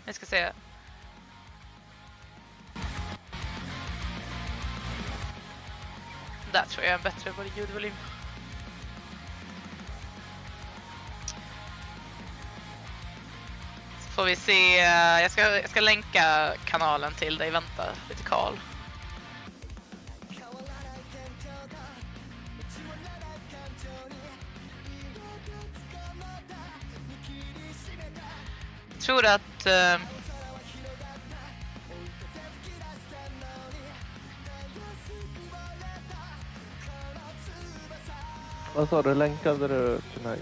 Jag ska se. Där tror jag är en bättre ljudvolym. Så får vi se. Jag ska länka kanalen till dig. Vänta lite, Karl. Jag tror att... Vad sa du? Länkade du till mig?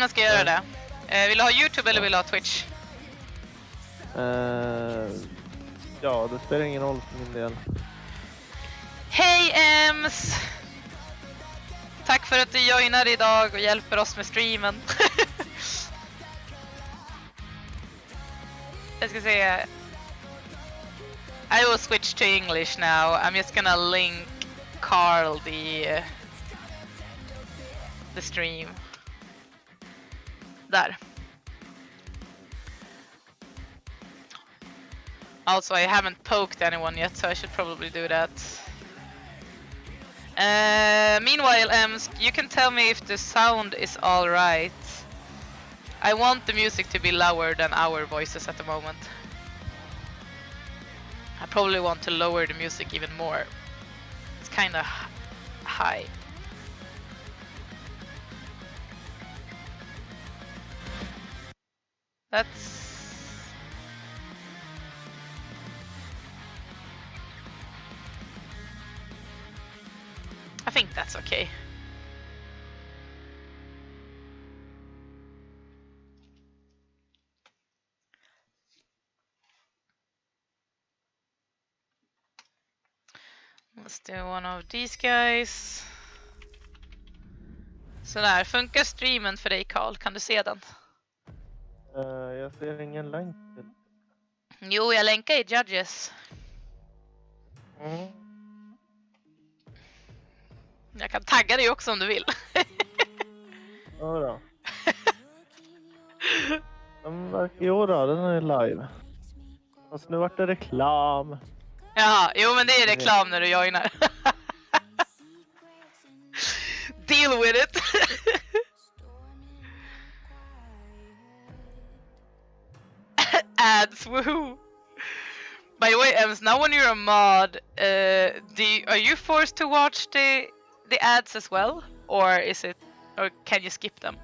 Jag ska göra det. Vill du ha YouTube eller vill du ha Twitch? Ja, det spelar ingen roll för min del. Hej Ems! Tack för att du joinar idag och hjälper oss med streamen. Jag ska se. I will switch to English now. I'm just gonna link Carl the stream. Där. Also, I haven't poked anyone yet, so I should probably do that. Meanwhile, you can tell me if the sound is all right. I want the music to be lower than our voices at the moment. I probably want to lower the music even more. It's kind of high. I think that's okay. Let's do one of these guys. Så där, funkar streamen för dig, Carl? Kan du se den? Jag ser ingen länk. Jo, jag länkar i Judges. Jag kan tagga dig också om du vill. Ja då. Jo då, den är live. Fast nu vart det reklam. Jaha, jo men det är reklam när du joinar. Deal with it. Ads, woohoo. By the way, Ems, now when you're a mod, are you forced to watch the ads as well, or can you skip them?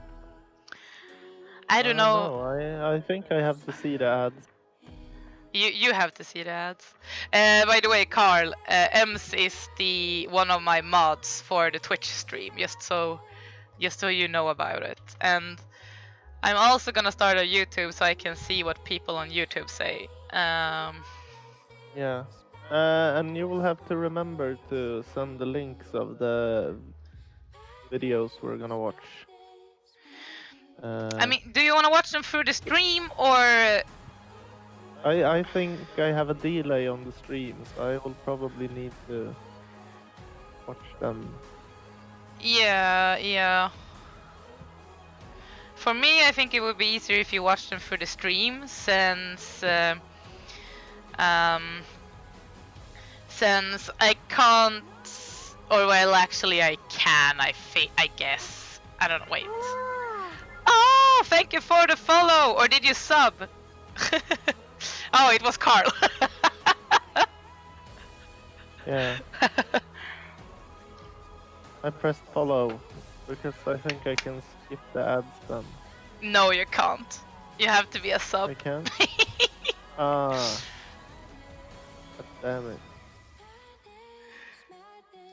I don't know. No, I think I have to see the ads. You have to see the ads. By the way, Carl, Ems is one of my mods for the Twitch stream, just so you know about it. And I'm also gonna start a YouTube so I can see what people on YouTube say. Yeah. And you will have to remember to send the links of the videos we're gonna watch. I mean, do you want to watch them through the stream or? I think I have a delay on the stream, so I will probably need to watch them. Yeah. For me, I think it would be easier if you watch them through the stream, since I can't, or well, actually I can. I guess. I don't know. Wait. Oh, thank you for the follow. Or did you sub? Oh, it was Carl. Yeah. I pressed follow because I think I can skip the ads then. No, you can't. You have to be a sub. I can? God damn it.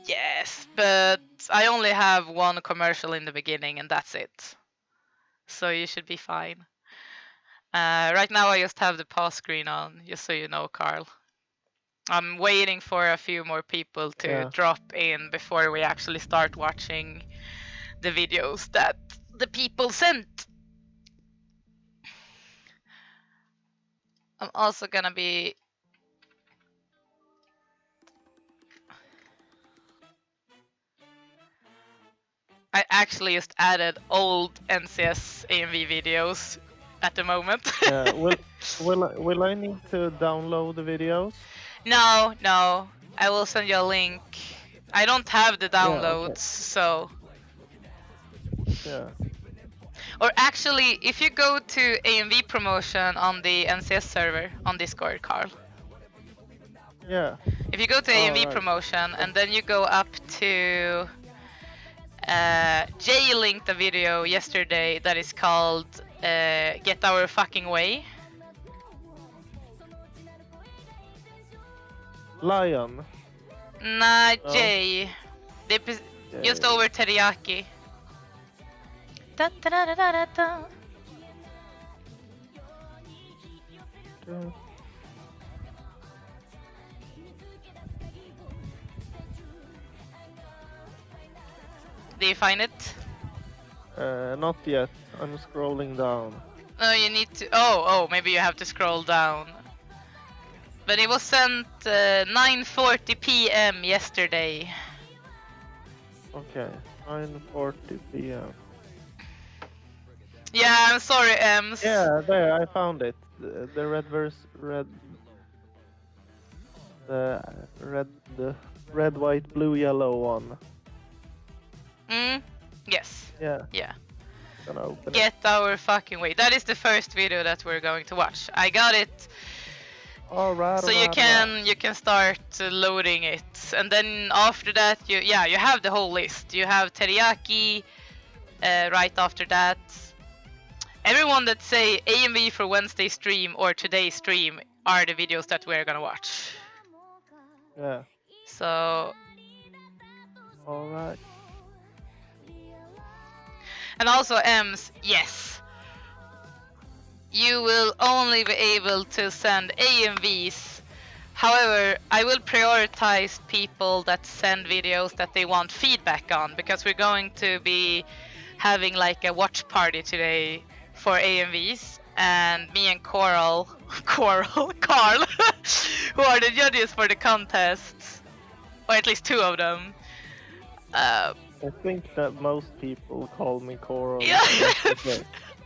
Yes, but I only have one commercial in the beginning and that's it. So you should be fine. Right now I just have the pause screen on, just so you know, Carl. I'm waiting for a few more people to drop in before we actually start watching the videos that the people sent. I'm also gonna be... I actually just added old NCS AMV videos at the moment. Yeah. Will I need to download the videos? No, no. I will send you a link. I don't have the Yeah. Okay. downloads, so. Yeah. Or actually, if you go to AMV promotion on the NCS server on Discord, Carl. Yeah. If you go to All AMV right. promotion and then you go up to Jay linked a video yesterday that is called Get Our Fucking Way. Lion. Nah, No. Jay. Just over teriyaki. Da, da, da, da, da, da. Do you find it? Not yet. I'm scrolling down. No, you need to. Oh, maybe you have to scroll down. But it was sent 9:40 p.m. yesterday. Okay. 9:40 p.m. Yeah, I'm sorry, Ems. Yeah, there. I found it. The red, white, blue, yellow one. Yes. Yeah. Yeah. Gonna open Get Our Fucking Way. That is the first video that we're going to watch. I got it. All right. So you can start loading it, and then after that you have the whole list. You have teriyaki right after that. Everyone that say AMV for Wednesday stream or today's stream are the videos that we're gonna watch. Yeah. So. All right. And also, Ems, yes. You will only be able to send AMVs. However, I will prioritize people that send videos that they want feedback on, because we're going to be having like a watch party today for AMVs, and me and Carl, who are the judges for the contest, or at least two of them. I think that most people call me Coral. Yeah. Okay.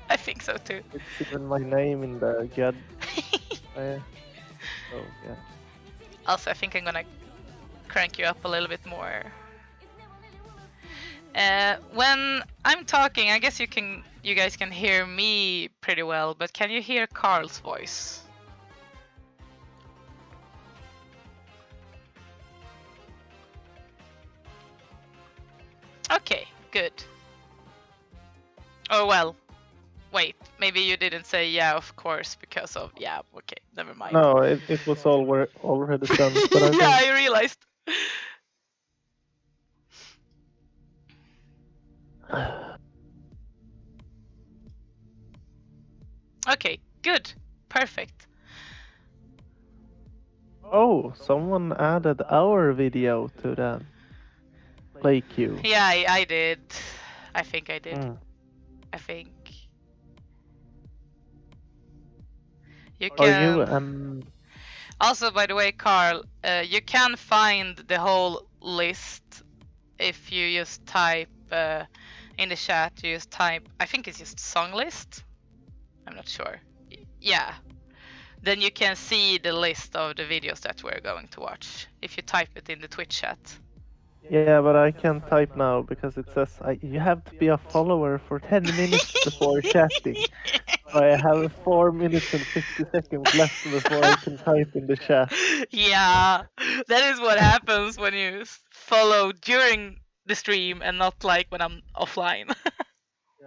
I think so too. It's even my name in the judge. Oh yeah. Also, I think I'm gonna crank you up a little bit more. When I'm talking, I guess you guys can hear me pretty well, but can you hear Carl's voice? Okay, good. Oh well. Wait, maybe you didn't say yeah, of course, because of yeah. Okay, never mind. No, it was already done. But I yeah, think... I realized. Okay, good, perfect. Oh, someone added our video to the play queue. Yeah, I did. I think I did. I think. You can. Are you Also, by the way, Carl, you can find the whole list if you just type in the chat. You just type. I think it's just song list. I'm not sure. Yeah. Then you can see the list of the videos that we're going to watch if you type it in the Twitch chat. Yeah, but I can't type now because it says you have to be a follower for 10 minutes before chatting. So I have 4 minutes and 50 seconds left before I can type in the chat. Yeah, that is what happens when you follow during the stream and not like when I'm offline.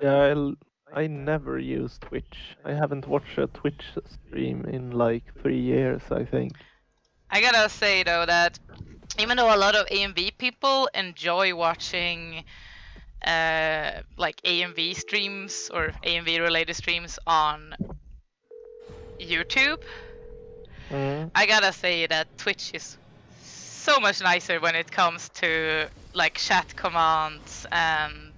Yeah, I never use Twitch. I haven't watched a Twitch stream in like 3 years, I think. I gotta say though that even though a lot of AMV people enjoy watching like AMV streams or AMV related streams on YouTube, I gotta say that Twitch is so much nicer when it comes to like chat commands, and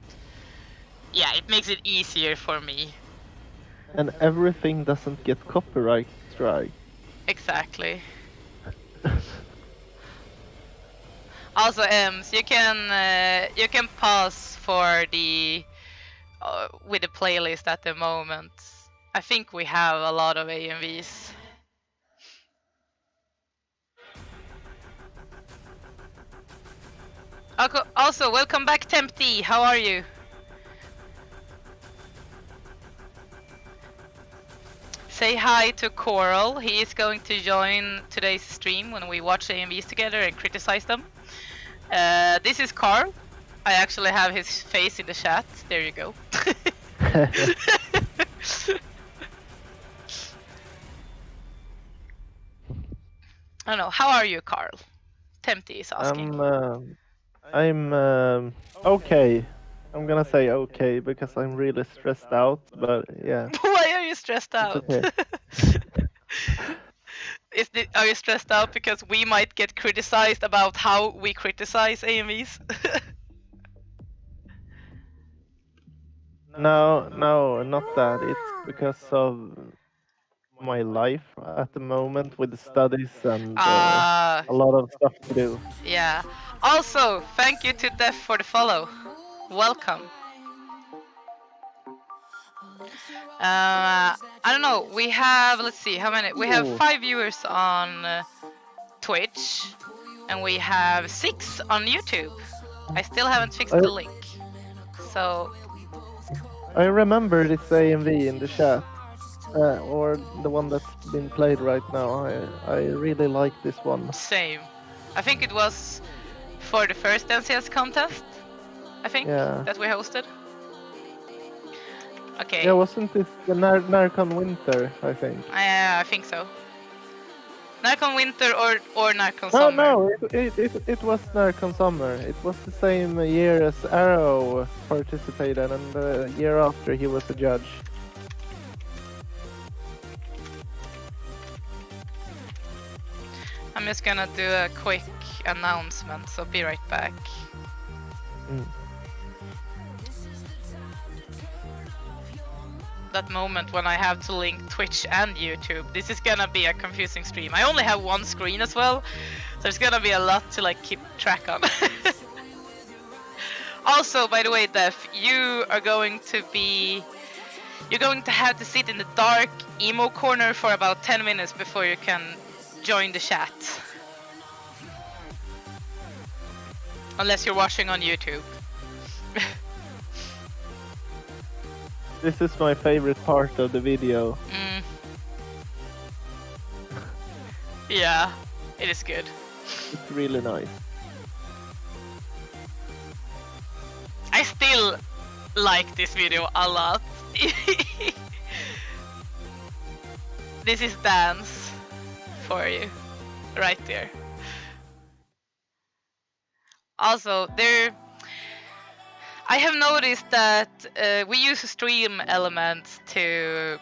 yeah, it makes it easier for me. And everything doesn't get copyright strike. Exactly. Also, Ems, you can pause for the with the playlist at the moment I think we have a lot of AMVs. Also, welcome back, Tempty. How are you? Say hi to Coral. He is going to join today's stream when we watch AMVs together and criticize them. This is Carl. I actually have his face in the chat. There you go. I don't know. How are you, Carl? Tempty is asking. I'm okay. I'm gonna say okay because I'm really stressed out, but yeah, Why are you stressed it's out? okay. Are you stressed out because we might get criticized about how we criticize AMVs? No, not that. It's because of my life at the moment with the studies and a lot of stuff to do. Yeah. Also, thank you to Def for the follow. Welcome. I don't know. We have, let's see, how many? We have Ooh. 5 viewers on Twitch, and we have 6 on YouTube. I still haven't fixed the link. So. I remember this AMV in the chat, or the one that's been played right now. I really like this one. Same. I think it was for the first NCS contest, I think, that we hosted. Okay. Yeah, wasn't this the Narcon Winter, I think? I think so. Narcon Winter or Narcon Summer? No, it was Narcon Summer. It was the same year as Arrow participated, and the year after he was a judge. I'm just gonna do a quick announcement, so be right back. That moment when I have to link Twitch and YouTube. This is gonna be a confusing stream. I only have one screen as well, so there's gonna be a lot to like keep track on. Also, by the way, Def, you're going to have to sit in the dark emo corner for about 10 minutes before you can join the chat. Unless you're watching on YouTube. This is my favorite part of the video. Yeah, it is good. It's really nice. I still like this video a lot. This is dance for you, right there. Also, I have noticed that we use stream elements to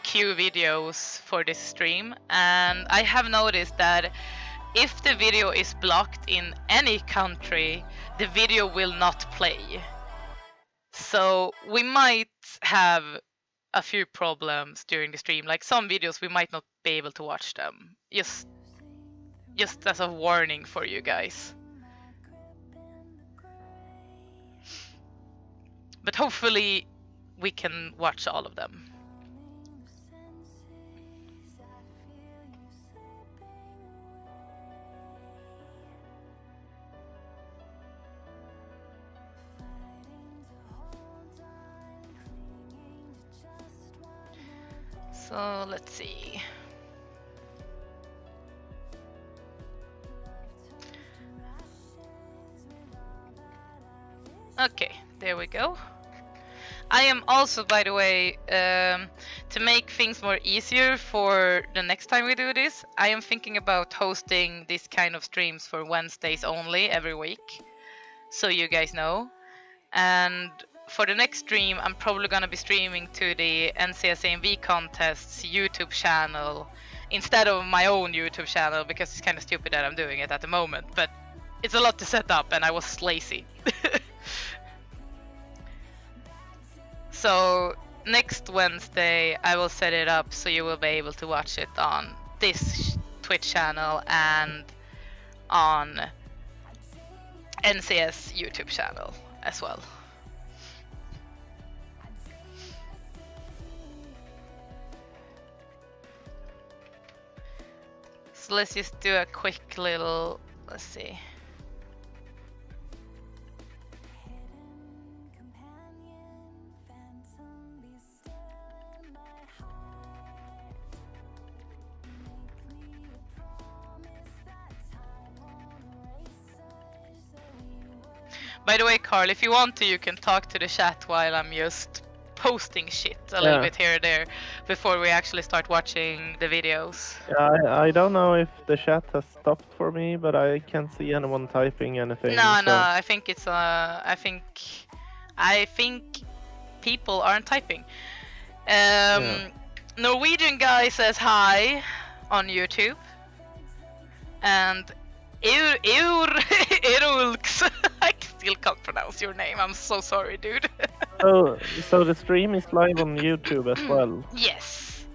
queue videos for this stream, and I have noticed that if the video is blocked in any country, the video will not play. So we might have a few problems during the stream. Like some videos we might not be able to watch them. Just as a warning for you guys. But hopefully we can watch all of them. So let's see. Okay, there we go. I am also, by the way, to make things more easier for the next time we do this, I am thinking about hosting this kind of streams for Wednesdays only every week, so you guys know. And for the next stream, I'm probably gonna be streaming to the NCS AMV Contest's YouTube channel instead of my own YouTube channel, because it's kind of stupid that I'm doing it at the moment, but it's a lot to set up and I was lazy. So next Wednesday I will set it up so you will be able to watch it on this Twitch channel and on NCS YouTube channel as well. So let's just do a quick little, let's see. By the way, Carl, if you want to, you can talk to the chat while I'm just posting shit a little bit here and there before we actually start watching the videos. Yeah, I don't know if the chat has stopped for me, but I can't see anyone typing anything. No, so. no, I think it's I think people aren't typing. Norwegian guy says hi on YouTube, and Irulx. I still can't pronounce your name. I'm so sorry, dude. So the stream is live on YouTube as well. Yes.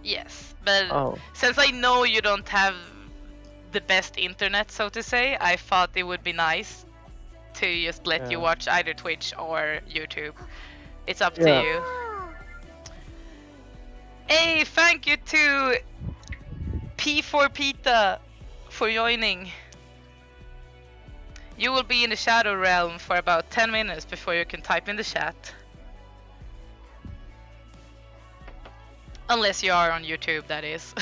But since I know you don't have the best internet, so to say, I thought it would be nice to just let you watch either Twitch or YouTube. It's up to you. Hey, thank you to P4 Pita for joining. You will be in the shadow realm for about 10 minutes before you can type in the chat. Unless you are on YouTube, that is.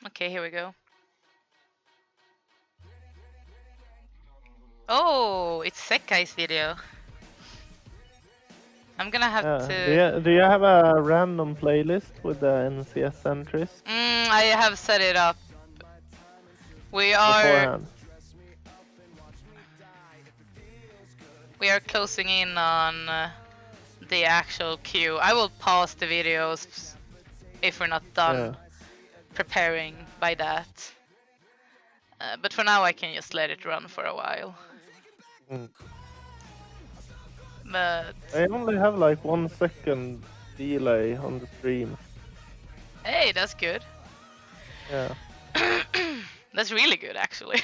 Okay, here we go. Oh, it's Sekkai's video. I'm gonna have to... Do you have a random playlist with the NCS entries? I have set it up. We are closing in on the actual queue. I will pause the videos if we're not done preparing by that. But for now I can just let it run for a while. But I only have like 1 second delay on the stream. Hey, that's good. Yeah. That's really good, actually.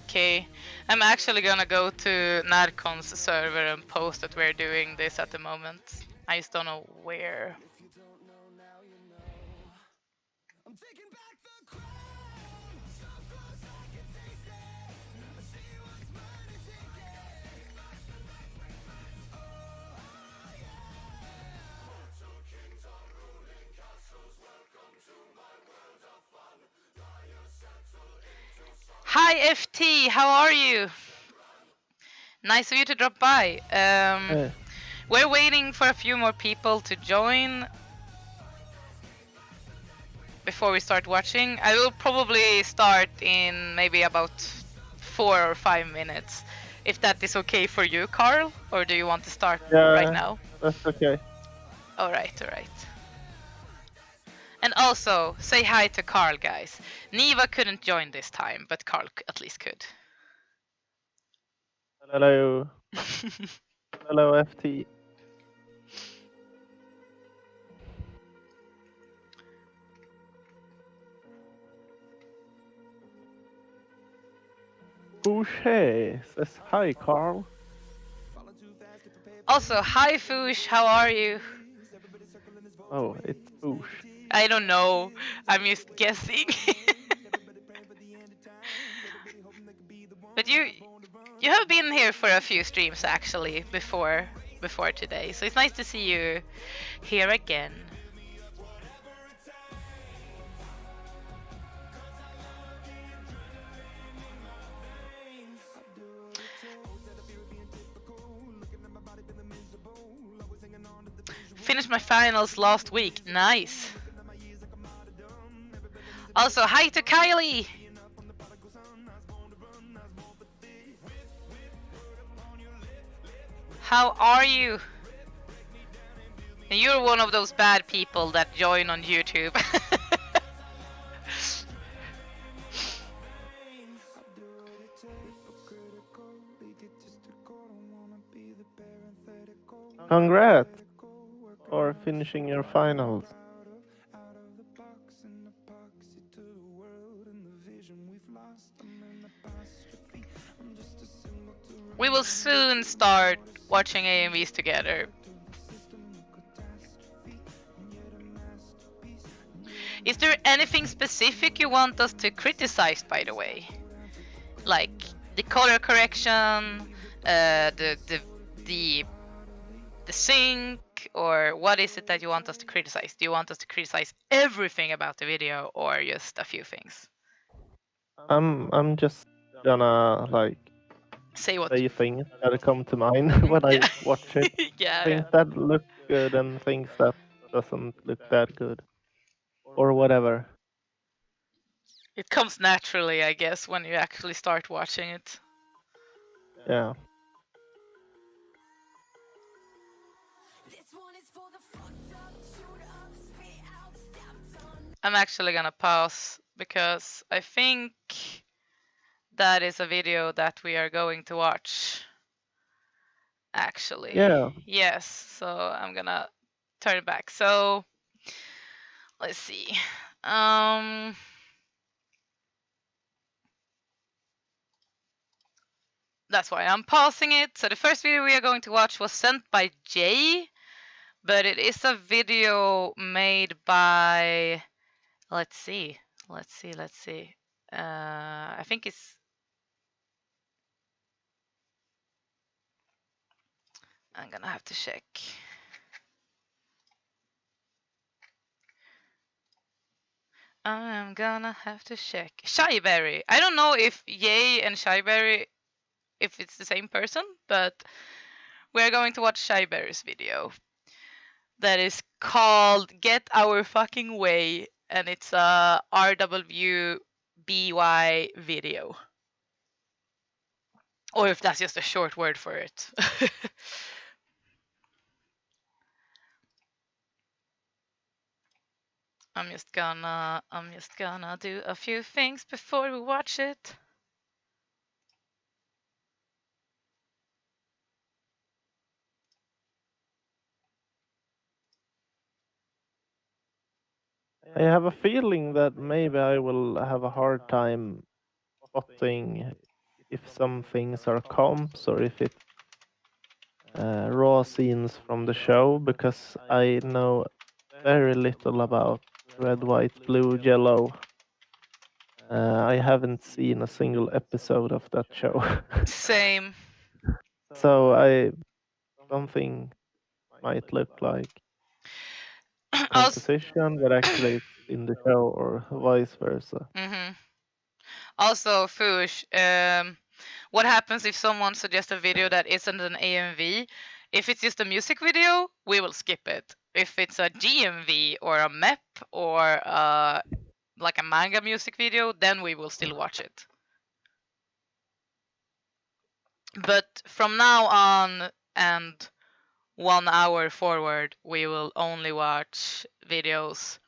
Okay, I'm actually gonna go to Narcon's server and post that we're doing this at the moment. I just don't know where. Hi FT, how are you? Nice of you to drop by. We're waiting for a few more people to join before we start watching. I will probably start in maybe about 4 or 5 minutes. If that is okay for you, Carl, or do you want to start right now? That's okay. Alright. And also, say hi to Carl, guys. Niva couldn't join this time, but Carl at least could. Hello. Hello, FT. Boucher says hi, Carl. Also, hi Foosh, how are you? Oh, it's Bouche. I don't know. I'm just guessing. But you have been here for a few streams actually before today, so it's nice to see you here again. Finished my finals last week. Nice. Also, hi to Kylie. How are you? And you're one of those bad people that join on YouTube. Congrats for finishing your finals. We will soon start watching AMVs together. Is there anything specific you want us to criticize, by the way? Like the color correction, the sync, or what is it that you want us to criticize? Do you want us to criticize everything about the video or just a few things? I'm just gonna like Say what? say things that come to mind when I Yeah. watch it. Yeah, Things that look good and things that doesn't look that good. Or whatever. it comes naturally, I guess, when you actually start watching it. Yeah. I'm actually gonna pause because I think that is a video that we are going to watch. Actually, Yeah. yes. So I'm gonna turn it back. So let's see. That's why I'm pausing it. So the first video we are going to watch was sent by Jay, but it is a video made by, let's see. I think it's, I'm gonna have to check. I'm gonna have to check. Shyberry. I don't know if Jay and Shyberry, if it's the same person, but we're going to watch Shyberry's video that is called Get Our Fucking Way, and it's a RWBY video. Or if that's just a short word for it. I'm just gonna do a few things before we watch it. I have a feeling that maybe I will have a hard time spotting if some things are comps or if it's raw scenes from the show because I know very little about red, white, blue, yellow. I haven't seen a single episode of that show. Same. So something might look like Also, composition, but actually it's in the show or vice versa. Also, Fush, what happens if someone suggests a video that isn't an AMV? If it's just a music video, we will skip it. If it's a GMV or a map or like a manga music video, then we will still watch it. But from now on and 1 hour forward, we will only watch videos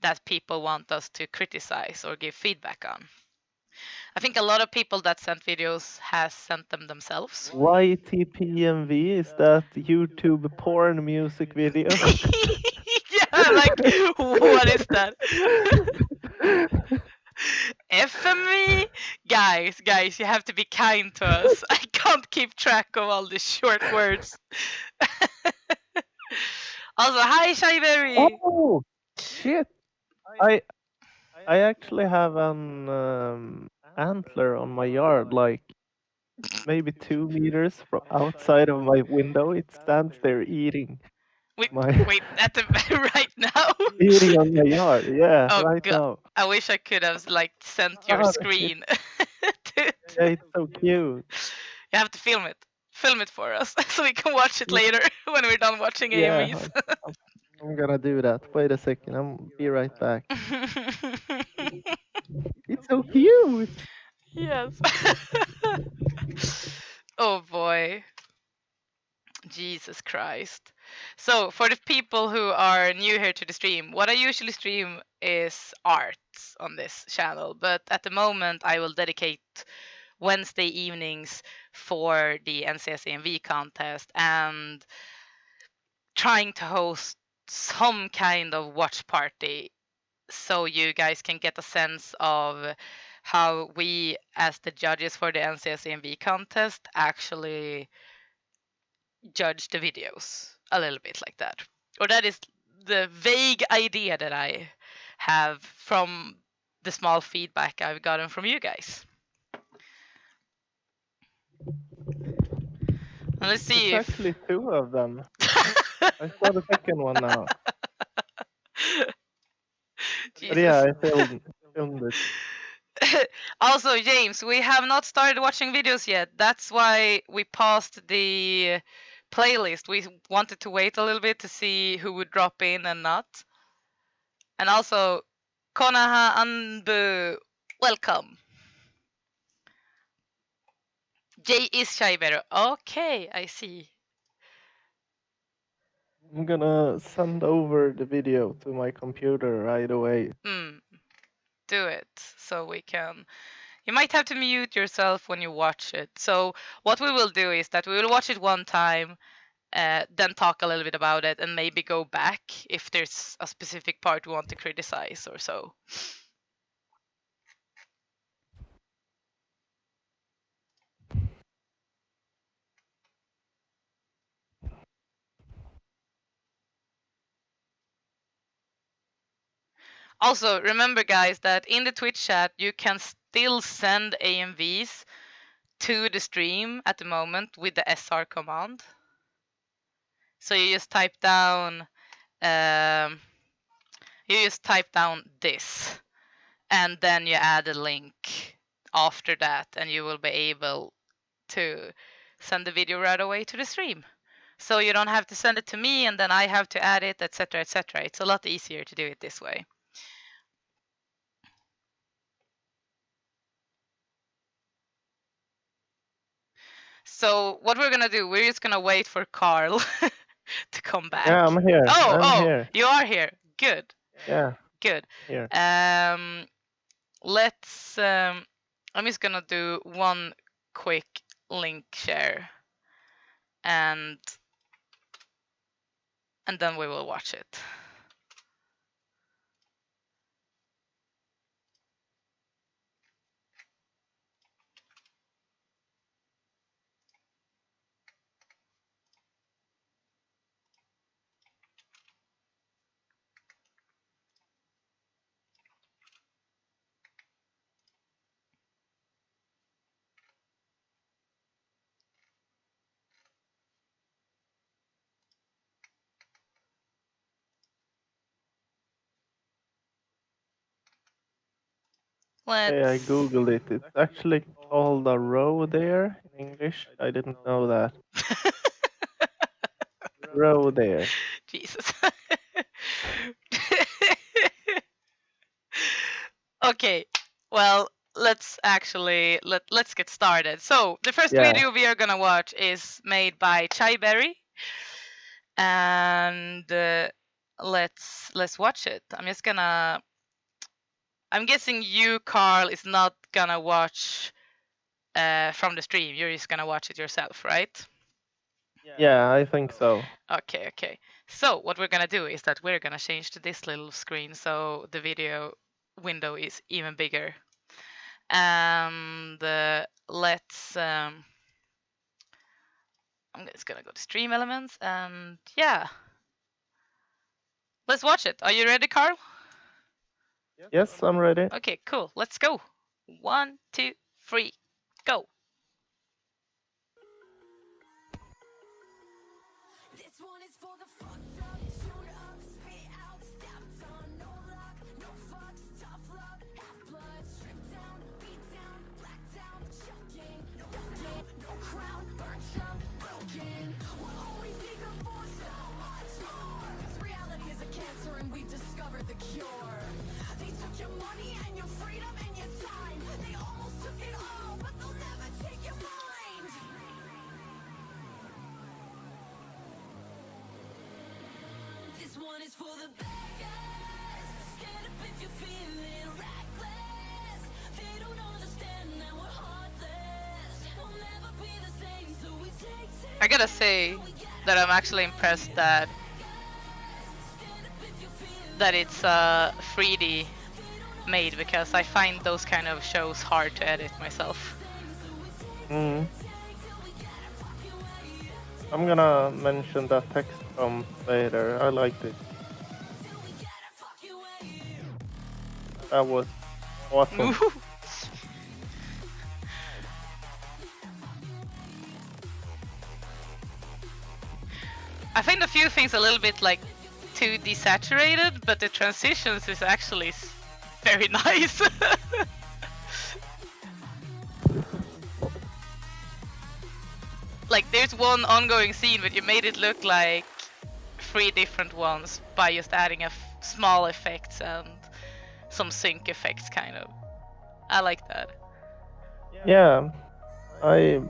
that people want us to criticize or give feedback on. I think a lot of people that sent videos has sent them themselves. YTPMV, is that YouTube porn music video? Yeah, like what is that? FMV? Guys, you have to be kind to us. I can't keep track of all these short words. Also, hi Shyberry! Oh shit! I I actually have an antler on my yard, like maybe 2 meters from outside of my window. It stands there eating Wait, my wait, at the right now? eating on my yard. Yeah, Oh right god, now. I wish I could have like sent your Ah, screen. yeah, it's so cute. You have to film it. Film it for us so we can watch it Yeah, later when we're done watching yeah, AMVs. I'm gonna do that. Wait a second, I'll be right back. so cute. Yes. Oh boy. Jesus Christ. So, for the people who are new here to the stream, what I usually stream is art on this channel, but at the moment I will dedicate Wednesday evenings for the NCS AMV contest and trying to host some kind of watch party so you guys can get a sense of how we, as the judges for the NCS AMV contest, actually judge the videos a little bit like that. Or that is the vague idea that I have from the small feedback I've gotten from you guys. And let's see It's if actually two of them. I saw the second one now. But yeah, Jesus. I filmed it. Also, James, we have not started watching videos yet. That's why we paused the playlist. We wanted to wait a little bit to see who would drop in and not. And also, Konaha Anbu, welcome. Jay is Shiberu. Okay, I see. I'm gonna send over the video to my computer right away. Do it so we can. You might have to mute yourself when you watch it. So what we will do is that we will watch it one time, then talk a little bit about it, and maybe go back if there's a specific part we want to criticize or so. Also, remember guys that in the Twitch chat you can still send AMVs to the stream at the moment with the SR command. So you just type down this, and then you add a link after that, and you will be able to send the video right away to the stream. So you don't have to send it to me and then I have to add it, etc., etc. It's a lot easier to do it this way. So what we're gonna do, we're just gonna wait for Carl to come back. Yeah, I'm here. I'm here. You are here. Good. Yeah. Good. Here. Let's. I'm just gonna do one quick link share, and then we will watch it. Hey, I googled it. It's actually called a row there in English. I didn't know that. Row there. Jesus. Okay, well, let's actually let's get started. So the first video we are gonna watch is made by Chaiberry, and let's watch it. I'm guessing you, Carl, is not gonna watch from the stream. You're just gonna watch it yourself, right? Yeah, I think so. Okay. So what we're gonna do is that we're gonna change to this little screen so the video window is even bigger. And let's. I'm just gonna go to stream elements and yeah. Let's watch it. Are you ready, Carl? Yes, I'm ready. Okay, cool. Let's go. 1, 2, 3, go. We discovered the cure. They took your money and your freedom and your time. I gotta say that I'm actually impressed that it's 3D made, because I find those kind of shows hard to edit myself. Mm. I'm gonna mention that text prompt later. I liked it. That was awesome. I find a few things a little bit like too desaturated, but the transitions is actually very nice. Like there's one ongoing scene, but you made it look like 3 different ones by just adding a small effects and some sync effects, kind of. I like that. Yeah, I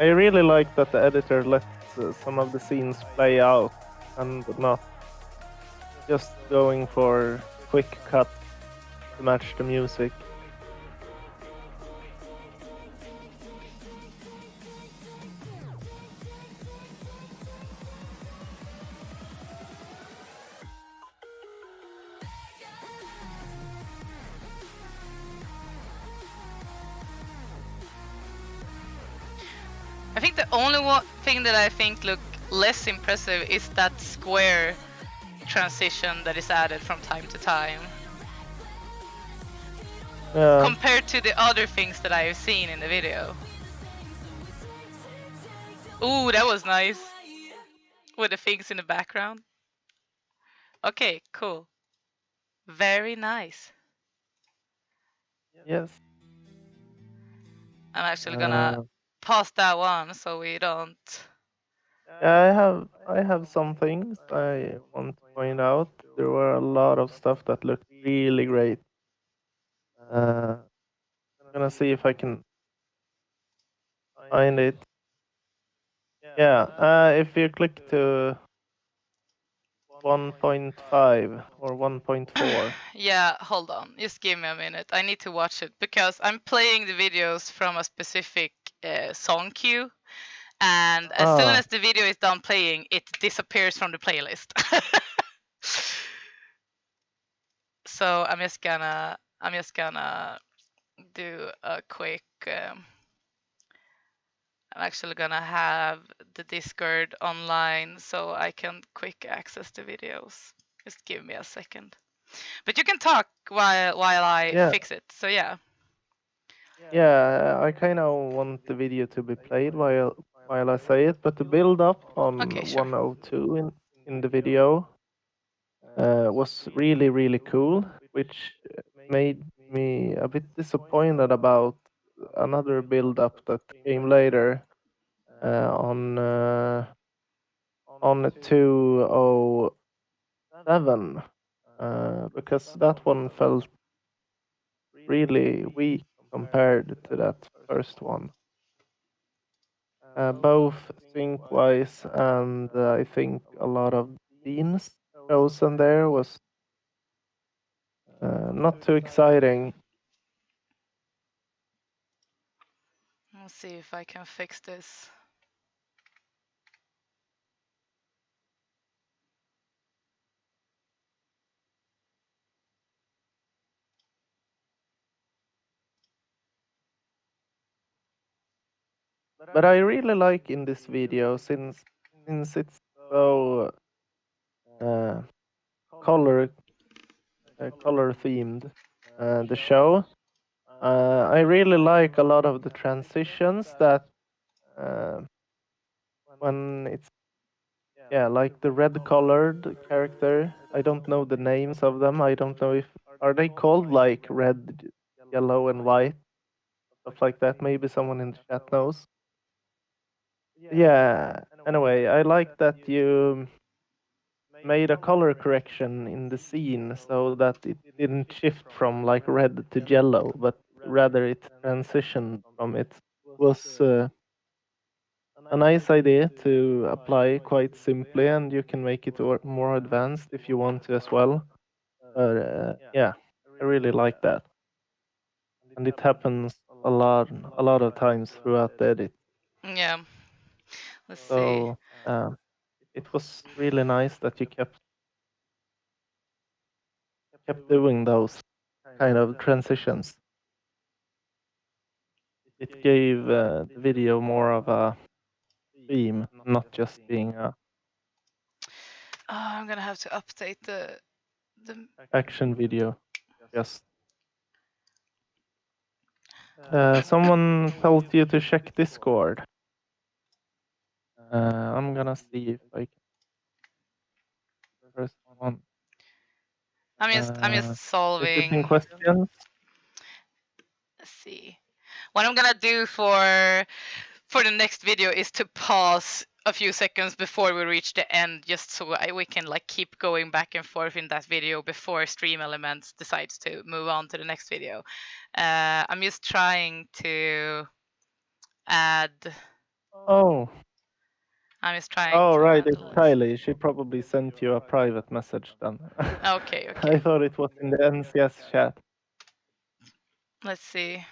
I really like that the editor lets some of the scenes play out and not just going for quick cuts to match the music. I think the only thing that I think look less impressive is that square transition that is added from time to time. Compared to the other things that I have seen in the video. Ooh, that was nice. With the things in the background. Okay, cool. Very nice. Yes. I'm actually gonna pause that one so we don't. Yeah, I have some things I want to point out. There were a lot of stuff that looked really great. I'm gonna see if I can find it. Yeah, if you click to 1.5 or 1.4. Yeah, hold on. Just give me a minute. I need to watch it because I'm playing the videos from a specific song queue. And as soon as the video is done playing, it disappears from the playlist. So I'm just gonna do a quick. I'm actually gonna have the Discord online so I can quick access the videos. Just give me a second. But you can talk while I fix it. So yeah. Yeah, I kind of want the video to be played while I say it, but the build up on 102 in the video was really cool, which made me a bit disappointed about another build up that came later on 207 because that one felt really weak compared to that first one. Both sync wise and I think a lot of scenes chosen there was not too exciting. Let's see if I can fix this. But I really like in this video since it's so uh, color color themed the show. I really like a lot of the transitions that when it's like the red colored character. I don't know the names of them. I don't know if are they called like red, yellow, and white, stuff like that. Maybe someone in the chat knows. Yeah. Anyway, I like that you made a color correction in the scene so that it didn't shift from like red to yellow, but rather it transitioned from it. Was a nice idea to apply quite simply, and you can make it more advanced if you want to as well. But yeah, I really like that, and it happens a lot of times throughout the edit. Yeah. Let's see. So it was really nice that you kept doing those kind of transitions. It gave the video more of a theme, not just being a Oh, I'm gonna have to update the. action video. Just someone told you to check Discord. I'm gonna see if I can first one. I'm just Is it in solving. questions? Let's see. What I'm gonna do for the next video is to pause a few seconds before we reach the end, just so we can like keep going back and forth in that video before Stream Elements decides to move on to the next video. I'm just trying to add. Oh, I'm just trying oh to right, it's handle this. Kylie. She probably sent you a private message then. Okay, I okay. thought it was in the NCS chat. Let's see.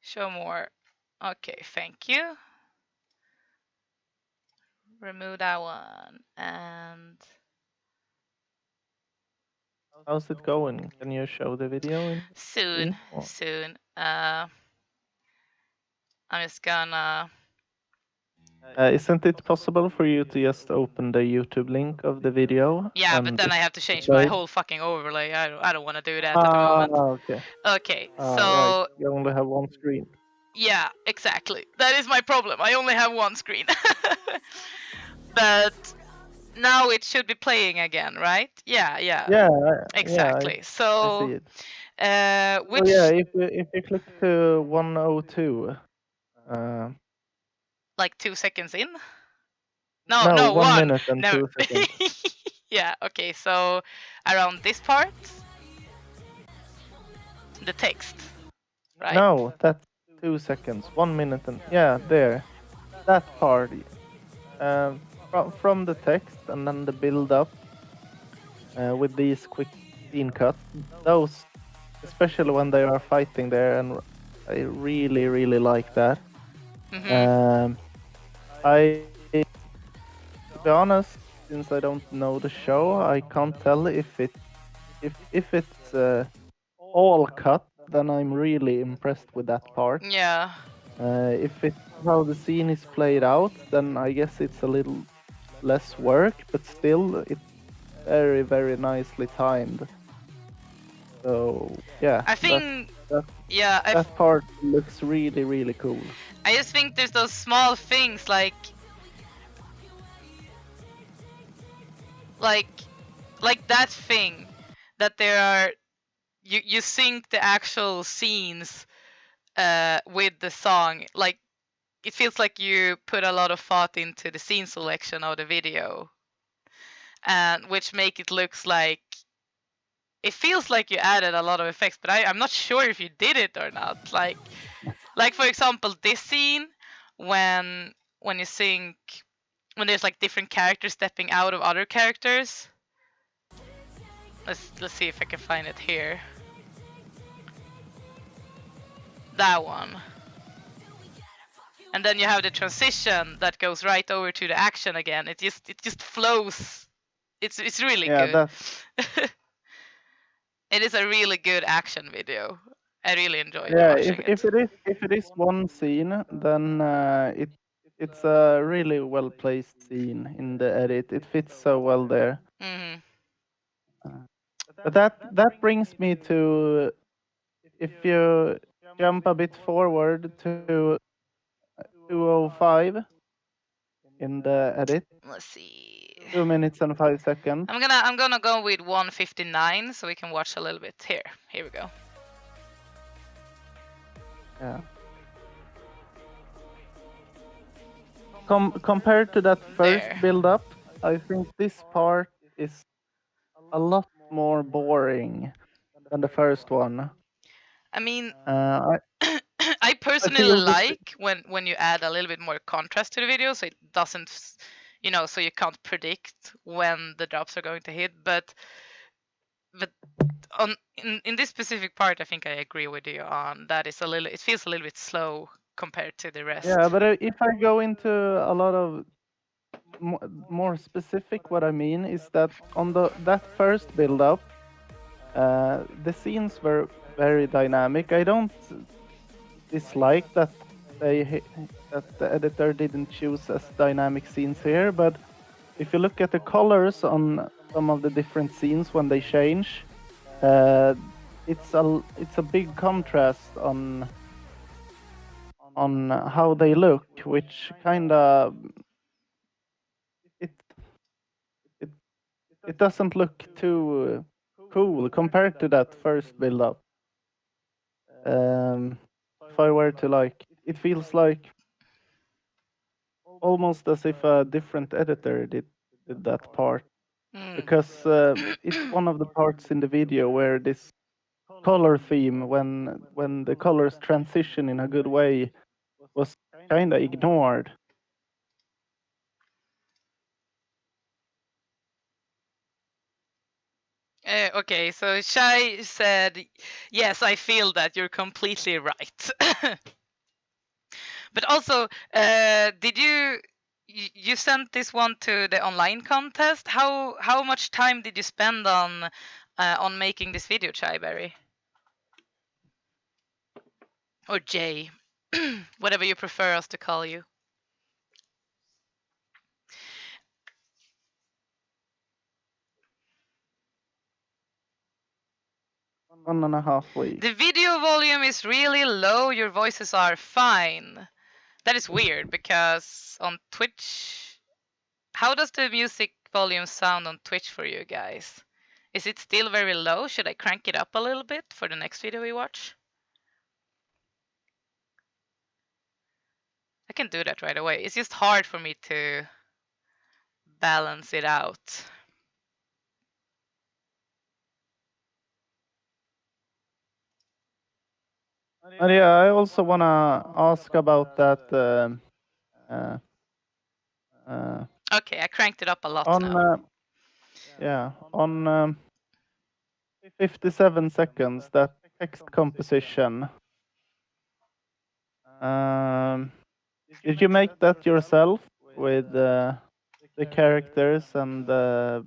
Show more. Okay, thank you. Remove that one and How's it going? Can you show the video in soon, stream? Or? soon. I'm just gonna. Isn't it possible for you to just open the YouTube link of the video Yeah, but and then I have to change my play? whole fucking overlay. I don't want to do that at the Ah, moment. okay. Okay, Right. so You only have one screen. yeah, exactly. That is my problem. I only have one screen. But now it should be playing again, right? Yeah, yeah. Yeah, Exactly. I So, see it. which So yeah, if you click to 102, uh, like 2 seconds in? No, no, no, one one. minute and Never. 2 seconds. Yeah. Okay. So around this part, the text, right? No, that's 2 seconds. 1 minute and yeah, there. That part. From the text and then the build up with these quick scene cuts. Those, especially when they are fighting there, and I really like that. Mhm. I, to be honest, since I don't know the show, I can't tell if it's all cut. Then I'm really impressed with that part. Yeah. If it's how the scene is played out, then I guess it's a little less work, but still it's very nicely timed. So yeah, I think. that Yeah. that part looks really cool. I just think there's those small things like like that thing that there are. You sync the actual scenes with the song. Like it feels like you put a lot of thought into the scene selection of the video, and which make it looks like it feels like you added a lot of effects, but I'm not sure if you did it or not. Like for example, this scene when when you sync when there's like different characters stepping out of other characters. Let's see if I can find it here. That one. And then you have the transition that goes right over to the action again. It just flows. It's really Yeah, good. that It is a really good action video. I really enjoyed yeah. watching it. If it is one scene, then it's a really well placed scene in the edit. It fits so well there. Hmm. But that brings me to if you jump a bit forward to 205 in the edit, Let's see. 2 minutes and 5 seconds. I'm gonna go with 159 so we can watch a little bit here. Here we go. Yeah. Compared to that first There. build up, I think this part is a lot more boring than the first one. I mean, I, I personally feel this. like when you add a little bit more contrast to the video, so it doesn't, so you can't predict when the drops are going to hit. But in this specific part, I think I agree with you on that. It feels a little bit slow compared to the rest. Yeah, but if I go into a lot of more specific, what I mean is that on that first build up, the scenes were very dynamic. I don't dislike that that the editor didn't choose as dynamic scenes here, but if you look at the colors on some of the different scenes when they change, it's a big contrast on how they look, which kind of it it it doesn't look too cool compared to that first build up. If I were to like, it feels like almost as if a different editor did that part, Mm. because it's one of the parts in the video where this color theme, when the colors transition in a good way, was kind of ignored. Okay, so Shai said, "Yes, I feel that you're completely right." But also, did you sent this one to the online contest? How much time did you spend on making this video, Chaiberry? Or Jay, whatever you prefer us to call you. 1.5 weeks. The video volume is really low. Your voices are fine. That is weird because on Twitch, how does the music volume sound on Twitch for you guys? Is it still very low? Should I crank it up a little bit for the next video we watch? I can do that right away. It's just hard for me to balance it out. And yeah, I also wanna ask about that. Uh, Okay, I cranked it up a lot on now. yeah, on 57 seconds, that text composition. Did you make that yourself with the characters and the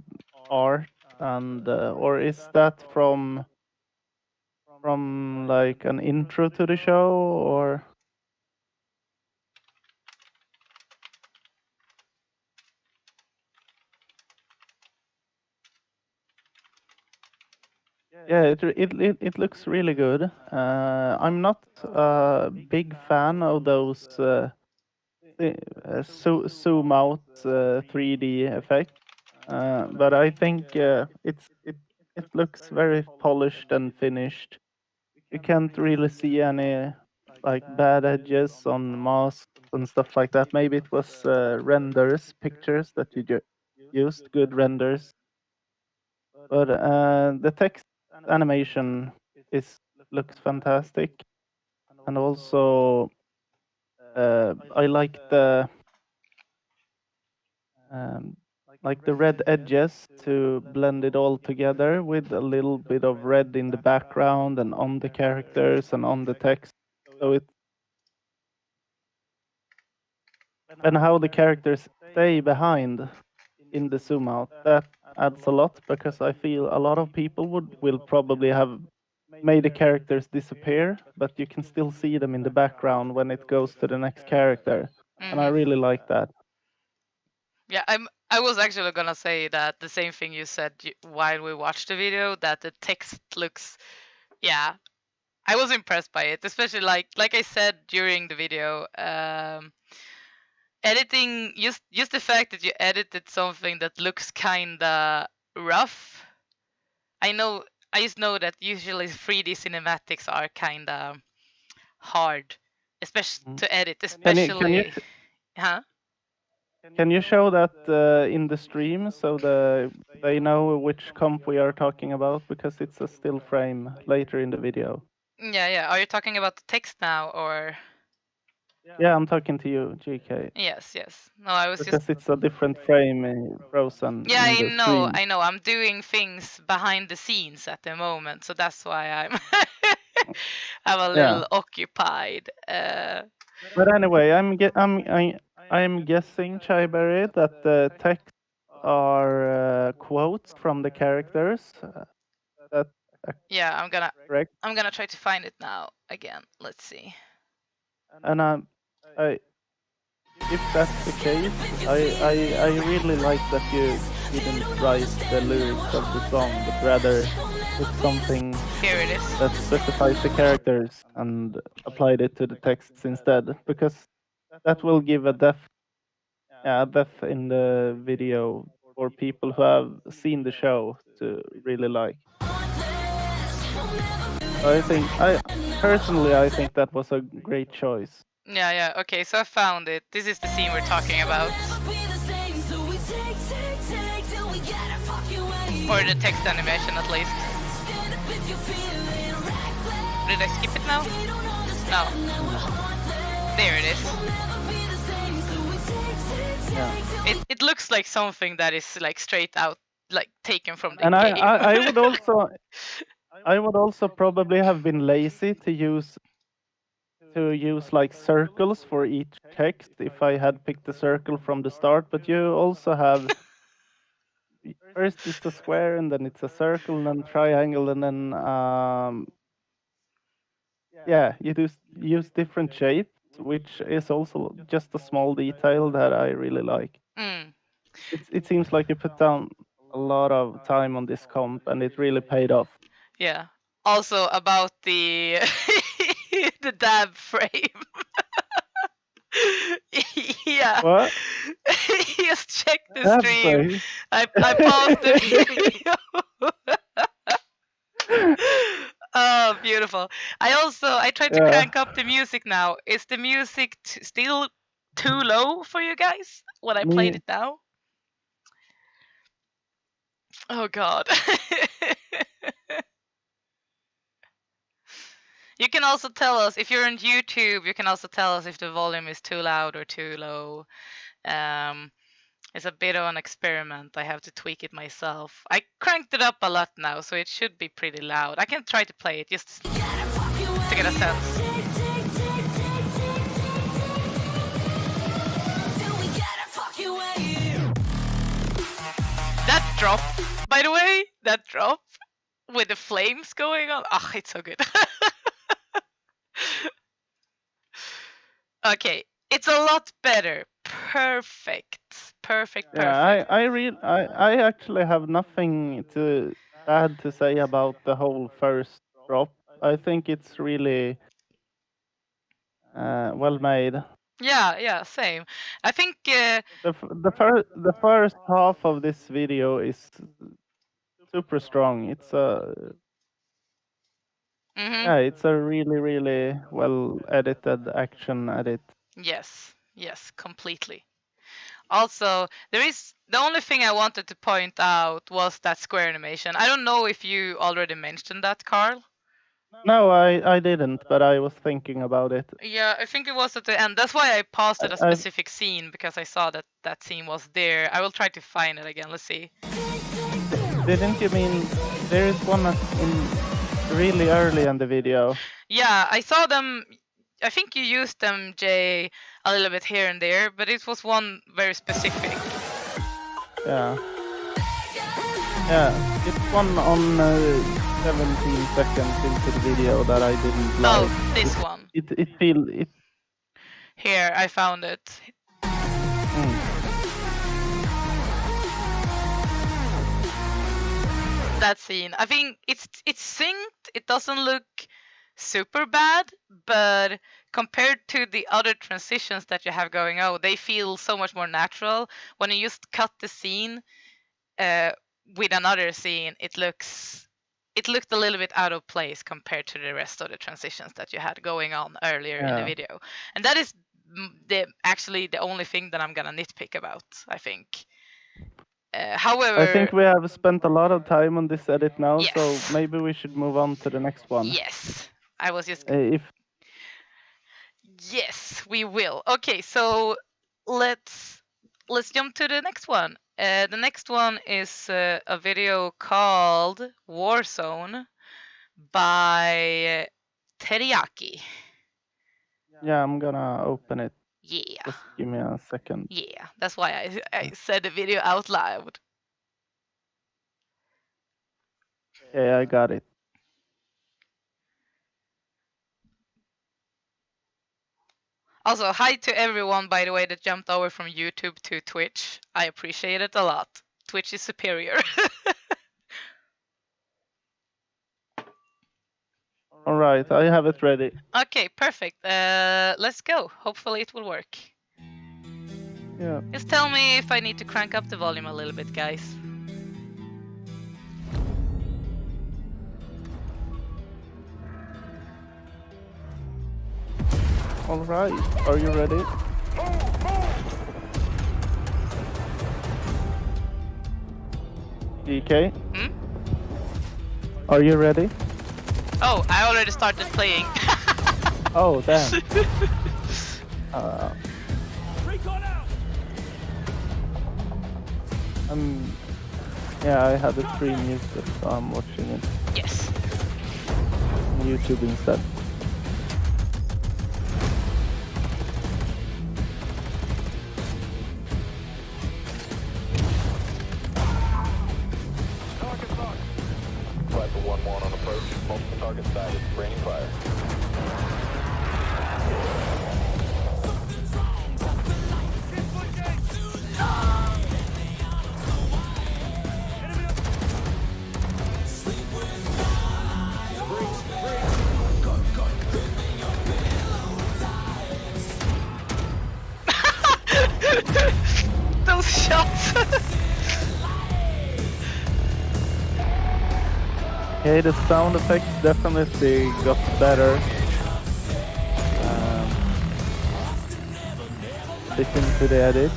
art, and or is that from like an intro to the show, or? Yeah, it looks really good. I'm not a big fan of those zoom out 3D effects, but I think it looks very polished and finished. You can't really see any like bad edges on masks and stuff like that. Maybe it was renders, pictures that you used, good renders. But the text animation is looks fantastic, and also I um, like the red edges to blend it all together with a little bit of red in the background and on the characters and on the text. So it and how the characters stay behind in the zoom out, that adds a lot, because I feel a lot of people will probably have made the characters disappear, but you can still see them in the background when it goes to the next character, and I really like that. Yeah, I was actually gonna say that the same thing you said while we watched the video, that the text looks, yeah, I was impressed by it, especially like I said during the video. Editing, just the fact that you edited something that looks kinda rough. I just know that usually 3D cinematics are kinda hard, especially to edit, especially, huh? Can you show that in the stream so they know which comp we are talking about, because it's a still frame later in the video. Yeah. Are you talking about the text now or? Yeah, I'm talking to you, GK, Yes. No, I was just. because it's a different frame frozen Yeah, in the screen. I know. I'm doing things behind the scenes at the moment, so that's why I'm I'm a Yeah. little occupied. But anyway, I'm guessing, Chaiberry, that the text are quotes from the characters. That Yeah, correct? I'm gonna try to find it now again. Let's see. And I, if that's the case, I really like that you didn't write the lyrics of the song, but rather took something Here it is. that specifies the characters and applied it to the texts instead, because that will give a depth, yeah, a depth in the video for people who have seen the show to really like. I think I personally I think that was a great choice. Yeah. Okay, so I found it. This is the scene we're talking about. Or the text animation at least. Did I skip it now? No. There it is. Yeah. It looks like something that is like straight out like taken from the And game. I would also probably have been lazy to use like circles for each text if I had picked the circle from the start, but you also have first it's a square and then it's a circle and then triangle and then yeah, you use different shapes, which is also just a small detail that I really like. Mm, It seems like you put down a lot of time on this comp and it really paid off. yeah. Also about the the dab frame. Yeah. What? Just check the Dab stream. frame? I paused the video. Oh, beautiful. I tried to Yeah. crank up the music now. Is the music still too low for you guys when I played Me it now? Oh god. You can also tell us if you're on YouTube. You can also tell us if the volume is too loud or too low. Um, it's a bit of an experiment. I have to tweak it myself. I cranked it up a lot now, so it should be pretty loud. I can try to play it just to get a sense. That drop, by the way, that drop with the flames going on. Ah, it's so good. Okay, it's a lot better. Perfect. Yeah, I actually have nothing bad to say about the whole first drop. I think it's really well made. Yeah, same. I think. The first half of this video is super strong. Mhm. Yeah, it's a really well edited action edit. Yes, completely. Also, there is the only thing I wanted to point out was that square animation. I don't know if you already mentioned that, Carl. No, I didn't, but I was thinking about it. Yeah, I think it was at the end. That's why I paused at a I specific scene because I saw that that scene was there. I will try to find it again. Let's see. didn't you mean there is one in really early in the video? Yeah, I saw them. I think you used them, Jay, a little bit here and there, but it was one very specific. Yeah. Yeah, it's one on 17 seconds into the video that I didn't like. Oh, this one. It Here, I found it. That scene. I think it's synced. It doesn't look super bad, but compared to the other transitions that you have going on, they feel so much more natural. When you just cut the scene with another scene, it looked a little bit out of place compared to the rest of the transitions that you had going on earlier in the video. And that is actually the only thing that I'm gonna nitpick about, I think. However, I think we have spent a lot of time on this edit now, yes. so maybe we should move on to the next one. Yes. I was just. If Yes, we will. Okay, so let's jump to the next one. The next one is a video called Warzone by Teriyaki. yeah, I'm gonna open it. Yeah, Just give me a second. yeah. That's why I said the video out loud. Okay, I got it. Also, hi to everyone, by the way, that jumped over from YouTube to Twitch. I appreciate it a lot. Twitch is superior. All right, I have it ready. Okay, perfect. Let's go. Hopefully it will work. Yeah. Just tell me if I need to crank up the volume a little bit, guys. All right, are you ready? DK, Hmm? are you ready? Oh, I already started playing. Oh, damn. Uh, yeah, I had the stream muted, so I'm watching it Yes. on YouTube instead. Rifle 1-1 on approach. Multiple target sighted. Raining fire. Those shots. Okay, the sound effects definitely got better. Listen to the edit.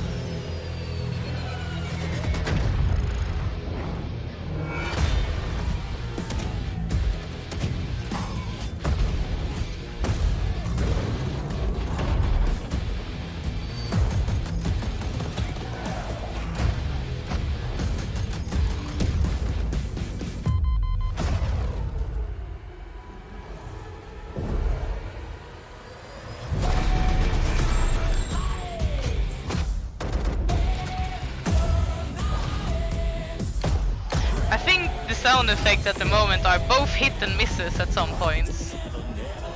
I think the sound effects at the moment are both hit and misses at some points.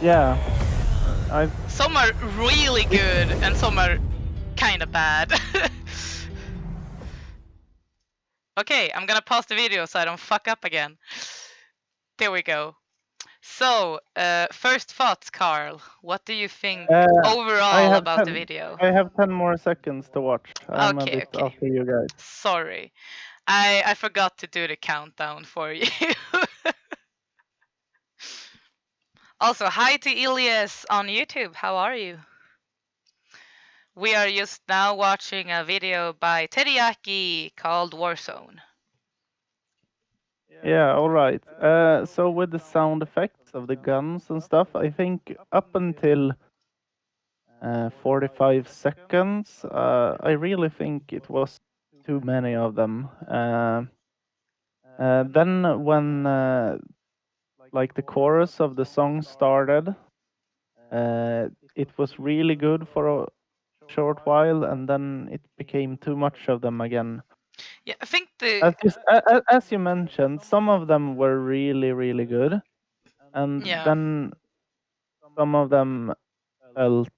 Yeah, Some are really good and some are kind of bad. Okay, I'm gonna pause the video so I don't fuck up again. There we go. So, first thoughts, Carl. What do you think overall about the video? I have 10 more seconds to watch. I'm a Okay, bit okay. after you guys. Sorry. I forgot to do the countdown for you. Also, hi to Ilias on YouTube. How are you? We are just now watching a video by Teriyaki called Warzone. Yeah, all right. So with the sound effects of the guns and stuff, I think up until 45 seconds, I really think it was too many of them. Then when like the chorus of the song started, it was really good for a short while, and then it became too much of them again. Yeah, I think the As you mentioned, some of them were really, really good, and yeah. then some of them felt,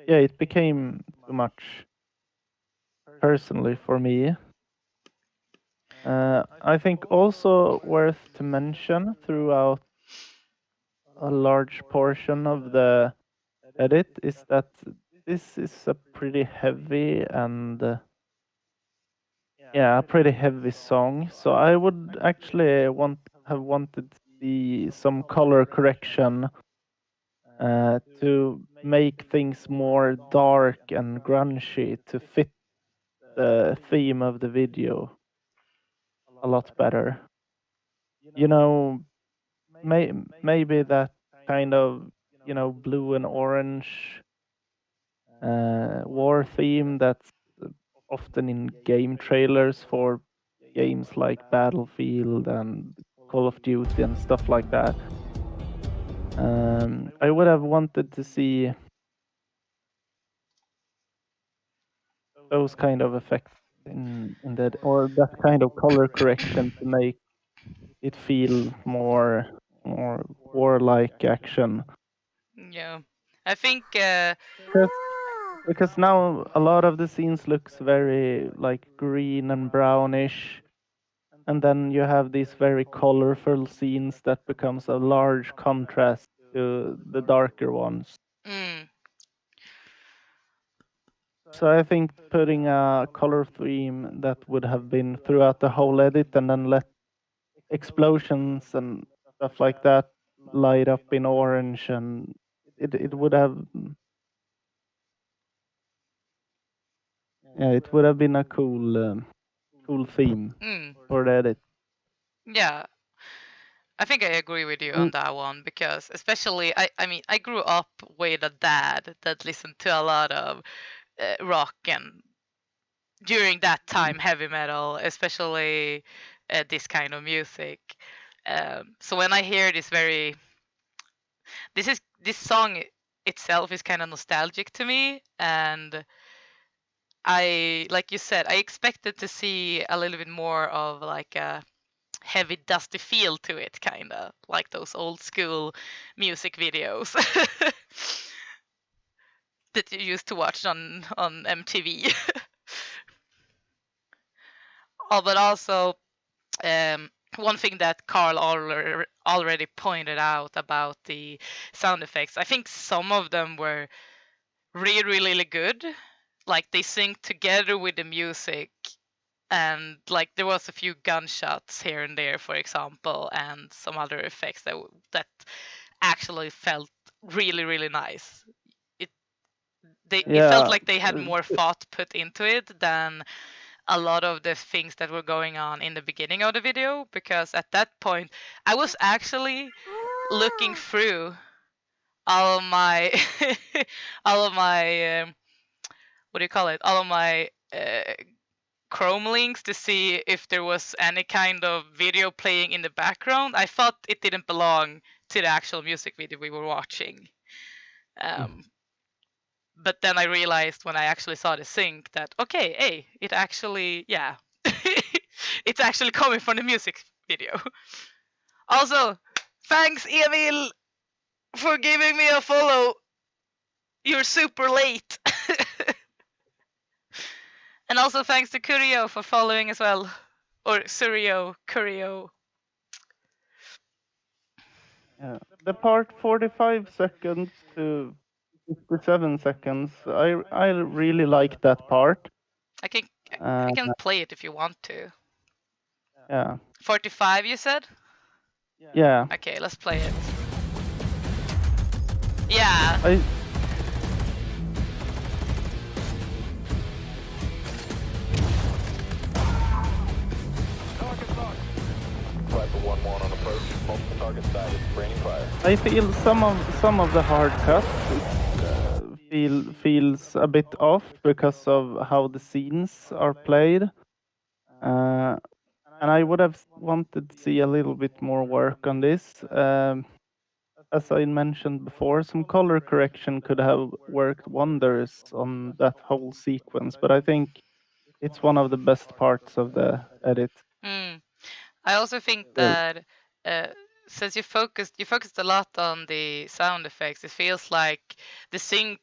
yeah, it became too much personally for me. I think also worth to mention throughout a large portion of the edit is that this is a pretty heavy and yeah, a pretty heavy song. So I would actually have wanted to see some color correction to make things more dark and grungy to fit the theme of the video a lot better. you know, maybe that kind of, blue and orange war theme that's often in game trailers for games like Battlefield and Call of Duty and stuff like that. I would have wanted to see those kind of effects in that, or that kind of color correction to make it feel more warlike action. Yeah. I think Because because now a lot of the scenes looks very like green and brownish, and then you have these very colorful scenes that becomes a large contrast to the darker ones. mm, So I think putting a color theme that would have been throughout the whole edit and then let explosions and stuff like that light up in orange, and it would have, yeah, it would have been a cool theme mm, for the edit. yeah. I think I agree with you on Mm, that one because especially I mean I grew up with a dad that listened to a lot of rock and during that time heavy metal, especially this kind of music. So when I hear this song itself is kind of nostalgic to me, and I, like you said, I expected to see a little bit more of like a heavy dusty feel to it, kind of like those old school music videos that you used to watch on MTV. Oh, but also one thing that Carl already pointed out about the sound effects, I think some of them were really good. Like they sync together with the music, and like there was a few gunshots here and there, for example, and some other effects that actually felt really nice. It it felt yeah, like they had more thought put into it than a lot of the things that were going on in the beginning of the video, because at that point I was actually looking through all of my all of my what do you call it, all of my Chrome links to see if there was any kind of video playing in the background. I thought it didn't belong to the actual music video we were watching. Um, but then I realized when I actually saw the sync that okay, hey, it actually, yeah, it's actually coming from the music video. Also, thanks Emil for giving me a follow. You're super late. And also thanks to Curio for following as well, or Curio. yeah. The part 45 seconds to 57 seconds, I really like that part. I can Uh, I can play it if you want to. yeah, 45, you said? yeah. Okay, let's play it. Yeah. I Rifle 1-1 on approach. Multiple targets sighted. Raining fire. I feel some of the hard cuts feels a bit off because of how the scenes are played. And I would have wanted to see a little bit more work on this. As I mentioned before, some color correction could have worked wonders on that whole sequence, but I think it's one of the best parts of the edit. Mm. I also think Still. that uh, since you focused a lot on the sound effects, it feels like the sync.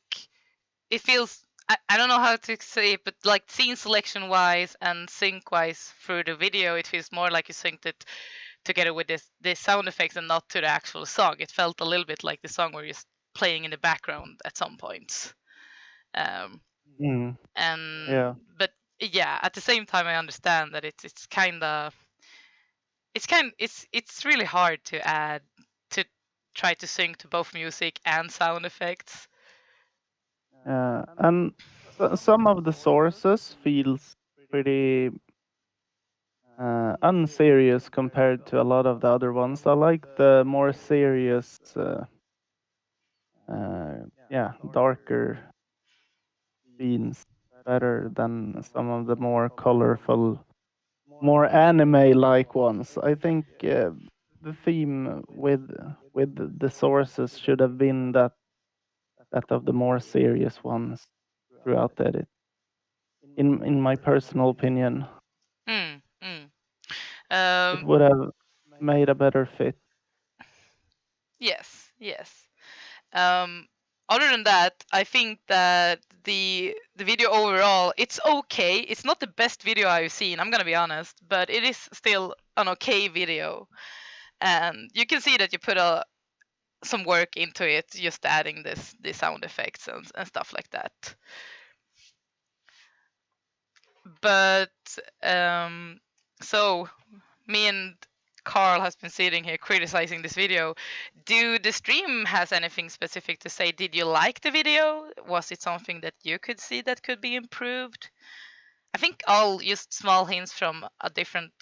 It feels, I don't know how to say it, but like scene selection wise and sync wise through the video, it feels more like you synced it together with this sound effects and not to the actual song. It felt a little bit like the song were just playing in the background at some points. Um, Mm, and yeah. but yeah, at the same time I understand that it's kind of it's really hard to add to try to sync to both music and sound effects. And some of the sources feels pretty unserious compared to a lot of the other ones. I like the more serious, darker scenes better than some of the more colorful, more anime-like ones. I think the theme with the sources should have been that of the more serious ones throughout the edit. In my personal opinion, Mm, mm. it would have made a better fit. Yes, yes. Other than that, I think that the video overall, it's okay. It's not the best video I've seen, I'm gonna be honest, but it is still an okay video. And you can see that you put some work into it, just adding the sound effects and stuff like that. But so me and Carl has been sitting here criticizing this video. Do the stream has anything specific to say? Did you like the video? Was it something that you could see that could be improved? I think all just small hints from different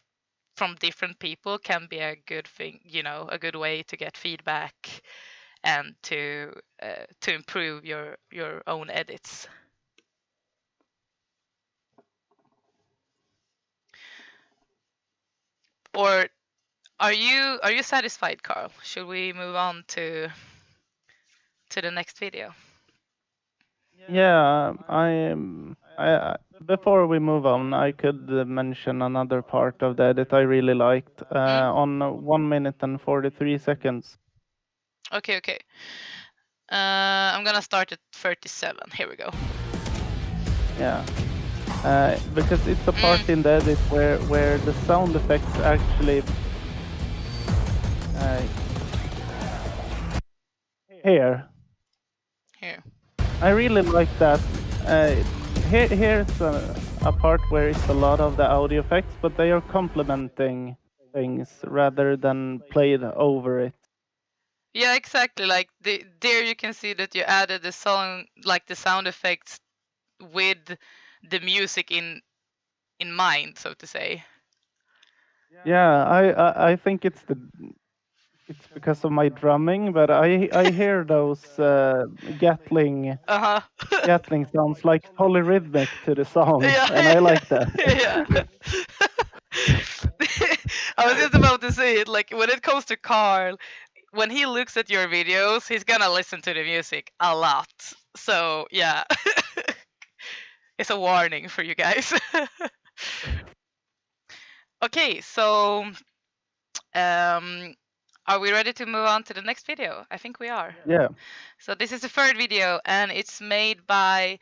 people can be a good thing, a good way to get feedback and to improve your own edits. Or are you satisfied, Carl? Should we move on to the next video? Yeah, before we move on, I could mention another part of the edit I really liked on 1 minute and 43 seconds. Okay. I'm gonna start at 37. Here we go. Yeah. Because it's a part in the edit where the sound effects actually here. I really like that. Here's a part where it's a lot of the audio effects, but they are complementing things rather than played over it. Yeah, exactly. Like there you can see that you added the song, like the sound effects with the music in mind, so to say. Yeah, I think it's because of my drumming, but I hear those Gatling Gatling sounds like polyrhythmic to the song, and I like that. Yeah. I was just about to say it. Like when it comes to Carl, when he looks at your videos, he's gonna listen to the music a lot. So yeah, it's a warning for you guys. Okay, so are we ready to move on to the next video? I think we are. Yeah. So this is the third video, and it's made by,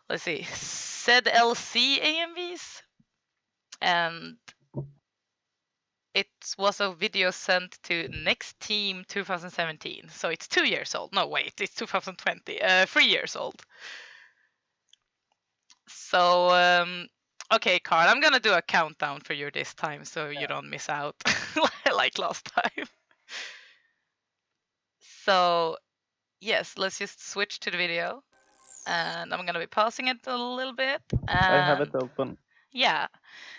let's see, ZLC AMVs, and it was a video sent to Next Team 2017. So it's 2 years old. No, wait, it's 2020. 3 years old. So okay, Carl, I'm gonna do a countdown for you this time, so you don't miss out like last time. So yes, let's just switch to the video, and I'm gonna be pausing it a little bit. I have it open. Yeah.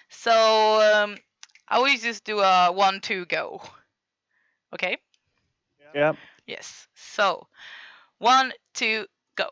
So I will just do a 1, 2, go. Okay. Yeah. Yes. So 1, 2, go.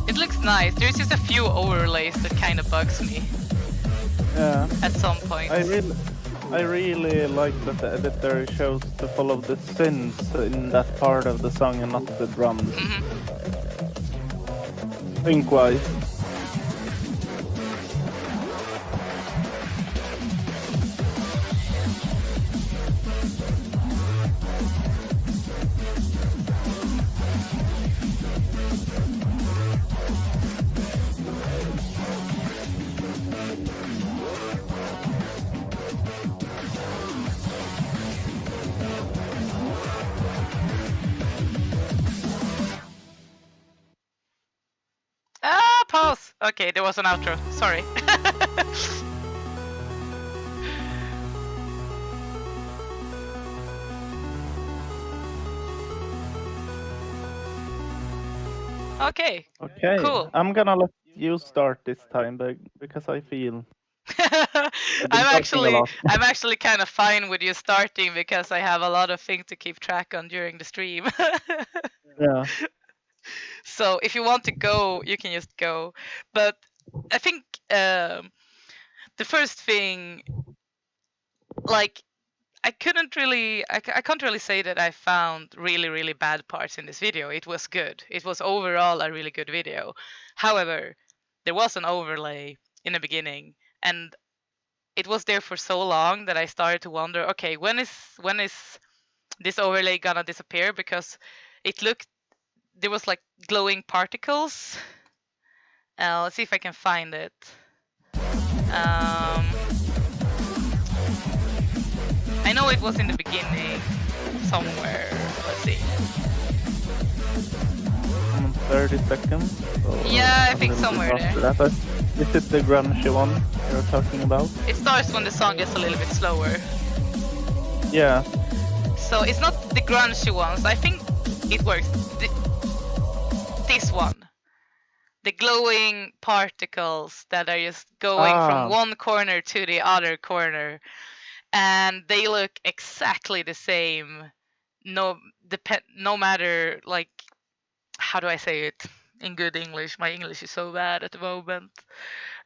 It looks nice. There's just a few overlays that kind of bugs me. Yeah. At some point. I I really like that the editor chose to follow the synths in that part of the song and not the drums. Mhm. Sync-wise. Ah, pause. Okay, there was an outro. Sorry. Okay. Okay, Cool. I'm gonna let you start this time because I feel I've been talking a lot. I'm actually kind of fine with you starting because I have a lot of things to keep track on during the stream. Yeah. So if you want to go, you can just go. But I think the first thing, like, I can't really say that I found really bad parts in this video. It was good. It was overall a really good video. However, there was an overlay in the beginning, and it was there for so long that I started to wonder, okay, when is this overlay gonna disappear? Because there was like glowing particles. Let's see if I can find it. I know it was in the beginning somewhere. Let's see. 30 seconds. Yeah, I a think little bit somewhere after there. that. Is it the grungy one you're talking about? It starts when the song gets a little bit slower. Yeah. So it's not the grungy ones. I think it works. This one. The glowing particles that are just going from one corner to the other corner. And they look exactly the same. No matter, like, how do I say it in good English? My English is so bad at the moment.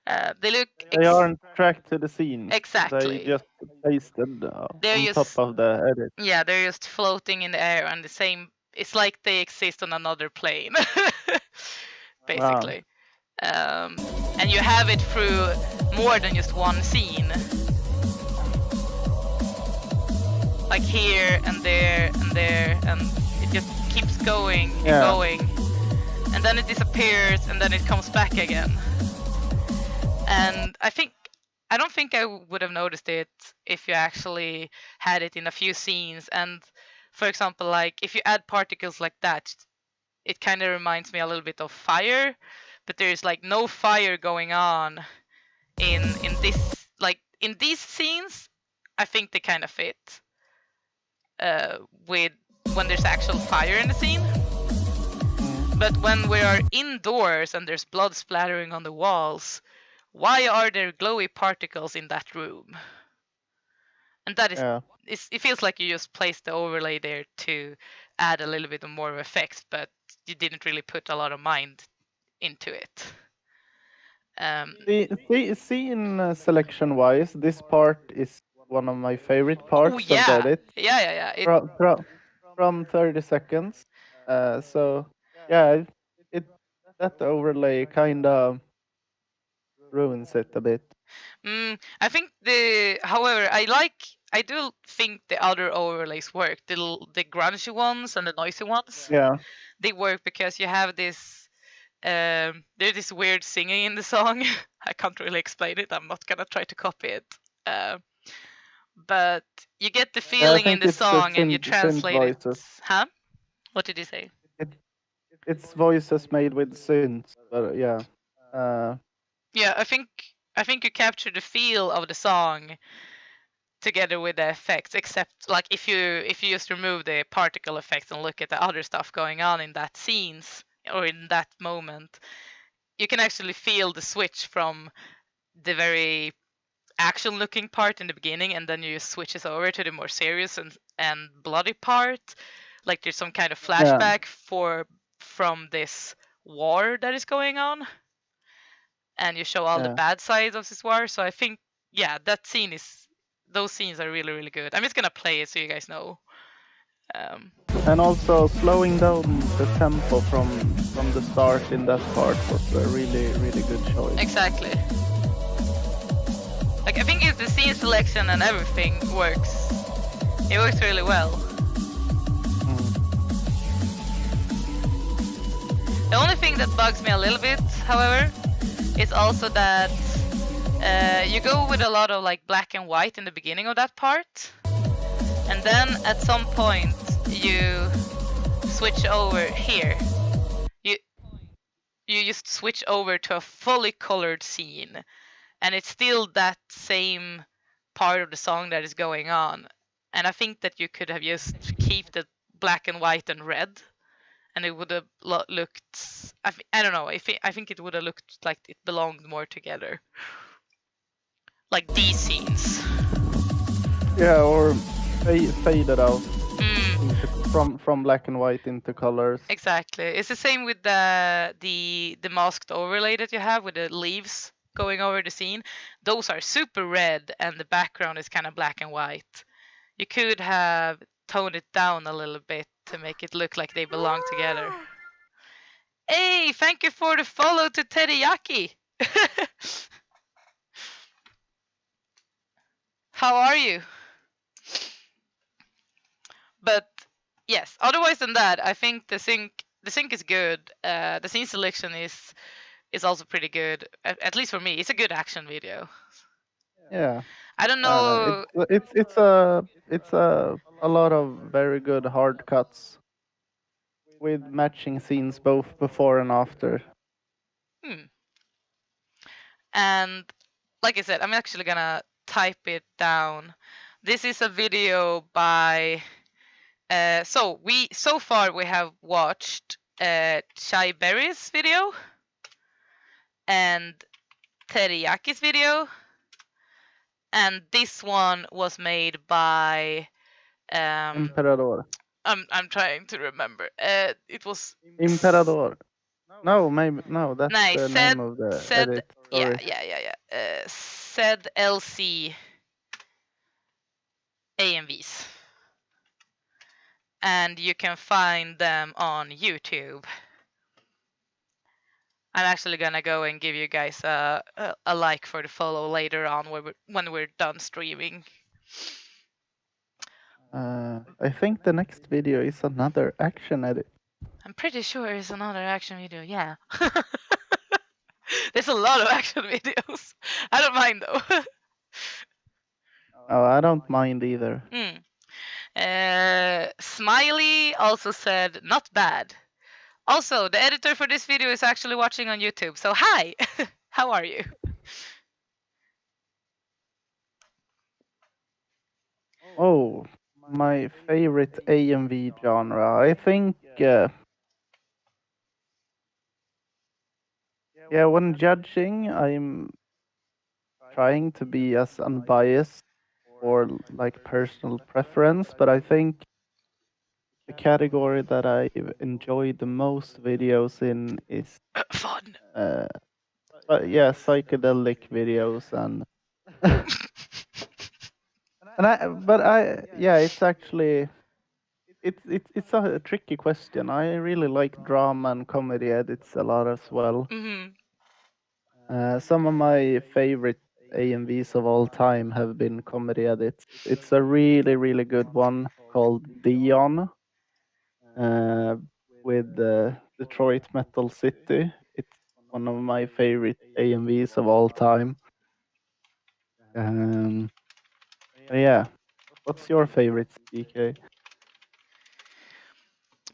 They aren't tracked to the scenes. Exactly. They just pasted They're on just, top of the edit. yeah, they're just floating in the air and the same. It's like they exist on another plane, basically. And you have it through more than just one scene. Like here and there and there, and it just keeps going and going. And then it disappears and then it comes back again. And I don't think I would have noticed it if you actually had it in a few scenes. And for example, like if you add particles like that, it kind of reminds me a little bit of fire, but there's like no fire going on in this, like in these scenes. I think they kind of fit with when there's actual fire in the scene. But when we are indoors and there's blood splattering on the walls, why are there glowy particles in that room? And that is, it feels like you just placed the overlay there to add a little bit more of effects, but you didn't really put a lot of mind into it. The scene selection wise, this part is one of my favorite parts of the edit. Yeah. From 30 seconds. So yeah, that overlay kind of ruins it a bit. I think however, I do think the other overlays work. The grungy ones and the noisy ones. Yeah. They work because you have this. There's this weird singing in the song. I can't really explain it. I'm not gonna try to copy it. But you get the feeling in the song and you translate it. Huh? What did you say? It's voices made with synths, but yeah. Yeah, I think you capture the feel of the song together with the effects, except like if you just remove the particle effects and look at the other stuff going on in that scenes or in that moment, you can actually feel the switch from the very action looking part in the beginning, and then you just switches over to the more serious and bloody part. Like there's some kind of flashback from this war that is going on, and you show all the bad sides of this war. So I think, yeah, that scene is those scenes are really, really good. I'm just gonna play it so you guys know. And also slowing down the tempo from the start in that part was a really, really good choice. Exactly. Like I think it's the scene selection and everything works. It works really well. Mm. The only thing that bugs me a little bit, however, is also that you go with a lot of like black and white in the beginning of that part, and then at some point you switch over here. You just switch over to a fully colored scene, and it's still that same part of the song that is going on. And I think that you could have just keep the black and white and red, and it would have looked. I don't know. I think it would have looked like it belonged more together. Like these scenes. Yeah, or faded out Mm, from black and white into colors. exactly. It's the same with the masked overlay that you have with the leaves going over the scene. Those are super red, and the background is kind of black and white. You could have toned it down a little bit to make it look like they belong together. Hey, thank you for the follow to Teriyaki. How are you? But yes, otherwise than that, I think the sync is good. The scene selection is also pretty good. At least for me, it's a good action video. Yeah. I don't know. It's a lot of very good hard cuts with matching scenes both before and after. And like I said, I'm actually gonna type it down. This is a video by. So far we have watched Chai Berry's video and Teriyaki's video, and this one was made by. Emperador. I'm trying to remember. It was. Imperador. No, maybe no. That's Nej, the name of the edit. Sorry. yeah. Said LC AMVs. And you can find them on YouTube. I'm actually gonna go and give you guys a like for the follow later on when we're done streaming. I think the next video is another action edit. I'm pretty sure it's another action video, yeah. There's a lot of action videos. I don't mind though. Oh, I don't mind either. Smiley also said, not bad. Also, the editor for this video is actually watching on YouTube, so hi! How are you? Oh, my favorite AMV genre. I think, yeah, when judging, I'm trying to be as unbiased or like personal preference, but I think the category that I enjoy the most videos in is Fun. yeah, psychedelic videos and yeah, it's actually it's a tricky question. I really like drama and comedy edits a lot as well. Some of my favorite AMVs of all time have been comedy edits. It's a really, really good one called Dion with Detroit Metal City. It's one of my favorite AMVs of all time. Yeah. What's your favorite, DK?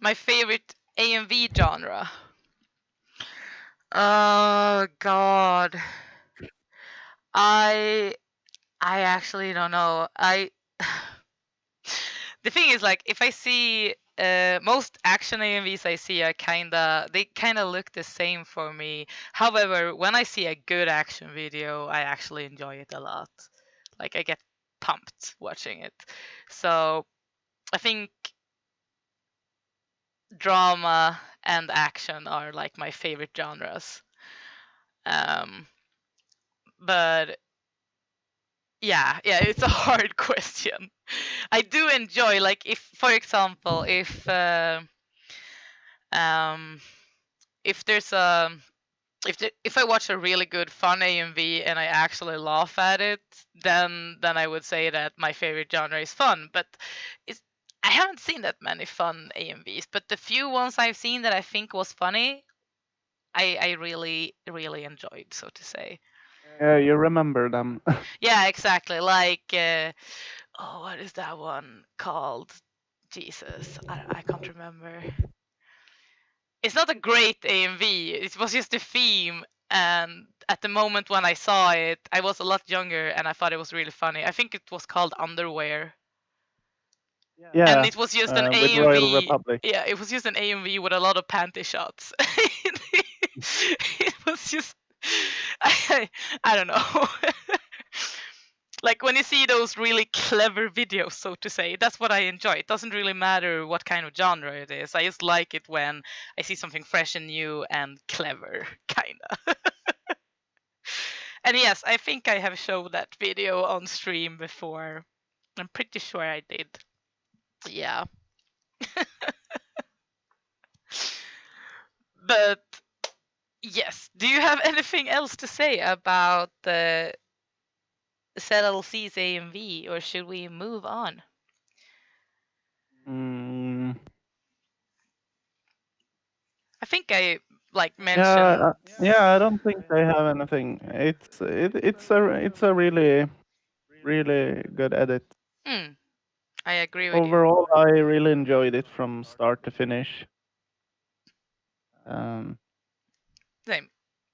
My favorite AMV genre. Oh God. I actually don't know. The thing is, like, if I see most action AMVs I see are they kinda look the same for me. However, when I see a good action video, I actually enjoy it a lot. Like, I get pumped watching it. So I think drama and action are like my favorite genres. But Yeah, it's a hard question. I do enjoy, like, if, for example, if there's a if I watch a really good fun AMV and I actually laugh at it, then I would say that my favorite genre is fun. But it's I haven't seen that many fun AMVs, but the few ones I've seen that I think was funny, I really enjoyed, so to say. Yeah, you remember them. Yeah, exactly. Like, what is that one called? Jesus, I can't remember. It's not a great AMV. It was just a theme, and at the moment when I saw it, I was a lot younger, and I thought it was really funny. I think it was called Underwear, Yeah, and it was just an with Royal AMV. Republic. Yeah, it was just an AMV with a lot of panty shots. It was just, I don't know. Like when you see those really clever videos, so to say, that's what I enjoy. It doesn't really matter what kind of genre it is. I just like it when I see something fresh and new and clever, kinda. And yes, I think I have showed that video on stream before. I'm pretty sure I did. Yeah. But yes, do you have anything else to say about the ZLC's AMV, or should we move on? Mm, I think I mentioned. yeah, I don't think I have anything. It's a really good edit. I agree with you. Overall, I really enjoyed it from start to finish. Same.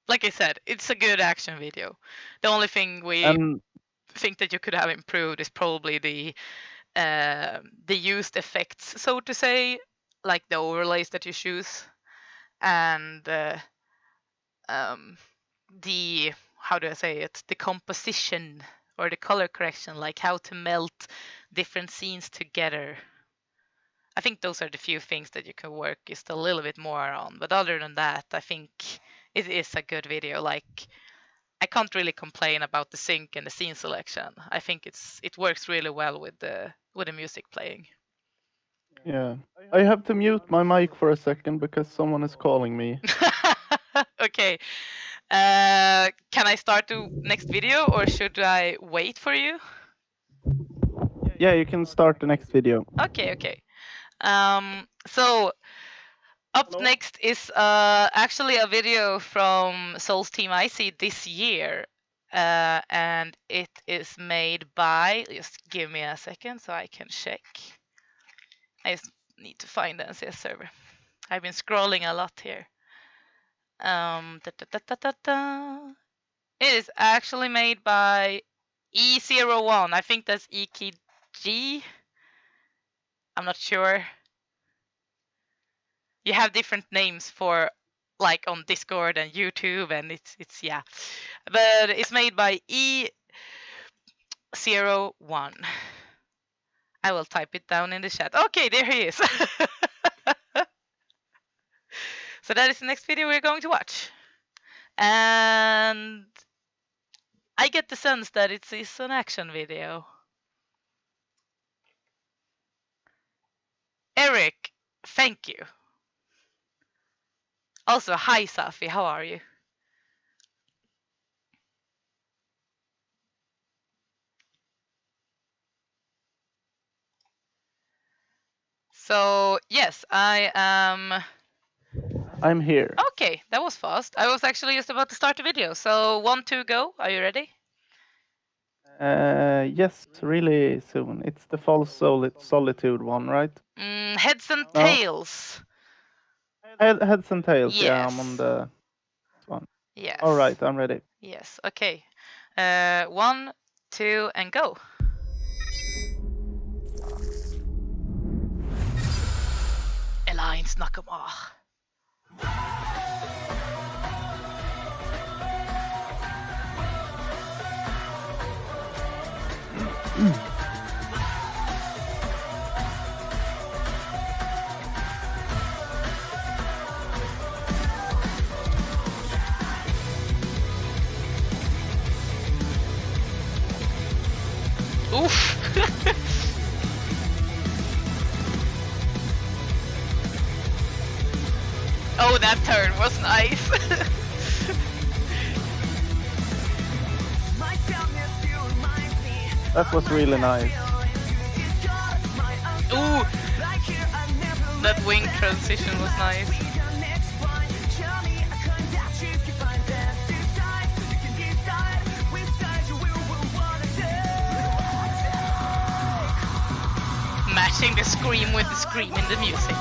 Like I said, it's a good action video. The only thing we And think that you could have improved is probably the used effects, so to say, like the overlays that you choose, and the, how do I say it, the composition or the color correction, like how to melt different scenes together. I think those are the few things that you can work just a little bit more on. But other than that, I think it is a good video. Like, I can't really complain about the sync and the scene selection. I think it works really well with the music playing. yeah, I have to mute my mic for a second because someone is calling me. Okay. Can I start the next video, or should I wait for you? Yeah, you can start the next video. Okay. So up next is actually a video from Soul's Team Icy this year, and it is made by. Just give me a second so I can check. I just need to find the NCS server. I've been scrolling a lot here. It is actually made by E01. I think that's EKG. I'm not sure. You have different names for, like, on Discord and YouTube, and it's yeah. But it's made by E01. I will type it down in the chat. Okay, there he is. So that is the next video we're going to watch. And I get the sense that it's an action video. Eric, thank you. Also, hi Safi, how are you? So, yes, I am... I'm here. Okay, that was fast. I was actually just about to start the video. So, 1, 2, go. Are you ready? Yes, really soon. It's the false solitude one, right? Heads and tails. Heads and tails. Yes. Yeah, I'm on the one. Yes. All right, I'm ready. Yes, okay. 1, 2, and go. Alliance Nakamah. Oof. Oh, that turn was nice. That was really nice. Ooh, that wing transition was nice. Matching the scream with the scream in the music.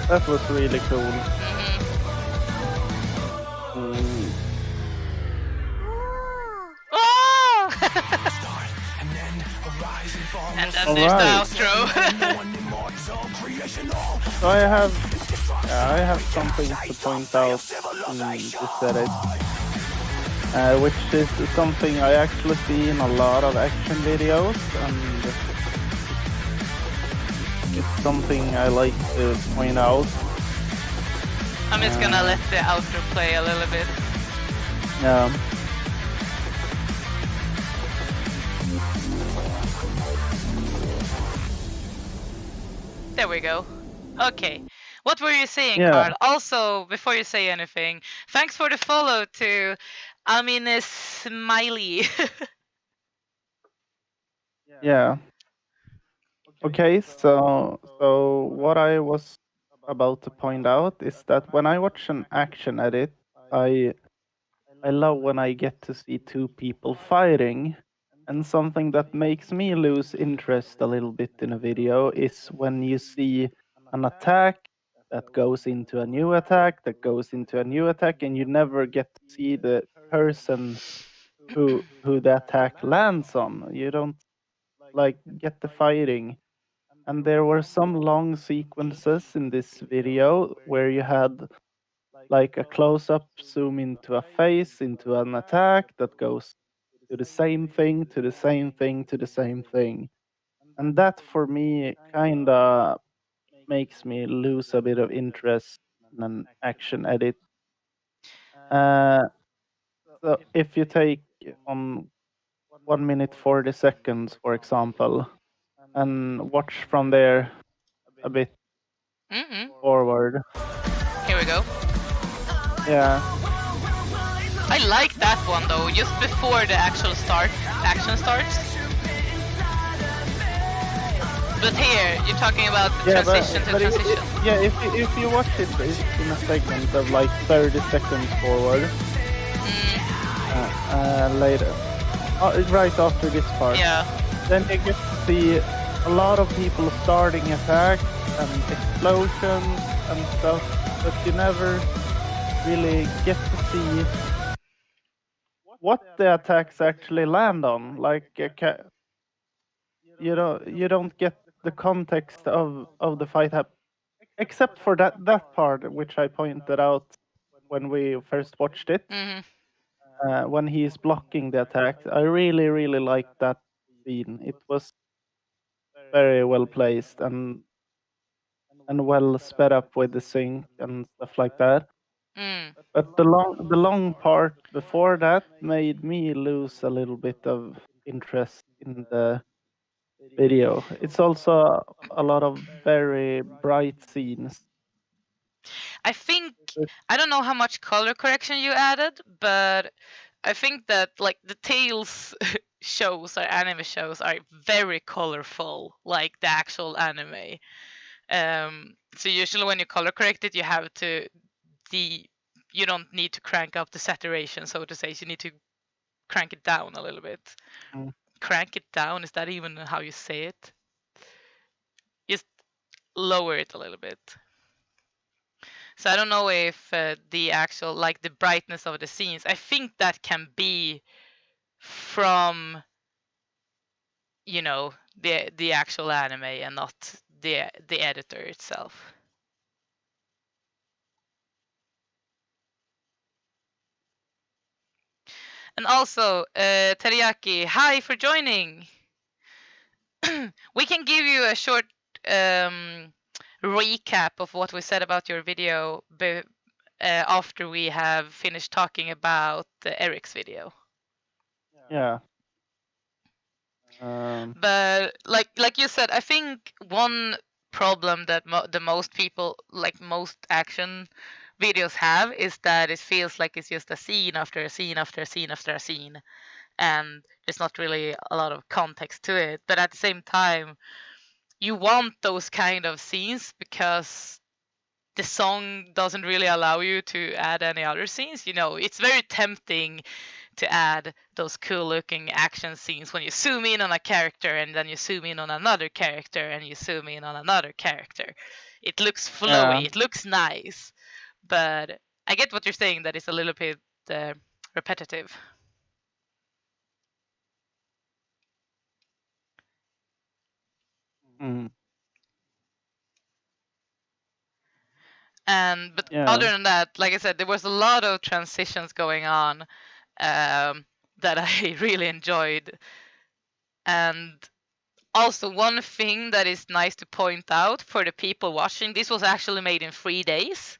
That was really cool. Mm-hmm. Mm. Oh! And then there's Alright. the outro. So I have something to point out in this edit, which is something I actually see in a lot of action videos, and it's something I like to point out. I'm just gonna let the outro play a little bit. Yeah. There we go. Okay. What were you saying, Yeah. Carl? Also, before you say anything, thanks for the follow to Amines Smiley. Yeah. Okay, so what I was about to point out is that when I watch an action edit, I love when I get to see two people fighting. And something that makes me lose interest a little bit in a video is when you see an attack that goes into a new attack, that goes into a new attack, and you never get to see the person who the attack lands on. You don't like get the fighting. And there were some long sequences in this video where you had like a close-up zoom into a face, into an attack that goes to the same thing, to the same thing, to the same thing. And that for me kinda makes me lose a bit of interest in an action edit. So if you take on 1 minute 40 seconds, for example, and watch from there a bit forward. Here we go. Yeah. I like that one though, just before the actual action starts. But here, you're talking about the transition to transition. If you watch it in a segment of like 30 seconds forward, later, right after this part, then you get to see a lot of people starting attacks and explosions and stuff, but you never really get to see what the attacks actually land on. Like you don't get the context of the fight except for that part which I pointed out when we first watched it. When he is blocking the attack, I really liked that scene. It was very well placed and well sped up with the sync and stuff like that. But the long part before that made me lose a little bit of interest in the video. It's also a lot of very bright scenes. I think, I don't know how much color correction you added, but I think that like the Tales shows or anime shows are very colorful, like the actual anime. So usually when you color correct it, you have to you don't need to crank up the saturation, so to say. So you need to crank it down a little bit. Mm. Crank it down, is that even how you say it? Just lower it a little bit. So I don't know if the actual like the brightness of the scenes, I think that can be from the actual anime and not the editor itself. And also, Teriyaki, hi for joining. We can give you a short recap of what we said about your video after we have finished talking about Eric's video. Yeah. But like you said, I think one problem that the most people, like most action videos have, is that it feels like it's just a scene after a scene after a scene after a scene, and there's not really a lot of context to it. But at the same time, you want those kind of scenes because the song doesn't really allow you to add any other scenes. It's very tempting to add those cool looking action scenes when you zoom in on a character and then you zoom in on another character and you zoom in on another character. It looks flowy, Yeah. it looks nice, but I get what you're saying, that it's a little bit repetitive. Mm. But Yeah. other than that, like I said, there was a lot of transitions going on that I really enjoyed. And also, one thing that is nice to point out for the people watching, this was actually made in 3 days.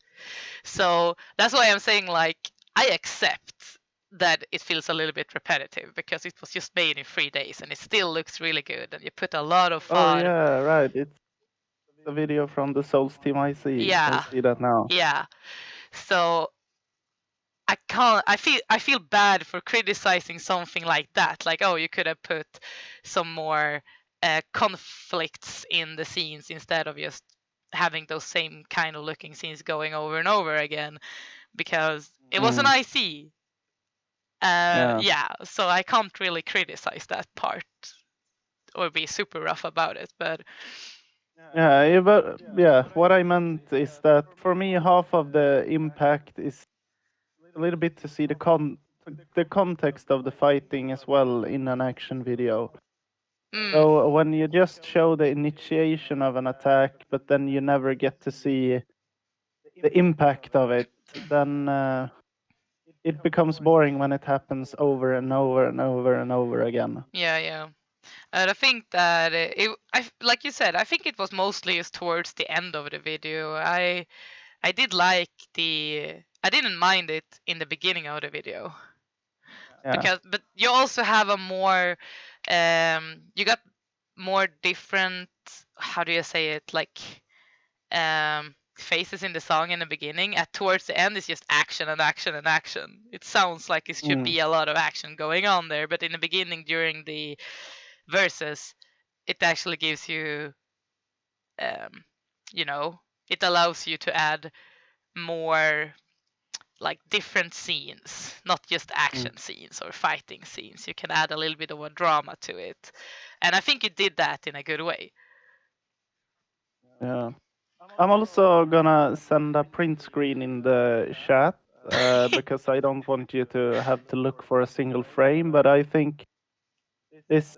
So that's why I'm saying, like, I accept that it feels a little bit repetitive because it was just made in 3 days and it still looks really good and you put a lot of Oh thought. yeah, right. It's the video from the Souls team. I Yeah. see that now. Yeah. So I feel bad for criticizing something like that. Like, oh, you could have put some more conflicts in the scenes instead of just having those same kind of looking scenes going over and over again, because it was an IC. Yeah, so I can't really criticize that part or be super rough about it, but Yeah, but yeah, what I meant is that for me, half of the impact is a little bit to see the context of the fighting as well in an action video. So when you just show the initiation of an attack, but then you never get to see the impact of it, then it becomes boring when it happens over and over and over and over again. yeah. And I think that like you said, I think it was mostly just towards the end of the video. I didn't mind it in the beginning of the video. Yeah. But you also have a more you got more different, how do you say it, like phases in the song in the beginning. Towards the end it's just action and action and action. It sounds like it should be a lot of action going on there, but in the beginning, during the verses, it actually gives you it allows you to add more like different scenes, not just action scenes or fighting scenes. You can add a little bit of a drama to it, and I think it did that in a good way. Yeah. I'm also gonna send a print screen in the chat because I don't want you to have to look for a single frame, but I think this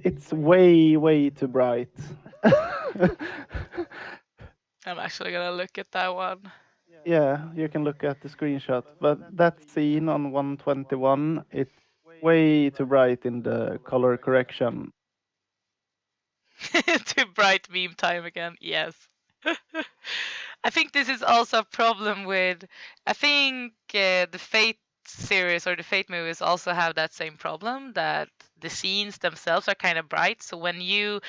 it's way too bright. I'm actually gonna look at that one. Yeah, you can look at the screenshot, but that scene on 121, it's way too bright in the color correction. Too bright meme time again. Yes. I think this is also a problem with. I think the Fate series or the Fate movies also have that same problem, that the scenes themselves are kind of bright. So when you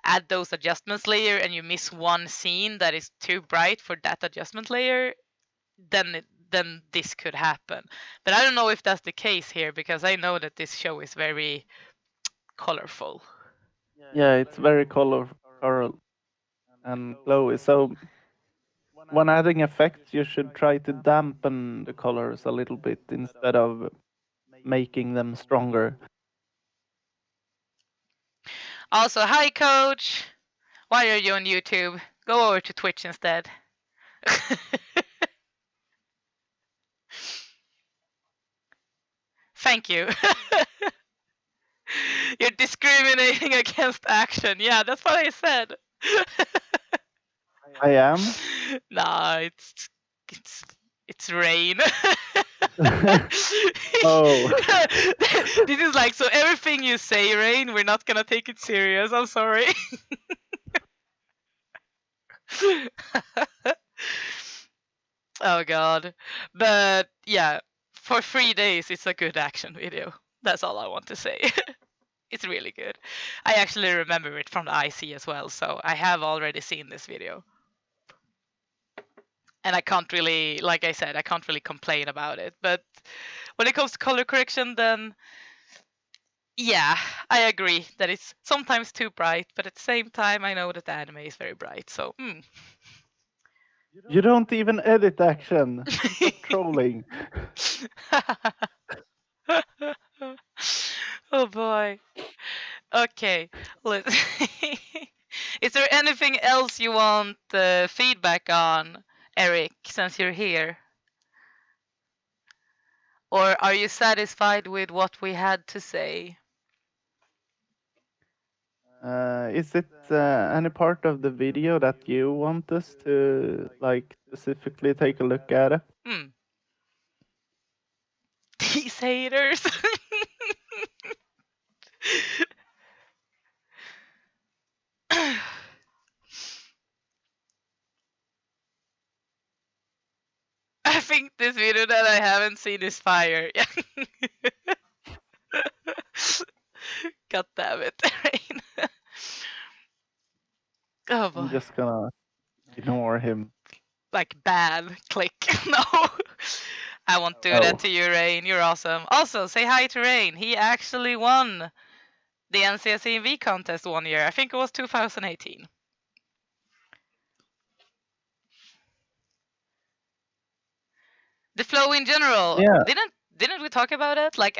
add those adjustments layer and you miss one scene that is too bright for that adjustment layer, then then this could happen. But I don't know if that's the case here, because I know that this show is very colorful. Yeah, it's very colorful and glowy. So when adding effects, you should try to dampen the colors a little bit instead of making them stronger. Also, hi coach. Why are you on YouTube? Go over to Twitch instead. Thank you. You're discriminating against action. Yeah, that's what I said. I am. Nah, it's rain. Oh. This is like, so everything you say, Rain, we're not gonna take it serious. I'm sorry. Oh god. But yeah, for 3 days it's a good action video. That's all I want to say. It's really good. I actually remember it from the IC as well, so I have already seen this video. And I can't really, like I said, I can't really complain about it. But when it comes to color correction, then yeah, I agree that it's sometimes too bright, but at the same time, I know that the anime is very bright, so You don't even edit action. Stop trolling. Oh boy. Okay, let's. Is there anything else you want feedback on, Eric, since you're here? Or are you satisfied with what we had to say? Is it any part of the video that you want us to like specifically take a look at? These haters. I think this video that I haven't seen is fire. God damn it, Rain. Oh boy. I'm just gonna ignore him. Like bad. Click. No. I won't do Oh. that to you, Rain. You're awesome. Also, say hi to Rain. He actually won the NCS AMV contest 1 year. I think it was 2018. The flow in general. Yeah. Didn't we talk about it? Like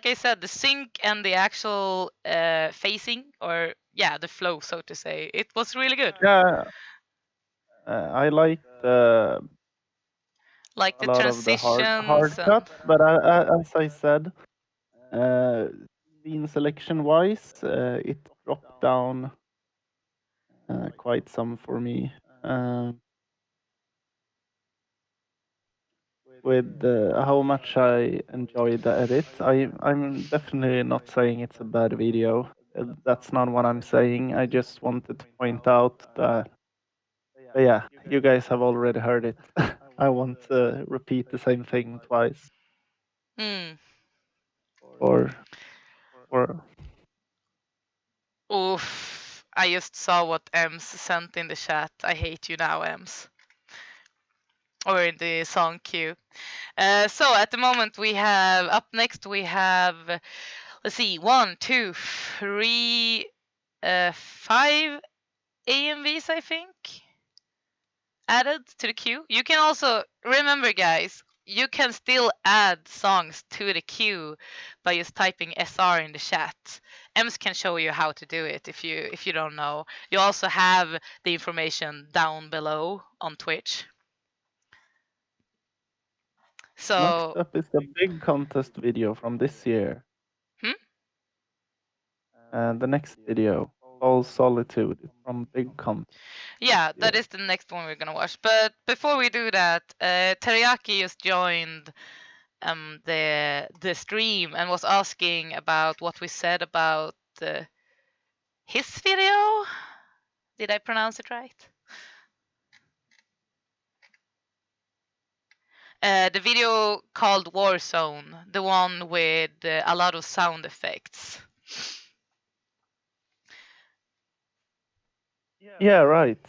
I said, the sync and the actual phasing, or yeah, the flow, so to say. It was really good. Yeah. I like Like a the lot of the hard transitions. cut, but as I said, scene selection wise, it dropped down quite some for me. With how much I enjoyed the edit. I'm definitely not saying it's a bad video. That's not what I'm saying. I just wanted to point out that, but yeah, you guys have already heard it. I won't repeat the same thing twice. Or Oof. I just saw what Ems sent in the chat. I hate you now, Ems. Or in the song queue. So at the moment we have, up next we have, let's see, 1, 2, 3, 5 AMVs, I think, added to the queue. You can also, remember guys, you can still add songs to the queue by just typing SR in the chat. Ems can show you how to do it if you don't know. You also have the information down below on Twitch. So next up is the big contest video from this year. And the next video, All Solitude from Big Contest. Yeah, that is the next one we're gonna watch. But before we do that, Teriyaki just joined the stream and was asking about what we said about his video. Did I pronounce it right? The video called Warzone, the one with a lot of sound effects. Yeah, right.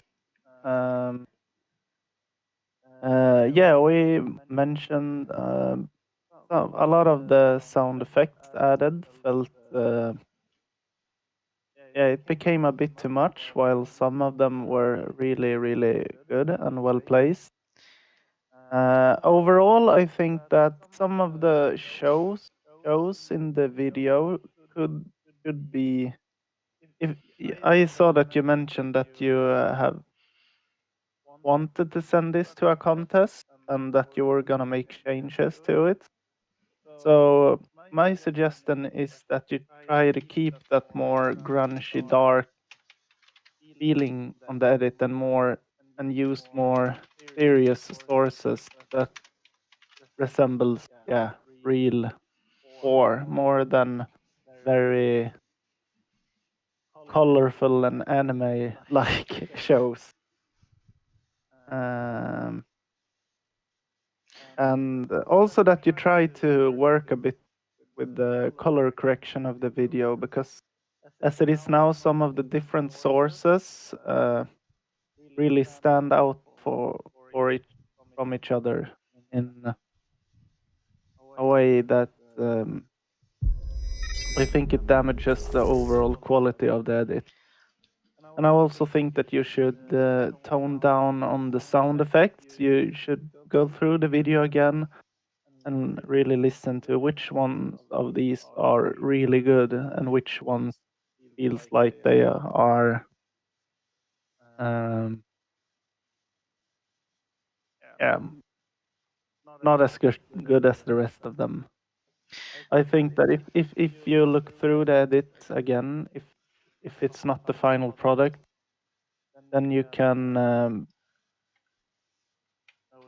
Yeah, we mentioned a lot of the sound effects added felt. Yeah, it became a bit too much, while some of them were really, really good and well placed. Overall, I think that some of the shows in the video could be. If I saw that you mentioned that you have wanted to send this to a contest and that you were gonna make changes to it. So my suggestion is that you try to keep that more grungy, dark feeling on the edit and use more serious sources that resembles real or more than very colorful and anime like shows. Um, and also that you try to work a bit with the color correction of the video, because as it is now, some of the different sources really stand out for each from each other in a way that I think it damages the overall quality of the edit. And I also think that you should tone down on the sound effects. You should go through the video again and really listen to which ones of these are really good and which ones feels like they are um, yeah, not as good as the rest of them. I think that if you look through the edit again, if it's not the final product, then you can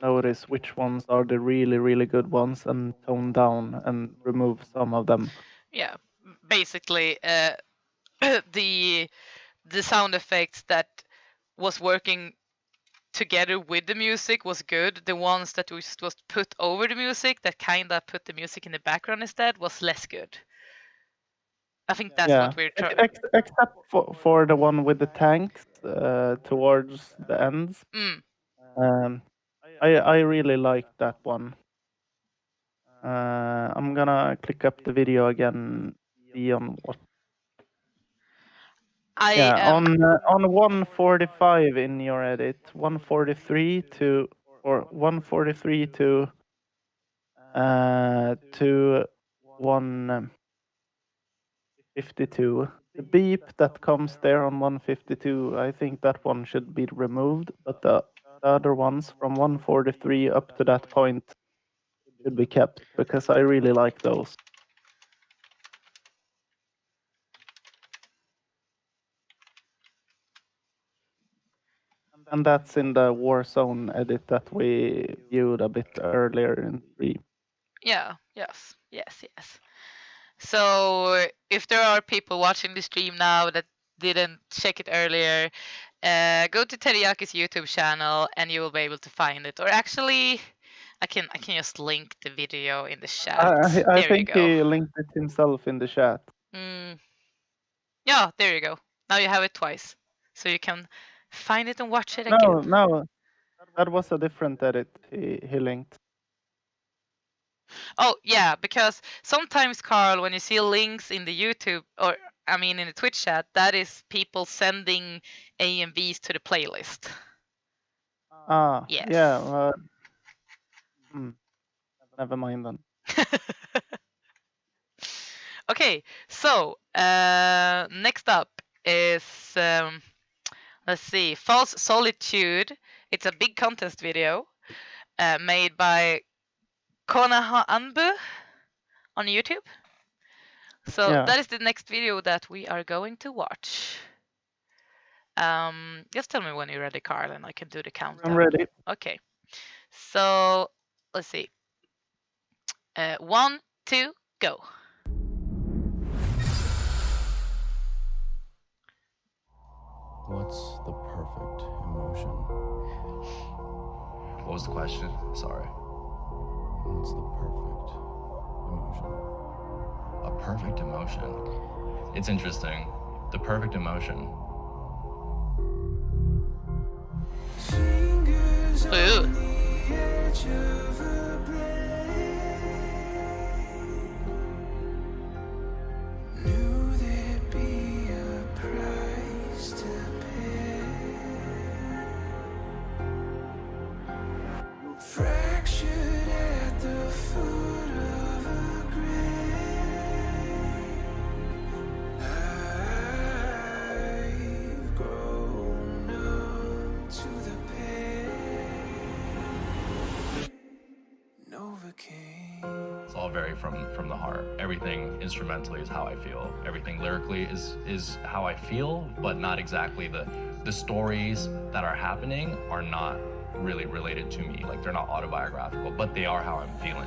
notice which ones are the really, really good ones and tone down and remove some of them. Yeah, basically, the sound effects that was working together with the music was good. The ones that was put over the music, that kind of put the music in the background instead, was less good. I think that's Yeah, what we're trying. except for the one with the tanks towards the ends. Um, I really like that one. I'm gonna click up the video again, see on what. Yeah, on 145 in your edit, 143 to or 143 to 152. The beep that comes there on 152, I think that one should be removed, but the other ones from 143 up to that point should be kept because I really like those. And that's in the Warzone edit that we viewed a bit earlier in stream. Yeah, yes. So if there are people watching the stream now that didn't check it earlier, go to Teriyaki's YouTube channel and you will be able to find it. Or actually, I can just link the video in the chat. I There you think go. he linked it himself in the chat. Yeah, there you go. Now you have it twice, so you can find it and watch it again. No, that was a different edit he linked. Oh yeah, because sometimes, Carl, when you see links in the YouTube or I mean in the Twitch chat, that is people sending AMVs to the playlist. Yes. Yeah. Never mind then. Okay, so next up is let's see, False Solitude. It's a big contest video made by Konaha Anbu on YouTube. So that is the next video that we are going to watch. Just tell me when you're ready, Carl, and I can do the countdown. I'm ready. Okay. So let's see. 1, 2, go. What's the perfect emotion? What was the question? Sorry. What's the perfect emotion? A perfect emotion. It's interesting. The perfect emotion. Ooh. It's all very from the heart. Everything instrumentally is how I feel. Everything lyrically is how I feel, but not exactly the stories that are happening are not really related to me. Like, they're not autobiographical, but they are how I'm feeling.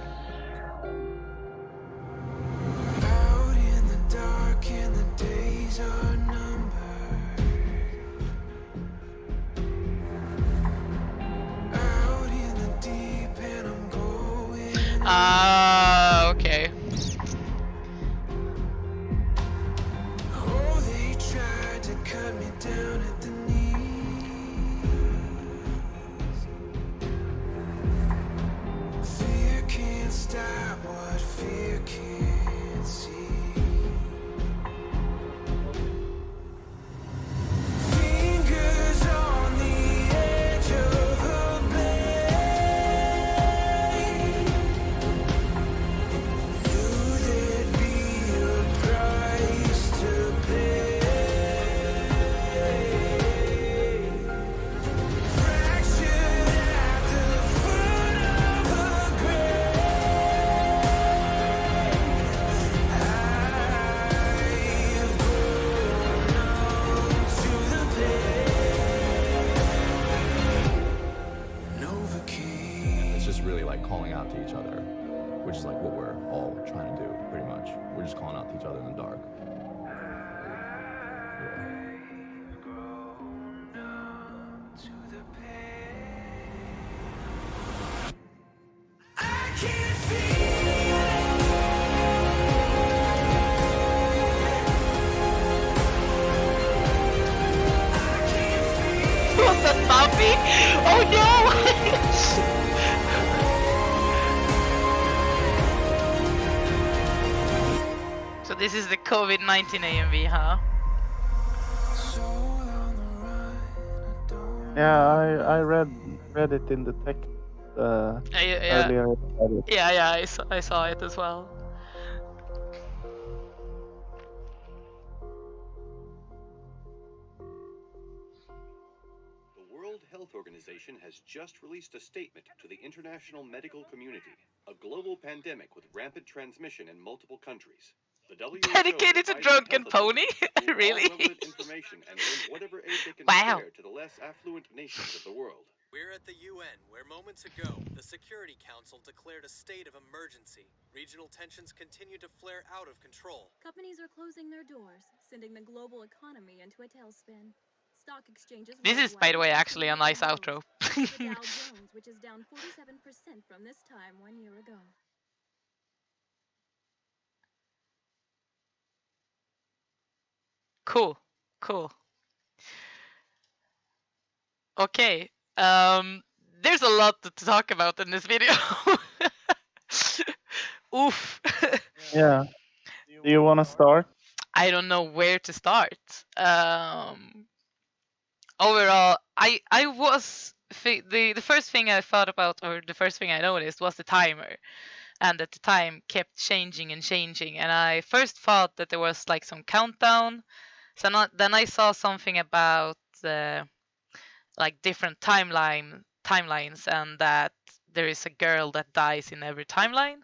Out in the dark and the days are numbered. Out in the deep and I'm going. Ah, okay. Oh, they tried to cut me down at the knees. Fear can't stop what fear can't see. Fingers on the edge of a blade. Knew there'd be a price to pay. Fractured at the foot of a grave. I've grown numb to the pain. Novocaine. It's just really like calling out to each other, which is like what we're all trying to do, pretty much. We're just calling out to each other in the dark. Yeah. To the pain. I can't feel Was that Buffy? Oh no! So this is the COVID-19 AMV, huh? soul on the run. I don't Yeah, I read it in the text Yeah, earlier. about it. yeah, I saw it as well. The World Health Organization has just released a statement to the international medical community. A global pandemic with rampant transmission in multiple countries. The WHO Dedicated to advises Drunken health Pony? authorities to pool all Really? relevant information and lend whatever aid they can Wow. spare to the less affluent nations of the world. We're at the UN, where moments ago, the Security Council declared a state of emergency. Regional tensions continue to flare out of control. Companies are closing their doors, sending the global economy into a tailspin. Stock exchanges This is, by the way, worldwide actually a recently nice closed. outro. The Dow Jones, which is down 47% from this time 1 year ago. Cool, cool. Okay, there's a lot to talk about in this video. Oof. Yeah. Do you want to start? I don't know where to start. Overall, I was the first thing I thought about, or the first thing I noticed, was the timer, and that the time kept changing and changing. And I first thought that there was like some countdown. So then I saw something about like different timelines, and that there is a girl that dies in every timeline.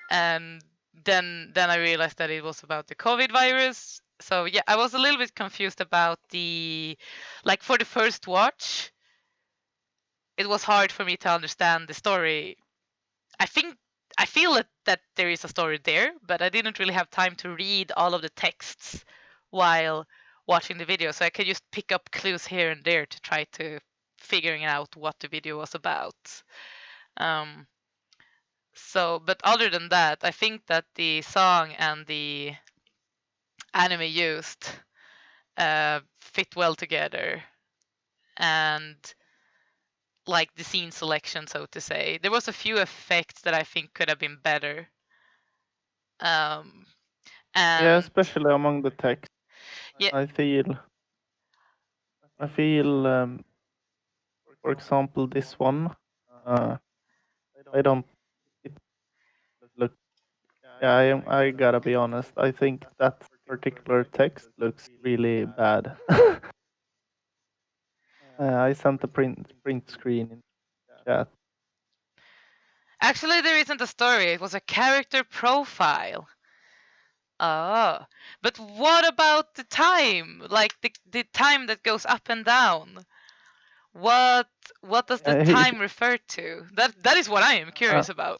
And then I realized that it was about the COVID virus. So yeah, I was a little bit confused about the, like, for the first watch, it was hard for me to understand the story. I feel that there is a story there, but I didn't really have time to read all of the texts while watching the video, so I could just pick up clues here and there to try to figuring out what the video was about. So, but other than that, I think that the song and the anime used fit well together, and like the scene selection, so to say. There was a few effects that I think could have been better. Yeah, And especially among the text. yeah, I feel, for example, this one. I don't. It look. Yeah, I gotta be honest. I think that particular text looks really bad. I sent a print screen in chat. actually, there isn't a story. It was a character profile. Oh, but what about the time? Like the time that goes up and down? What does the time refer to? That is what I am curious about.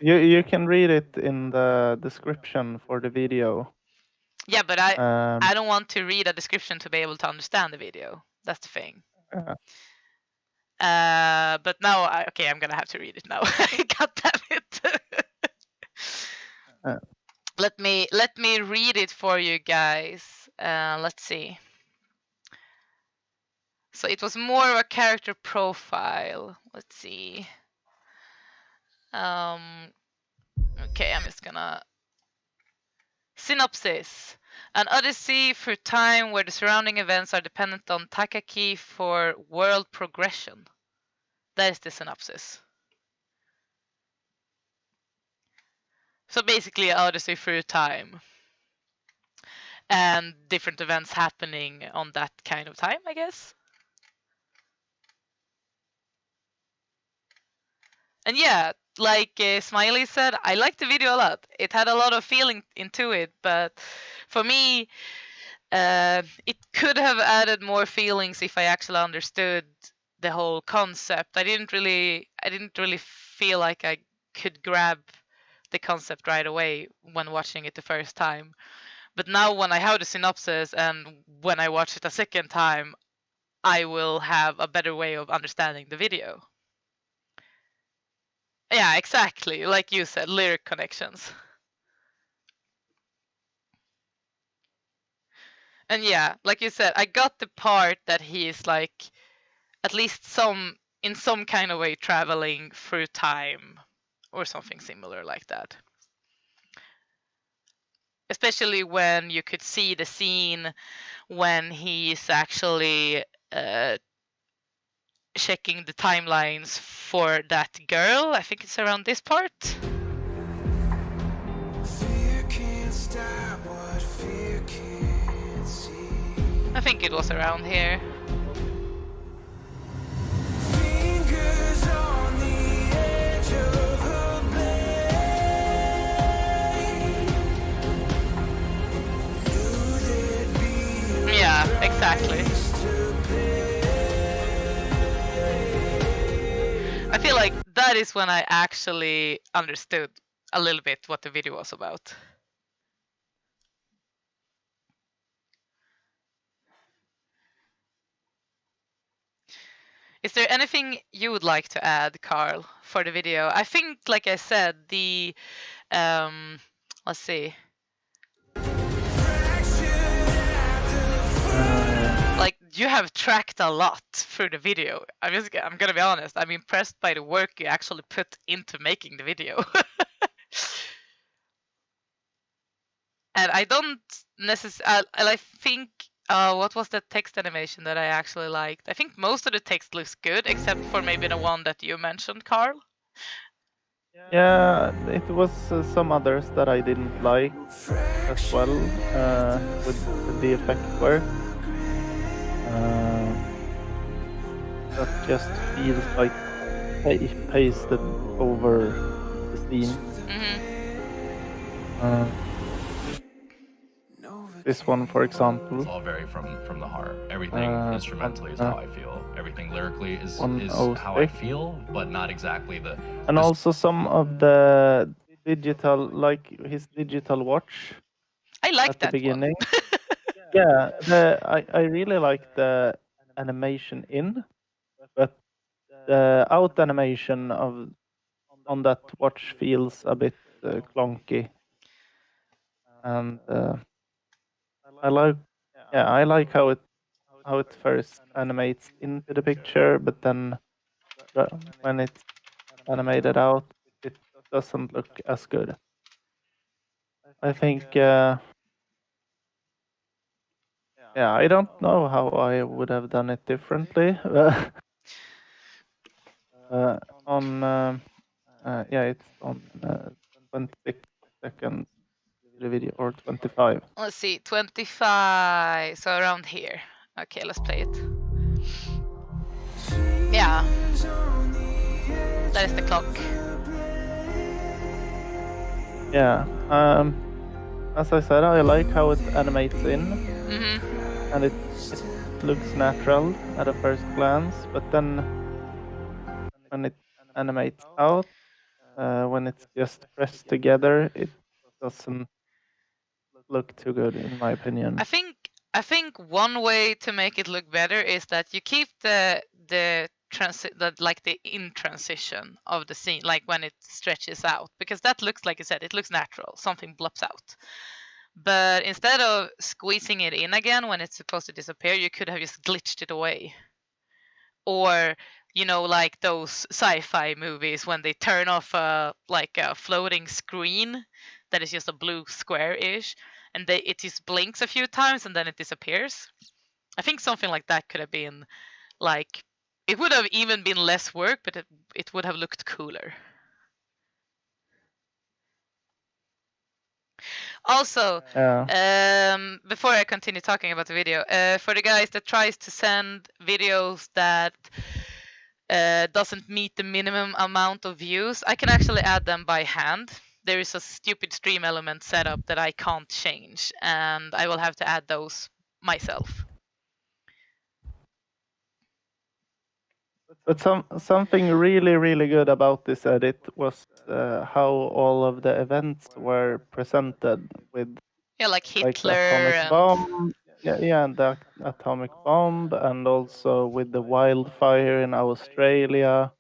You can read it in the description for the video. Yeah, but I don't want to read a description to be able to understand the video. That's the thing. But now okay, I'm gonna have to read it now. God damn it. Let me read it for you guys. Let's see. So it was more of a character profile. Let's see. Okay, I'm just gonna synopsis. An odyssey through time where the surrounding events are dependent on Takaki for world progression. That is the synopsis. So basically, odyssey through time. And different events happening on that kind of time, I guess. And yeah, like Smiley said, I liked the video a lot. It had a lot of feeling into it, but for me, it could have added more feelings if I actually understood the whole concept. I didn't really feel like I could grab the concept right away when watching it the first time. But now when I have the synopsis and when I watch it a second time, I will have a better way of understanding the video. Yeah, exactly. Like you said, lyric connections. And yeah, like you said, I got the part that he is like at least in some kind of way traveling through time or something similar like that. Especially when you could see the scene when he's actually checking the timelines for that girl. I think it's around this part. Fear can't stop what fear can't see. I think it was around here. Fingers on the edge of a blade. Knew there'd be Yeah, exactly. I feel like that is when I actually understood a little bit what the video was about. Is there anything you would like to add, Carl, for the video? I think, like I said, the let's see. Like you have tracked a lot through the video. I'm gonna be honest. I'm impressed by the work you actually put into making the video. And I don't necessarily. I think what was the text animation that I actually liked? I think most of the text looks good, except for maybe the one that you mentioned, Carl. Yeah, it was some others that I didn't like as well with the effect work. That just feels like pasted over the scene. This one, for example. It's all very from the heart. Everything instrumentally is how I feel. Everything lyrically is how I feel, but not exactly the. And also some of the digital, like his digital watch. I like at that the beginning. one. Yeah, I really like the animation in, but the out animation on that watch feels a bit clunky, and I like how it first animates into the picture, but then but when it's animated out, it doesn't look as good. I think, yeah, I don't know how I would have done it differently. On, it's on 26 seconds the video, or 25. Let's see, 25, so around here. Okay, let's play it. Yeah, that is the clock. Yeah, as I said, I like how it animates in, and it looks natural at a first glance, but then when it animates out, when it's just pressed together, it doesn't look too good, in my opinion. I think one way to make it look better is that you keep the in transition of the scene, like when it stretches out, because that looks, like you said, it looks natural. Something blops out. But instead of squeezing it in again when it's supposed to disappear, you could have just glitched it away. Or, you know, like those sci-fi movies when they turn off a floating screen that is just a blue square-ish, and it just blinks a few times and then it disappears. I think something like that could have been like, it would have even been less work, but it would have looked cooler. Also, before I continue talking about the video, for the guys that tries to send videos that doesn't meet the minimum amount of views, I can actually add them by hand. There is a stupid stream element setup that I can't change, and I will have to add those myself. But something really, really good about this edit was how all of the events were presented with, like Hitler, the atomic bomb, and the atomic bomb, and also with the wildfire in Australia,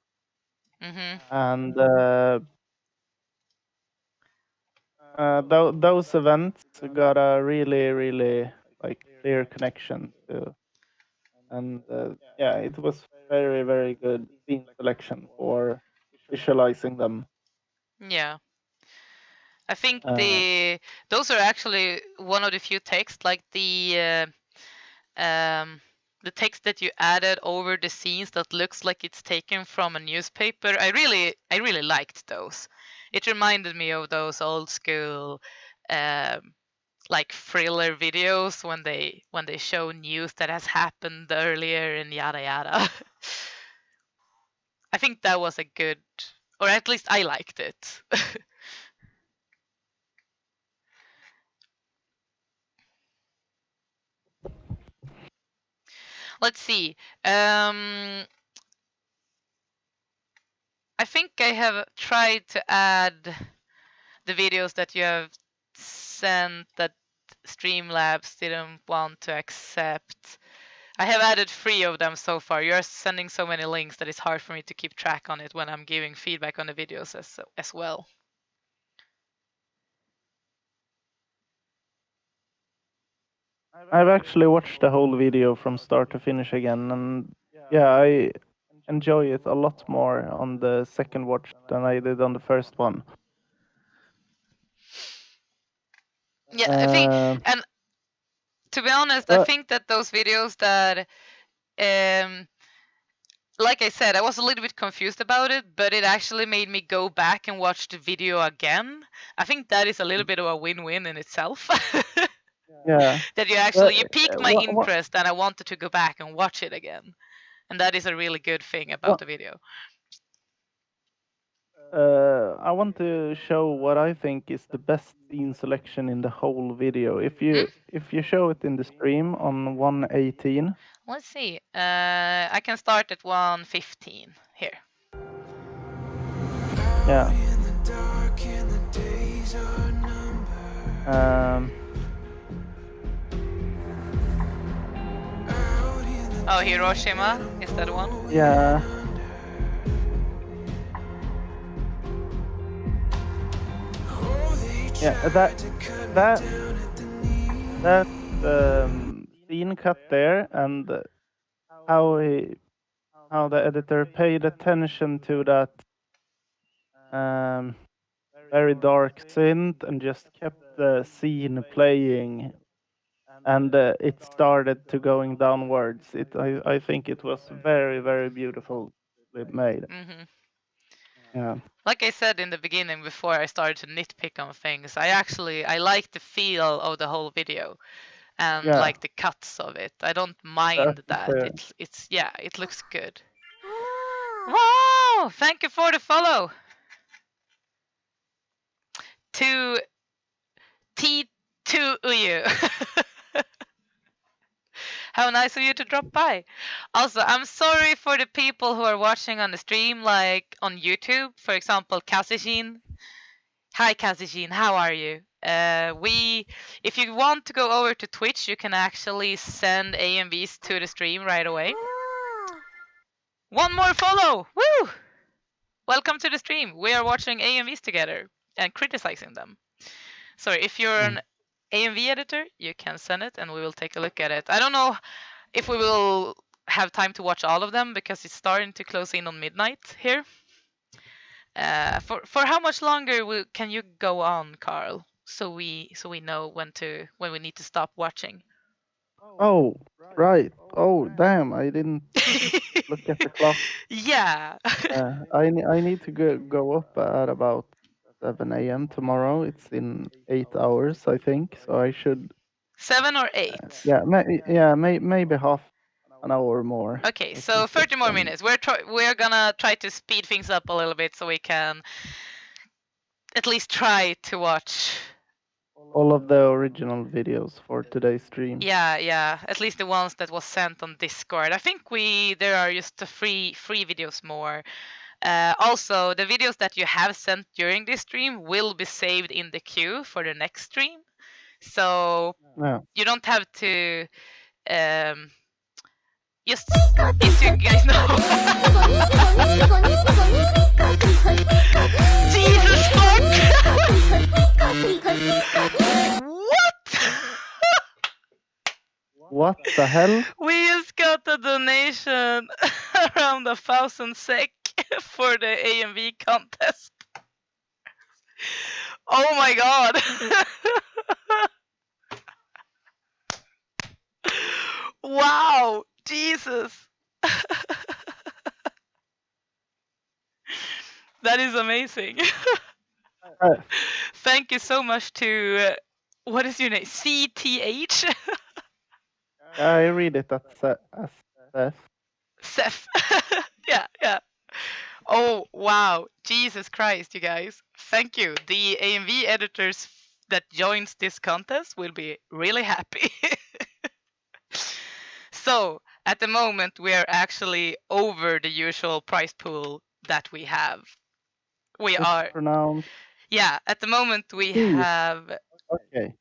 and those events got a really, really clear connection to, and it was very, very good scene selection for visualizing them. Yeah. I think those are actually one of the few texts, like the text that you added over the scenes that looks like it's taken from a newspaper. I really liked those. It reminded me of those old school like thriller videos when they show news that has happened earlier and yada yada. I think that was a good, or at least I liked it. Let's see. I think I have tried to add the videos that you have sent that Streamlabs didn't want to accept. I have added 3 of them so far. You're sending so many links that it's hard for me to keep track on it when I'm giving feedback on the videos as well. I've actually watched the whole video from start to finish again, and I enjoy it a lot more on the second watch than I did on the first one. Yeah, I think, and to be honest, I think that those videos that, like I said, I was a little bit confused about it, but it actually made me go back and watch the video again. I think that is a little bit of a win-win in itself. Yeah. That you piqued my interest and I wanted to go back and watch it again. And that is a really good thing about the video. I want to show what I think is the best scene selection in the whole video. If you show it in the stream on 118. Let's see. I can start at 115 here. Yeah. Oh, Hiroshima, is that one? Yeah. Yeah, that scene cut there, and how how the editor paid attention to that very dark synth and just kept the scene playing, and it started to going downwards. I think it was very, very beautifully made. Hmm. Yeah. Like I said in the beginning before I started to nitpick on things, I like the feel of the whole video and Yeah. like the cuts of it. I don't The mind that. atmosphere. It's yeah, it looks good. Wow! Thank you for the follow. To T2 Uyu. How nice of you to drop by. Also, I'm sorry for the people who are watching on the stream, like on YouTube, for example, Kassijin. Hi, Kassijin, how are you? If you want to go over to Twitch, you can actually send AMVs to the stream right away. One more follow! Woo! Welcome to the stream. We are watching AMVs together and criticizing them. So if you're an AMV editor, you can send it and we will take a look at it. I don't know if we will have time to watch all of them because it's starting to close in on midnight here. For how much longer can you go on, Carl? So we know when we need to stop watching. Oh, right. Oh, damn! I didn't look at the clock. Yeah. I need to go up at about 7 a.m. tomorrow. It's in 8 hours, I think. So I should. 7 or 8? Maybe half an hour more. Okay, At so least get 30 more some- minutes. We're gonna try to speed things up a little bit so we can at least try to watch. all of the original videos for today's stream. Yeah, at least the ones that was sent on Discord. I think there are just three videos more. Also, the videos that you have sent during this stream will be saved in the queue for the next stream. So Yeah. you don't have to just if you guys know. Jesus fuck! What the hell? We just got a donation around 1,000 SEK for the AMV contest. Oh my god! Wow! Jesus! That is amazing. Thank you so much to what is your name? CTH? I read it as Seth. Seth. Yeah. Oh wow, Jesus Christ, you guys! Thank you. The AMV editors that joins this contest will be really happy. So at the moment, we are actually over the usual prize pool that we have. We It's are. pronounced. Yeah, at the moment we Keith. have. Okay.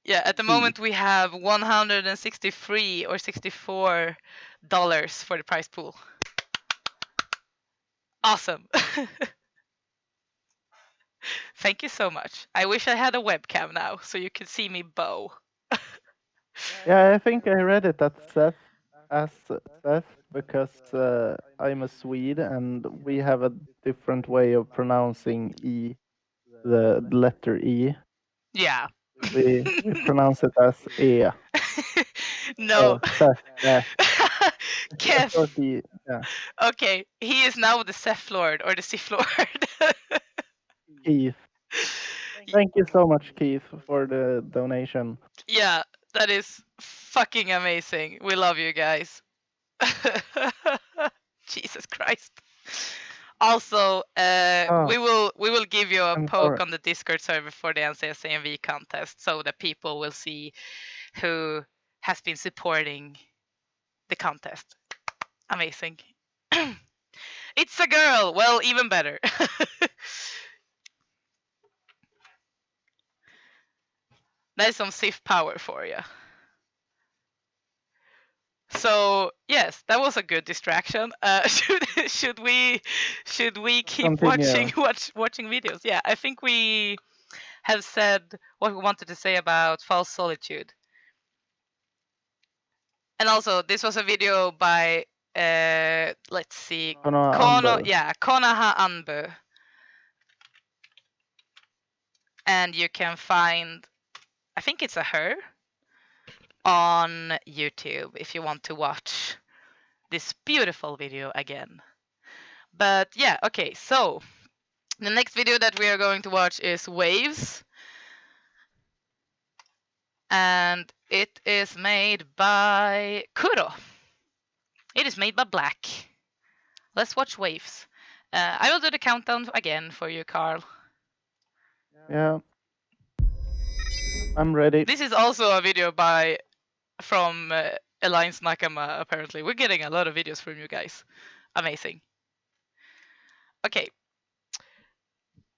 Yeah, at the moment we have 163 or $64 for the prize pool. Awesome. Thank you so much. I wish I had a webcam now so you could see me bow. Yeah, I think I read it as Seth because I'm a Swede and we have a different way of pronouncing the letter E. Yeah. We pronounce it as E. No. Seth. Kev. Yeah. Okay, he is now the Seth Lord or the Sith Lord. Keith. Thank you so much, Keith, for the donation. Yeah, that is fucking amazing. We love you guys. Jesus Christ. Also, we will give you a poke on the Discord server for the NCS AMV contest so that people will see who has been supporting the contest. Amazing. It's a girl. Well, even better. That is some Sith power for you. So yes, that was a good distraction. Should we keep watching videos? Yeah, I think we have said what we wanted to say about false solitude. And also, this was a video by let's see, Konoha Kono, Anbu. yeah, Konoha Anbu. And you can find, I think it's a her, on YouTube if you want to watch this beautiful video again. But yeah, okay, so the next video that we are going to watch is Waves. And it is made by Kuro. It is made by Black. Let's watch Waves. I will do the countdown again for you, Carl. Yeah. I'm ready. This is also a video from Alliance Nakama, apparently. We're getting a lot of videos from you guys. Amazing. Okay.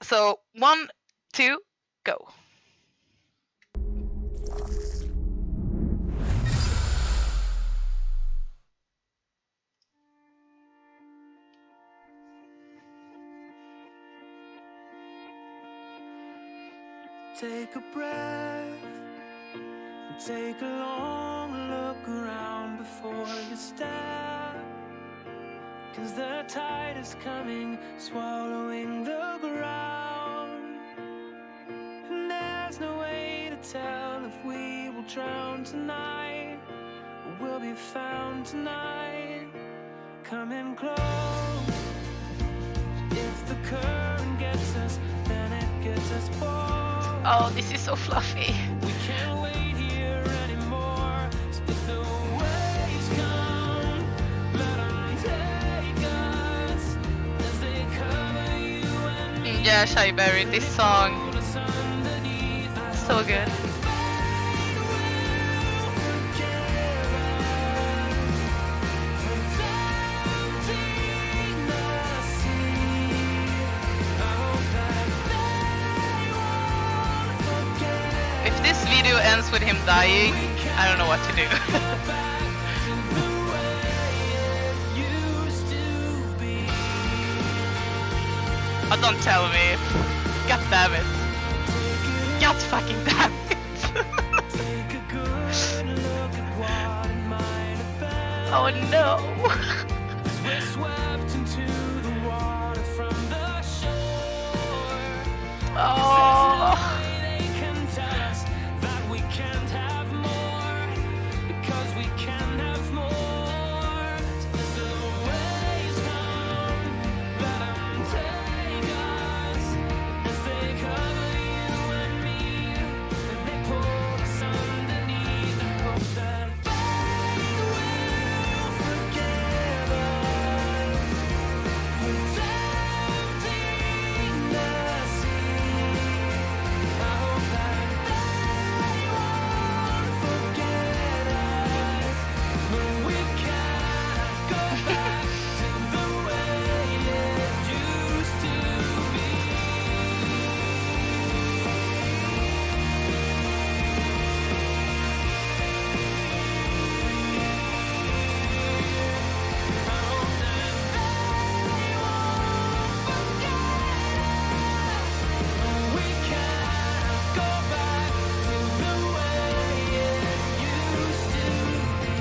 So 1, 2, go. Take a breath and take a long look around before you step. 'Cause the tide is coming, swallowing the ground. And there's no way to tell if we will drown tonight or we'll be found tonight. Coming close. If the current gets us, then it gets us both. Oh, this is so fluffy. We can't wait here anymore. So if the waves come, let 'em take us as they cover you and me. Yeah, Shyberry, this song, so good. If this video ends with him dying, I don't know what to do. Oh, don't tell me. God damn it. God fucking damn it. Oh no. We're swept into the water from the shore. Oh. They can tell us that we can't have more because we can have more. As the waves come, let 'em take us as they cover you and me, and they pull us underneath. I hope that they will forgive us for tempting the sea. I hope that they won't forget us, but we can't go back to the way it used to be. I hope that they won't forget us, but we can't go back to the way it used to be.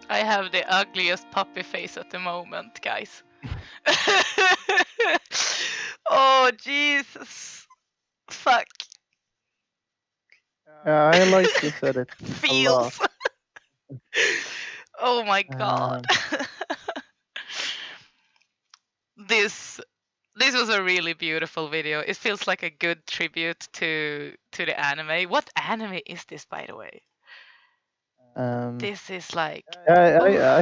I have the ugliest puppy face at the moment, guys. Oh, Jesus. Fuck. Yeah, I like you said it a lot. Feels. Oh my god. This was a really beautiful video. It feels like a good tribute to the anime. What anime is this, by the way? This is like I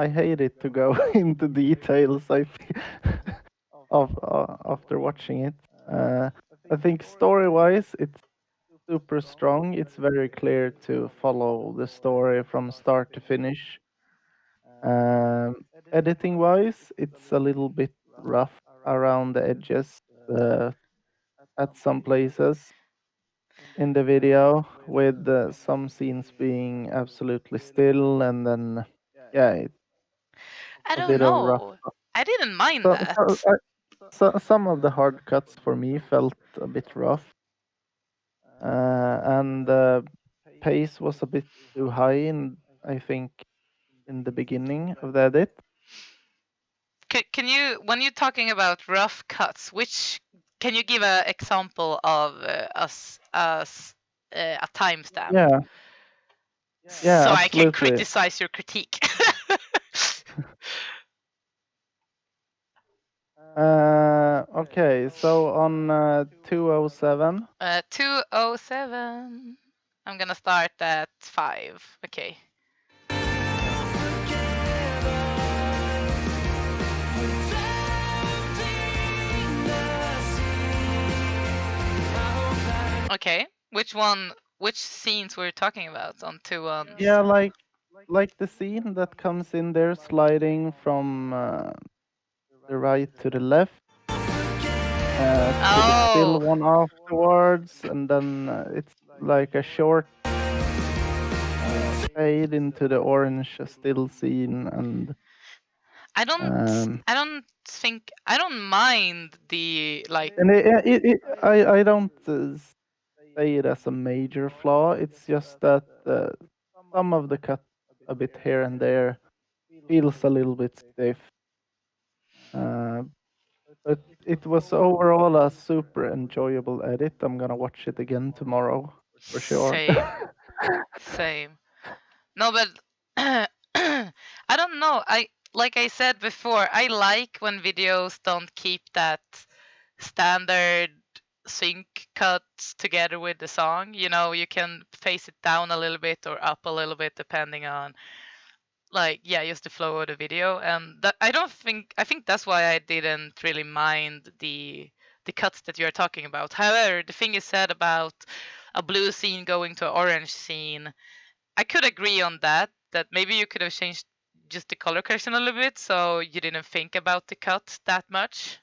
hate it to go into details. After watching it, I think story-wise it's super strong. It's very clear to follow the story from start to finish. Editing-wise, it's a little bit rough around the edges at some places in the video, with some scenes being absolutely still, and then yeah, I a don't bit of rough. know. I didn't mind So, that. so, I, some of the hard cuts for me felt a bit rough, and the pace was a bit too high I think in the beginning of the edit. Can you, when you're talking about rough cuts, which can you give an example of a timestamp? Yeah, yeah, So I can absolutely. criticize your critique. Okay, so on 207. 207. I'm gonna start at 5. Okay. Okay. Which one? Which scenes were you talking about on 2 Yeah, like the scene that comes in there sliding from the right to the left to the still Oh. one afterwards, and then it's like a short fade into the orange still scene, and I don't think I don't mind the like. and I don't say it as a major flaw. It's just that some of the cut a bit here and there feels a little bit stiff. Uh, but it was overall a super enjoyable edit. I'm gonna watch it again tomorrow for sure. Same. Same. No, but I don't know. Like I said before, I like when videos don't keep that standard sync cuts together with the song. You know, you can face it down a little bit or up a little bit depending on, like, yeah, just the flow of the video. And that I think that's why I didn't really mind the cuts that you're talking about. However, the thing you said about a blue scene going to an orange scene, I could agree on that. That maybe you could have changed just the color correction a little bit, so you didn't think about the cut that much,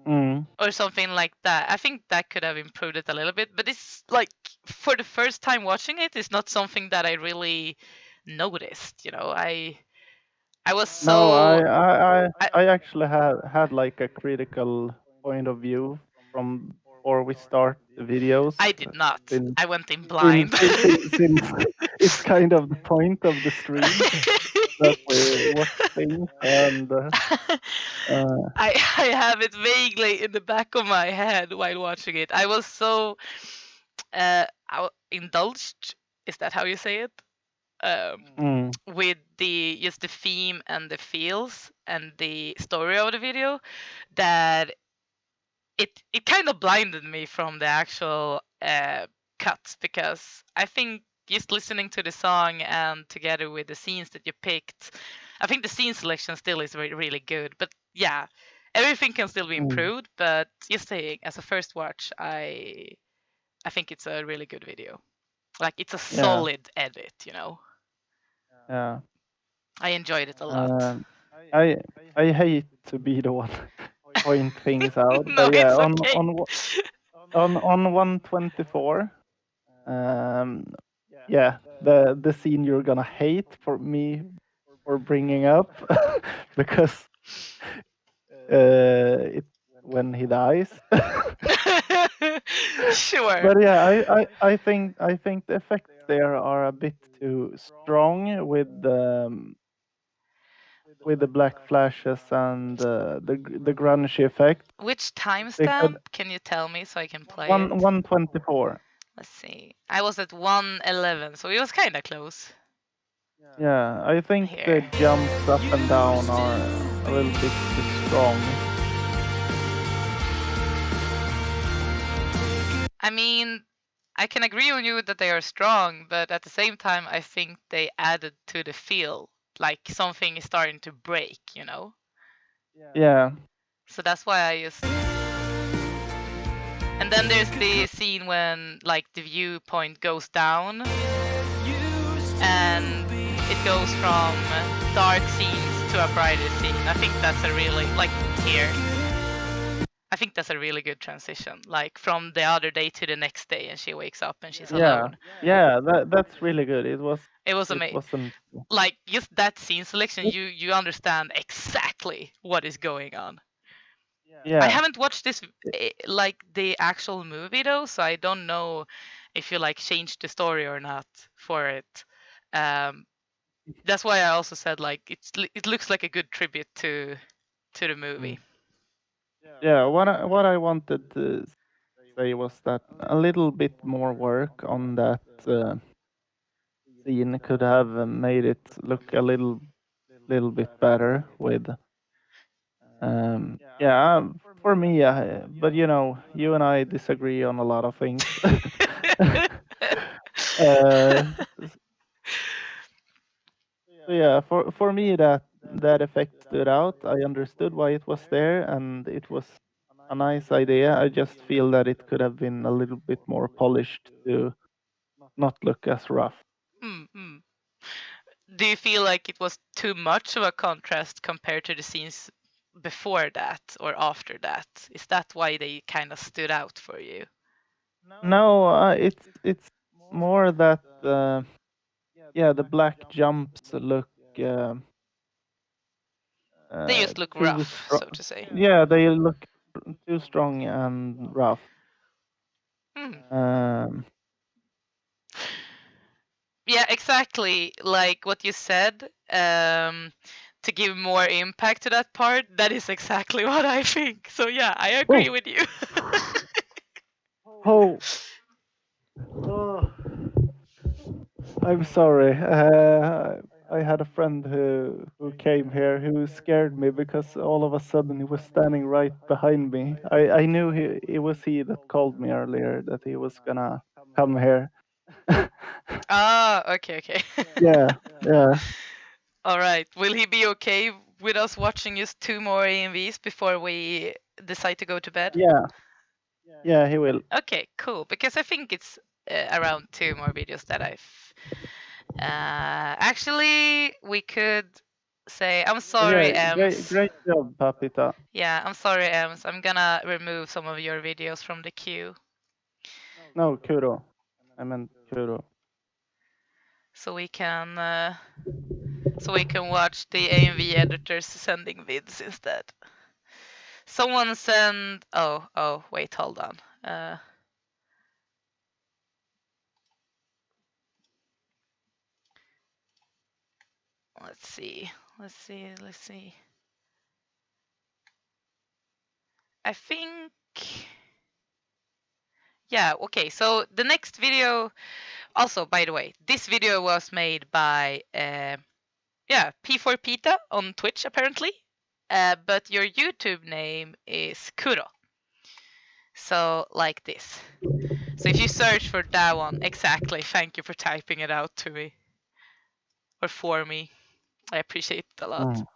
or something like that. I think that could have improved it a little bit. But it's like, for the first time watching it, it's not something that I really noticed. You know, I was so. No, I, I actually had like a critical point of view from before we start the videos. I did not. Since, I went in blind. since it's kind of the point of the stream that we watch things, and I have it vaguely in the back of my head while watching it. I was so indulged. Is that how you say it? With the just the theme and the feels and the story of the video, that it kind of blinded me from the actual cuts, because I think just listening to the song and together with the scenes that you picked, I think the scene selection still is really good. But yeah, everything can still be improved. But just saying, as a first watch, I think it's a really good video. Like, it's a solid edit, you know. yeah, I enjoyed it a lot. I hate to be the one point things out, No, but yeah, it's okay. on 124, yeah, the scene you're gonna hate for me for bringing up because it's when he dies. Sure. But yeah, I think the effects there are a bit too strong with the black flashes and the grungy effect. Which They could timestamp can you tell me so I can play it? 124. Let's see. I was at 111, so it was kind of close. Yeah, I think Here. the jumps up and down are a little bit too strong. I mean, I can agree on you that they are strong, but at the same time, I think they added to the feel, like something is starting to break, you know? Yeah. So that's why I just. And then there's the scene when, like, the viewpoint goes down and it goes from dark scenes to a brighter scene. I think that's a really, like, here. I think that's a really good transition, like from the other day to the next day, and she wakes up and she's alone. Yeah, that's really good. It was amazing. wasn't Like, just that scene selection, you understand exactly what is going on. Yeah. I haven't watched this like the actual movie though, so I don't know if you like changed the story or not for it. That's why I also said like it looks like a good tribute to the movie. Yeah, what I wanted to say was that a little bit more work on that scene could have made it look a little bit better with yeah, for me, but you know, you and I disagree on a lot of things. uh, so yeah, for me that effect stood out. I understood why it was there, and it was a nice idea. I just feel that it could have been a little bit more polished to not look as rough. Mm-hmm. Do you feel like it was too much of a contrast compared to the scenes before that or after that? Is that why they kind of stood out for you? No, it's more that yeah, the black jumps look They just look too rough, strong. so to say. Yeah, they look too strong and rough. Um, Yeah, exactly. Like what you said, to give more impact to that part, that is exactly what I think. So yeah, I agree with you. oh, oh, I'm sorry. I had a friend who came here who scared me because all of a sudden he was standing right behind me. I knew it was he that called me earlier that he was gonna come here. Okay, okay. Yeah, yeah. All right. Will he be okay with us watching just 2 more AMVs before we decide to go to bed? Yeah. Yeah, he will. Okay, cool. Because I think it's around 2 more videos that I've. Actually, we could say, I'm sorry, Yeah, Ems. great job, Papita. Yeah, I'm sorry, Ems. I'm gonna remove some of your videos from the queue. No, Kuro. I meant Kuro. So we can watch the AMV editors sending vids instead. Someone send. Oh, wait, hold on. Let's see. I think. Yeah, okay. So the next video. Also, by the way, this video was made by P4 Pita on Twitch apparently. But your YouTube name is Kuro. So like this. So if you search for that one, exactly. Thank you for typing it out to me. Or for me. I appreciate it a lot.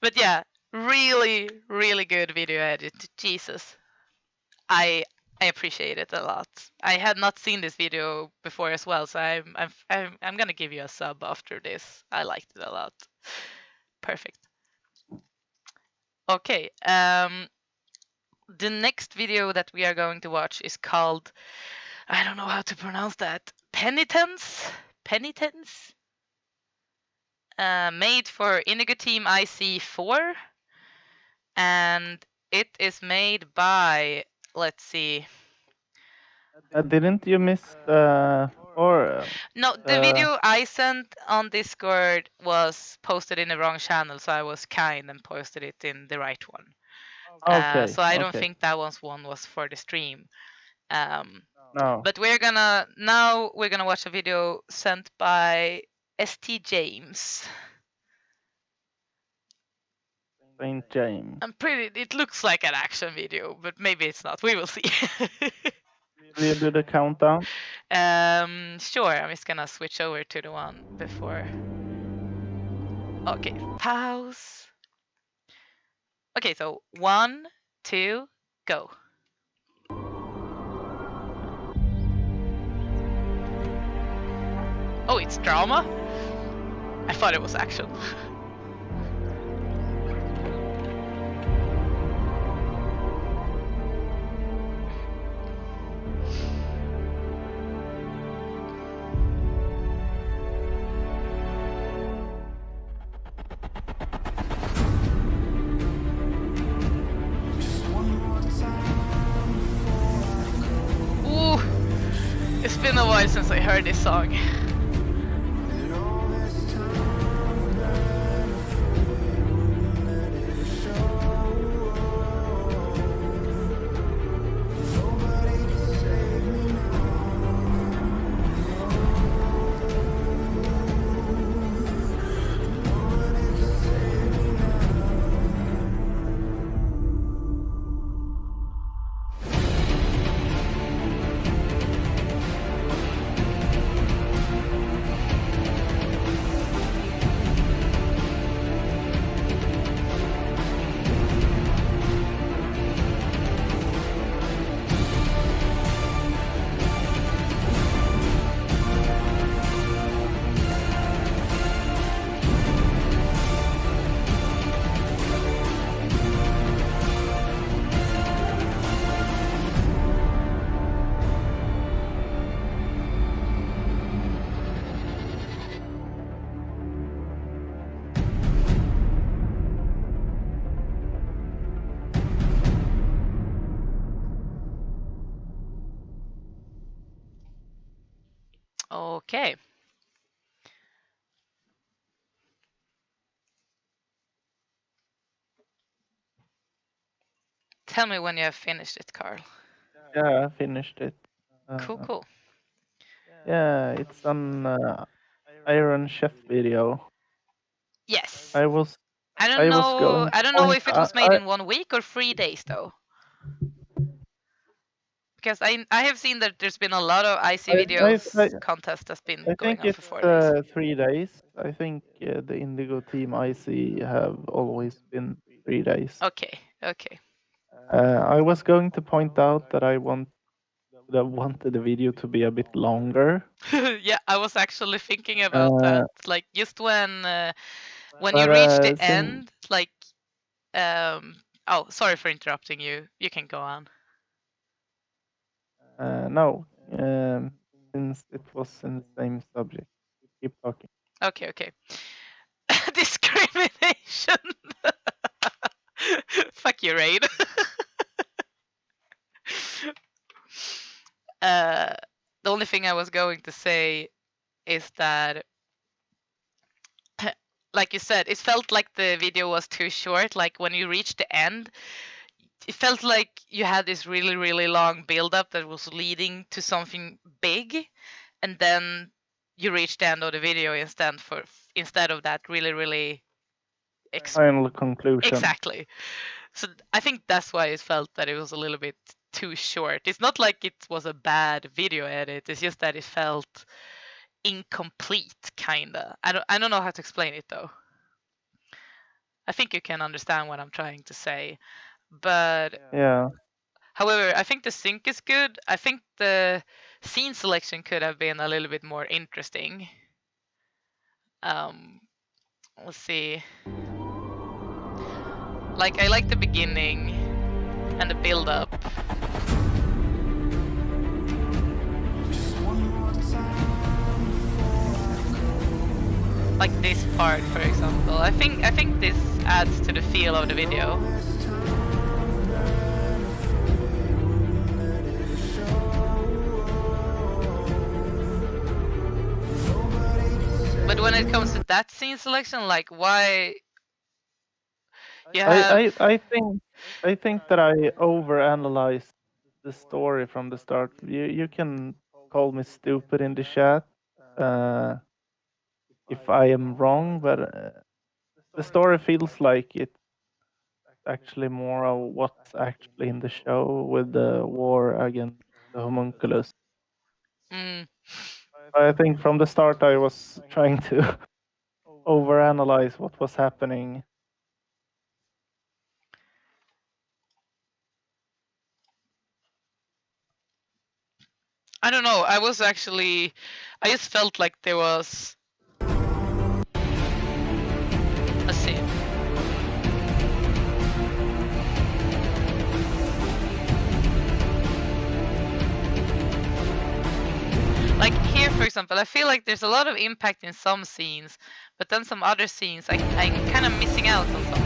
But yeah, really, really good video edit. Jesus. I appreciate it a lot. I had not seen this video before as well, so I'm gonna give you a sub after this. I liked it a lot. Perfect. Okay. The next video that we are going to watch is called, I don't know how to pronounce that. Penitence. Made for Indigo Team IC4, and it is made by, let's see. Didn't you miss or? No, the video I sent on Discord was posted in the wrong channel, so I was kind and posted it in the right one. Okay. So I don't think that one was for the stream. No. But we're gonna watch a video sent by ST James. Saint James. It looks like an action video, but maybe it's not. We will see. Will you do the countdown? Sure. I'm just gonna switch over to the one before. Okay, pause. Okay, so 1, 2, go. Oh, it's drama? I thought it was action. while since I heard this song. Okay. Tell me when you have finished it, Carl. Yeah, I finished it. Cool, cool. Yeah, it's an Iron Chef video. Yes. I was I I don't was know. going I to don't know point if it was made in 1 week or 3 days though. Because I have seen that there's been a lot of IC videos contest that's been I going think on for it's 4 days. 3 days. I think the Indigo team IC have always been 3 days. Okay, okay. I was going to point out that I wanted the video to be a bit longer. Yeah, I was actually thinking about that. Like just when you but, reach the since- end, like oh, sorry for interrupting you. You can go on. No, since it was in the same subject. Keep talking. Okay, okay. Discrimination. Fuck you, Raid. The only thing I was going to say is that, like you said, it felt like the video was too short. Like when you reached the end, it felt like you had this really, really long build-up that was leading to something big, and then you reached the end of the video instead of that really, really Final conclusion. Exactly. So I think that's why it felt that it was a little bit too short. It's not like it was a bad video edit. It's just that it felt incomplete, kinda. I don't know how to explain it though. I think you can understand what I'm trying to say. But Yeah. however, I think the sync is good. I think the scene selection could have been a little bit more interesting. Let's see. Like I like the beginning and the build up. Like this part, for example. I think this adds to the feel of the video. But when it comes to that scene selection, like why? I think that I overanalyzed the story from the start. You can call me stupid in the chat if I am wrong, but the story feels like it's actually more of what's actually in the show with the war against the homunculus. I think from the start I was trying to overanalyze what was happening. I don't know. I just felt like there was a scene. Like here, for example, I feel like there's a lot of impact in some scenes, but then some other scenes I'm kind of missing out on some.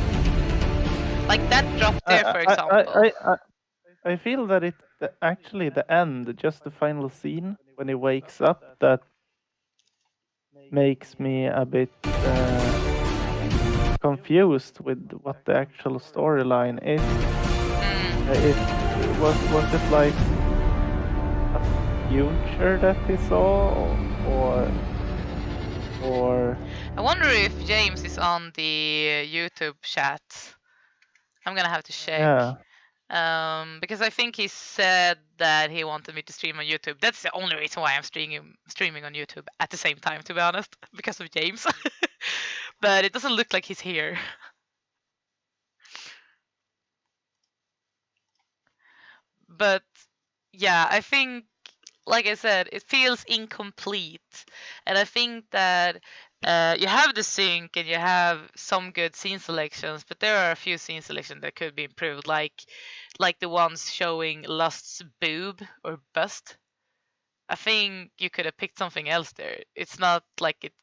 Like that drop there, for example. I feel that it's actually the end, just the final scene, when he wakes up that makes me a bit confused with what the actual storyline is. Was it like a future that he saw, or I wonder if James is on the YouTube chat. I'm gonna have to check. yeah. Because I think he said that he wanted me to stream on YouTube. That's the only reason why I'm streaming on YouTube at the same time, to be honest, because of James. But it doesn't look like he's here. But yeah, I think, like I said, it feels incomplete, and I think that you have the sync and you have some good scene selections, but there are a few scene selections that could be improved, like the ones showing Lust's boob or bust. I think you could have picked something else there. It's not like it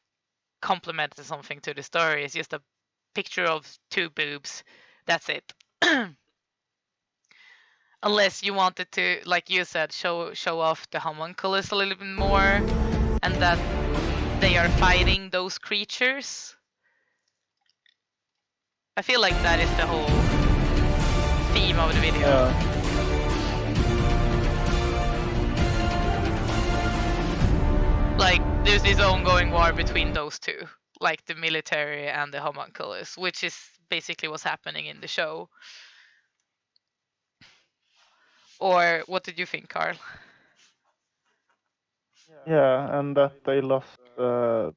complemented something to the story. It's just a picture of two boobs. That's it. Unless you wanted to, like you said, show off the homunculus a little bit more, and that they are fighting those creatures. I feel like that is the whole theme of the video. Yeah. Like, there's this ongoing war between those two, like the military and the homunculus, which is basically what's happening in the show. Or what did you think, Carl? Yeah, and that they lost, like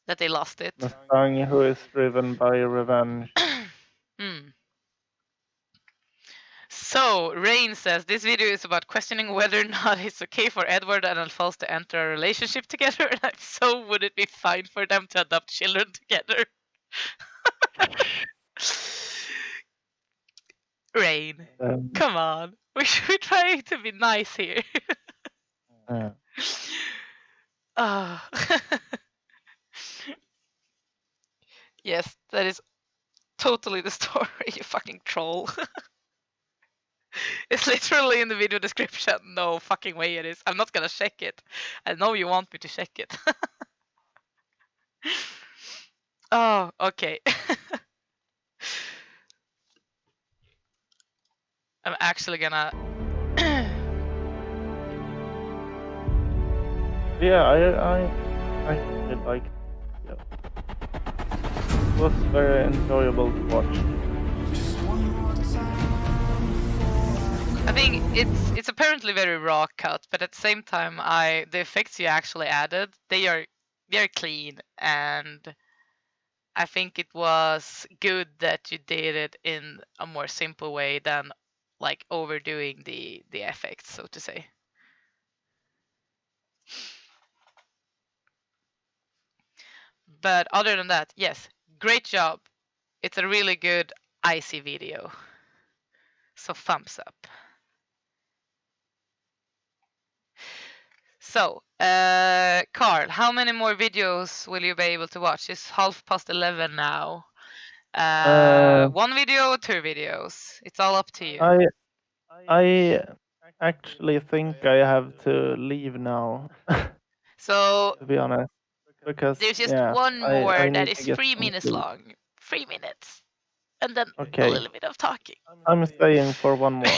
That they lost it. Mustang, who is driven by revenge. So, Rain says, this video is about questioning whether or not it's okay for Edward and Alphonse to enter a relationship together. Like, so would it be fine for them to adopt children together? Rain, come on. We're trying to be nice here. Oh. Yes, that is totally the story, you fucking troll. It's literally in the video description. No fucking way it is. I'm not gonna check it. I know you want me to check it. Oh, okay. I'm actually gonna... Yeah, I did like it. Yeah. It was very enjoyable to watch. I think it's apparently very raw cut, but at the same time, the effects you actually added, they're clean, and I think it was good that you did it in a more simple way than like overdoing the effects, so to say. But other than that, yes, great job. It's a really good icy video. So thumbs up. So, Carl, how many more videos will you be able to watch? It's 11:30 now. One video or two videos? It's all up to you. I actually think I have to leave now. So, to be honest, because there's just one more I that need is to get 3 some minutes sleep. long. 3 minutes. And then a Okay. little bit of talking. I'm staying for one more.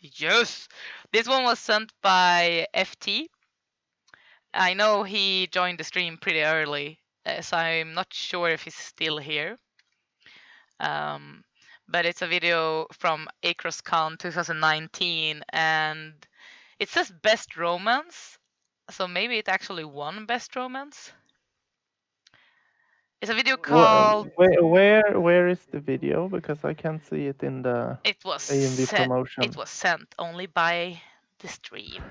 Yes. This one was sent by FT. I know he joined the stream pretty early, so I'm not sure if he's still here. But it's a video from AcrossCon 2019, and it says best romance, so maybe it actually won best romance. It's a video called... Where is the video? Because I can't see it in the AMV promotion. It was sent only by the stream,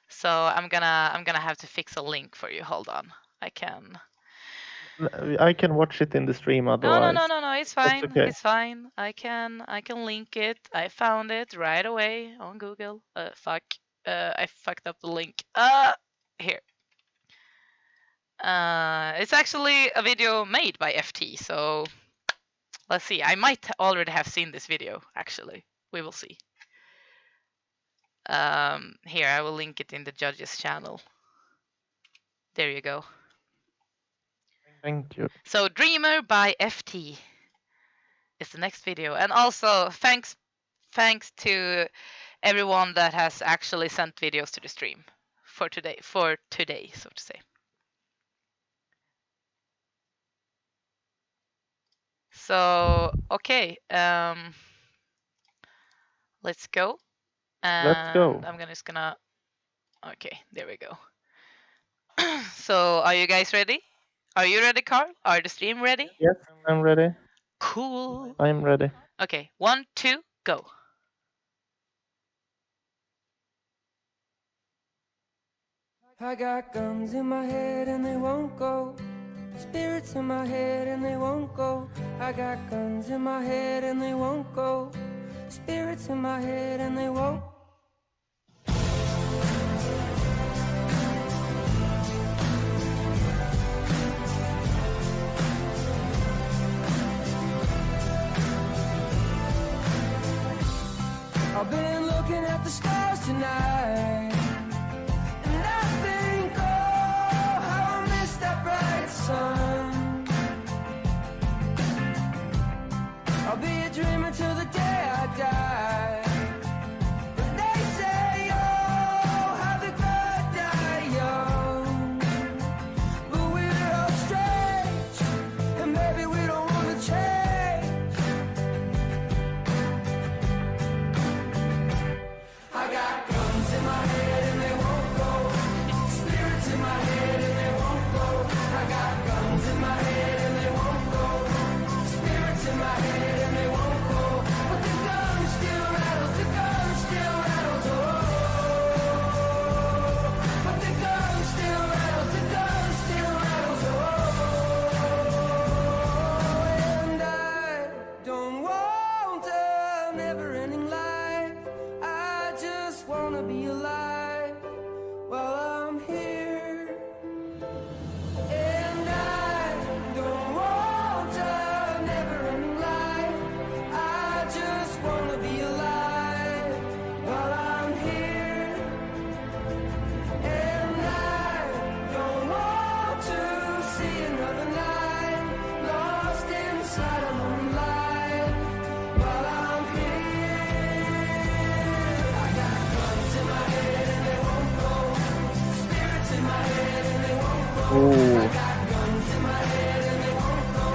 so I'm gonna have to fix a link for you. Hold on, I can watch it in the stream otherwise. No, it's fine. Okay. It's fine. I can link it. I found it right away on Google. Fuck. I fucked up the link. Here. It's actually a video made by FT, so let's see. I might already have seen this video, actually. We will see. Here, I will link it in the judges channel. There you go. Thank you. So Dreamer by FT is the next video. And also thanks to everyone that has actually sent videos to the stream for today, so to say. So okay, let's go. And Let's go. I'm just gonna. Okay, there we go. So are you guys ready? Are you ready, Carl? Are the stream ready? Yes, I'm ready. Cool. I'm ready. Okay, 1, 2, go. I got guns in my head and they won't go. Spirits in my head and they won't go. I got guns in my head and they won't go. Spirits in my head and they won't. I've been looking at the stars tonight, and I think, oh, how I miss that bright sun. I'll be a dreamer till the day I die. But they say, oh, how the good die young. But we're all strange, and maybe we don't want to change. I got guns in my head and they won't go. Spirits in my head and they won't go. I got guns in my head and they won't go. Spirits in my head and they won't go. But the gun still rattles, the gun still rattles, oh. But the gun still rattles, the gun still rattles, oh. And I don't want a never-ending life. I just wanna be alive while I'm here. And I don't want a never-ending life. I just wanna be alive while I'm here. And I don't want to see another night lost inside a lonely life while I'm here. I got guns in my head and they won't go. Spirits in my head and they won't go. Ooh. I got guns in my head and they won't go.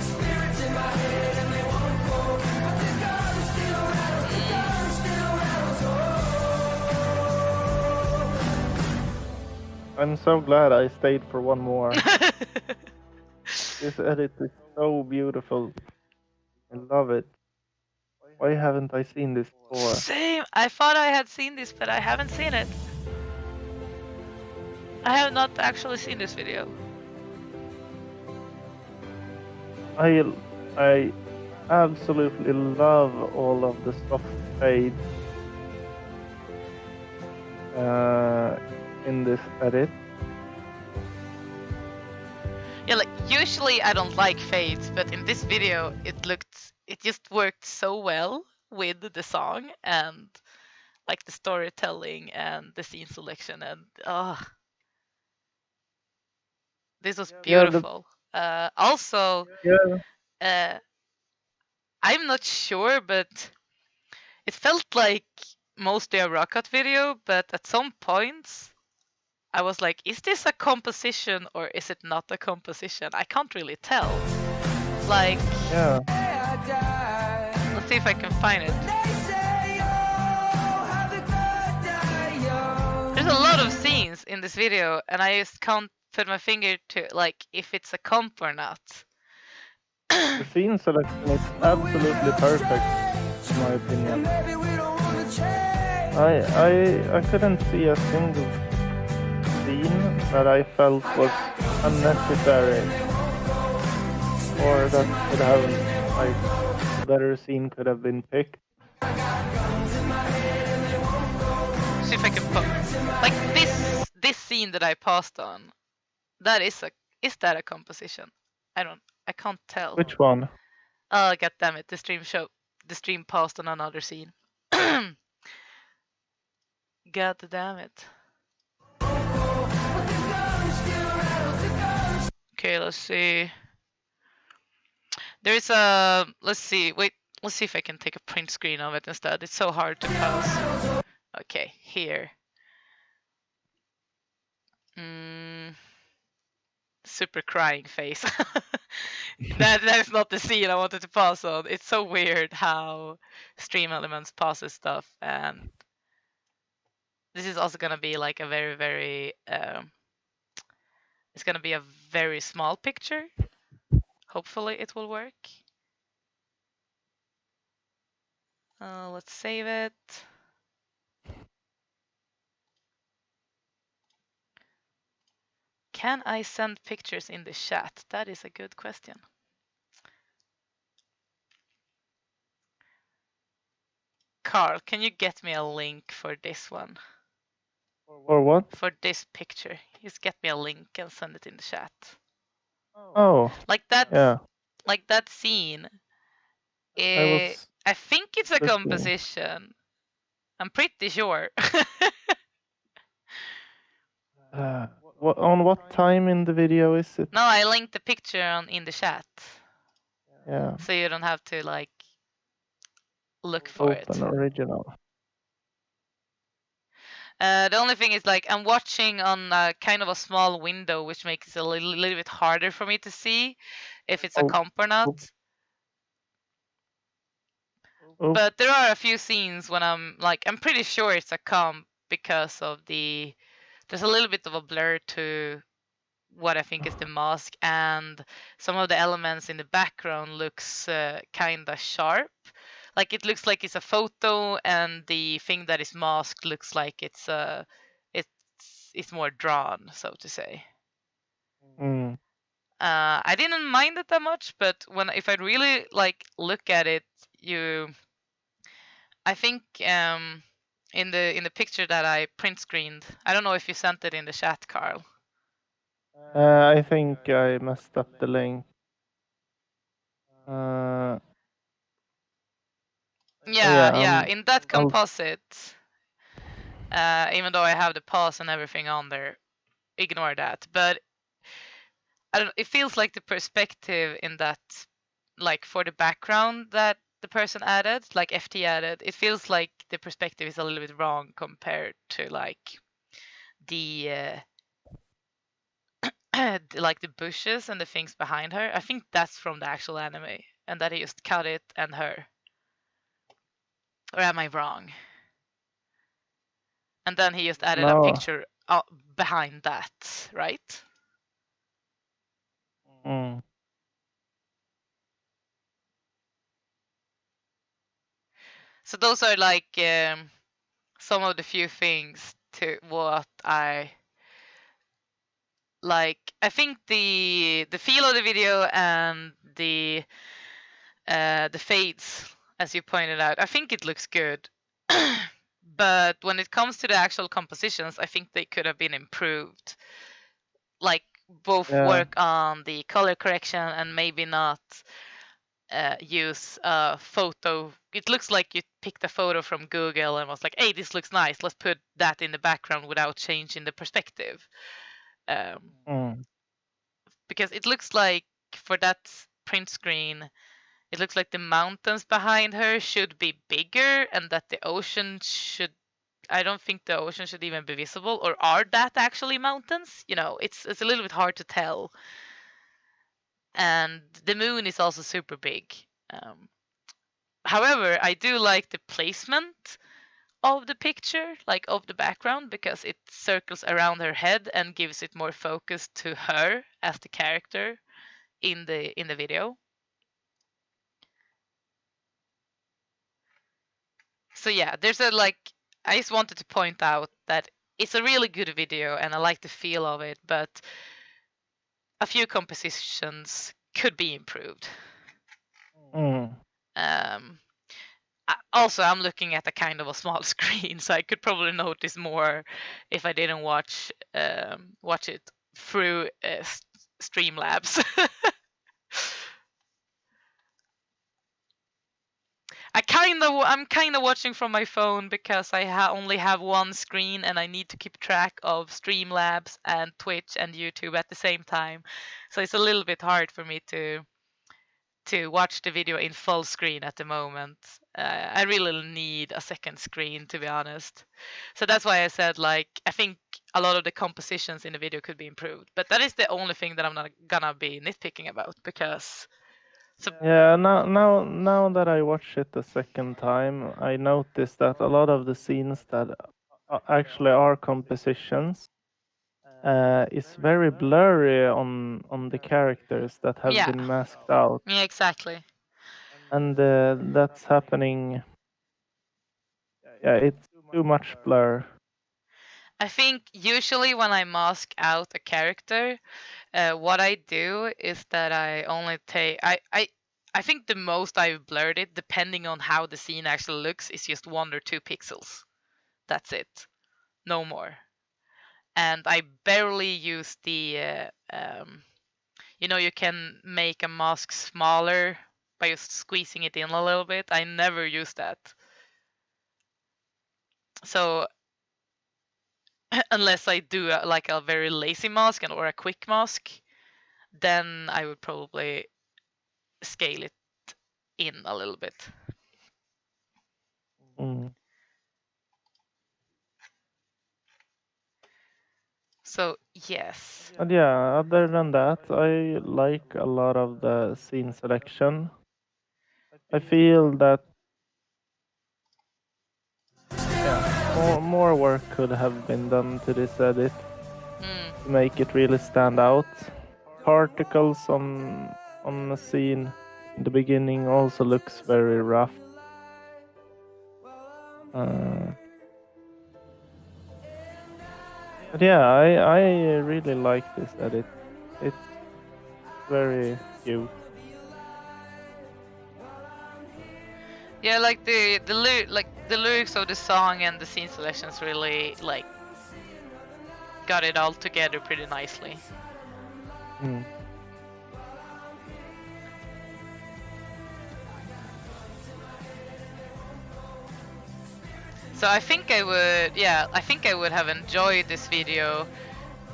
Spirits in my head and they won't go. But the gun still rattles, the gun still rattles, oh. I'm so glad I stayed for one more. This edit is so beautiful. I love it. Why haven't I seen this before? Same. I thought I had seen this, but I haven't seen it. I have not actually seen this video. I absolutely love all of the soft fades in this edit. Yeah, like usually I don't like fades, but in this video it just worked so well with the song and like the storytelling and the scene selection, and this was beautiful. Also, Yeah, I'm not sure, but it felt like mostly a rock cut video, but at some points I was like, is this a composition or is it not a composition? I can't really tell. Like, yeah. let's see if I can find it. There's a lot of scenes in this video, and I just can't put my finger to like if it's a comp or not. The scene selection is absolutely perfect, in my opinion. I couldn't see a single scene that I felt was unnecessary, or that could have like a better scene could have been picked. See if I can put like this scene that I passed on. That is that a composition? I can't tell. Which one? Oh, god damn it! The stream passed on another scene. God damn it. Okay, let's see. There's a, let's see, wait, let's see if I can take a print screen of it instead. It's so hard to pause. Okay, here. Super crying face. That's not the scene I wanted to pause on. It's so weird how Stream Elements pauses stuff, and this is also gonna be like a very, very it's gonna be a very small picture. Hopefully it will work. Let's save it. Can I send pictures in the chat? That is a good question. Carl, can you get me a link for this one? Or what? For this picture. Just get me a link and send it in the chat. Oh, Like that, yeah. like that scene. I think it's a looking. composition. I'm pretty sure. On what time in the video is it? No, I linked the picture in the chat. Yeah. So you don't have to like look for it. Open original. The only thing is like I'm watching on kind of a small window, which makes it a little bit harder for me to see if it's a comp or not. But there are a few scenes when I'm pretty sure it's a comp because of there's a little bit of a blur to what I think is the mask, and some of the elements in the background looks kind of sharp. Like it looks like it's a photo, and the thing that is masked looks like it's more drawn, so to say. I didn't mind it that much, but if I really like look at it, I think in the picture that I print screened, I don't know if you sent it in the chat, Carl. I think I messed up the link. Yeah, in that composite, even though I have the pause and everything on there, ignore that. But I don't know, it feels like the perspective in that, like for the background that the person added, like FT added, it feels like the perspective is a little bit wrong compared to like the like the bushes and the things behind her. I think that's from the actual anime, and that he just cut it and her. Or am I wrong? And then he just added a picture behind that, right? So those are like some of the few things to what I like. I think the feel of the video and the fades, as you pointed out, I think it looks good. But when it comes to the actual compositions, I think they could have been improved. Like both work on the color correction and maybe not use a photo. It looks like you picked a photo from Google and was like, hey, this looks nice. Let's put that in the background without changing the perspective. Because it looks like for that print screen, it looks like the mountains behind her should be bigger and that the ocean should, I don't think the ocean should even be visible. Or are that actually mountains? You know, it's a little bit hard to tell. And the moon is also super big. However, I do like the placement of the picture, like of the background, because it circles around her head and gives it more focus to her as the character in the video. So yeah, there's a I just wanted to point out that it's a really good video and I like the feel of it, but a few compositions could be improved. Also, I'm looking at a kind of a small screen, so I could probably notice more if I didn't watch it through Streamlabs. I kind kind of watching from my phone because I only have one screen and I need to keep track of Streamlabs and Twitch and YouTube at the same time. So it's a little bit hard for me to watch the video in full screen at the moment. I really need a second screen, to be honest. So that's why I said, like, I think a lot of the compositions in the video could be improved. But that is the only thing that I'm not gonna be nitpicking about because. Yeah, now that I watch it the second time, I noticed that a lot of the scenes that actually are compositions is very blurry on the characters that have Yeah. been masked out, Yeah, exactly. and that's happening. Yeah, it's too much blur. I think usually when I mask out a character, what I do is that I only take I think the most I've blurred it, depending on how the scene actually looks, is just 1 or 2 pixels. That's it, no more. And I barely use the you can make a mask smaller by just squeezing it in a little bit. I never use that. So unless I do like a very lazy mask or a quick mask, then I would probably scale it in a little bit. Mm. So yes. But yeah, other than that, I like a lot of the scene selection. I feel that more work could have been done to this edit to make it really stand out. Particles on the scene in the beginning also looks very rough. But yeah, I really like this edit. It's very cute. Yeah, like the lyrics of the song and the scene selections really like got it all together pretty nicely. Mm. So I think I would have enjoyed this video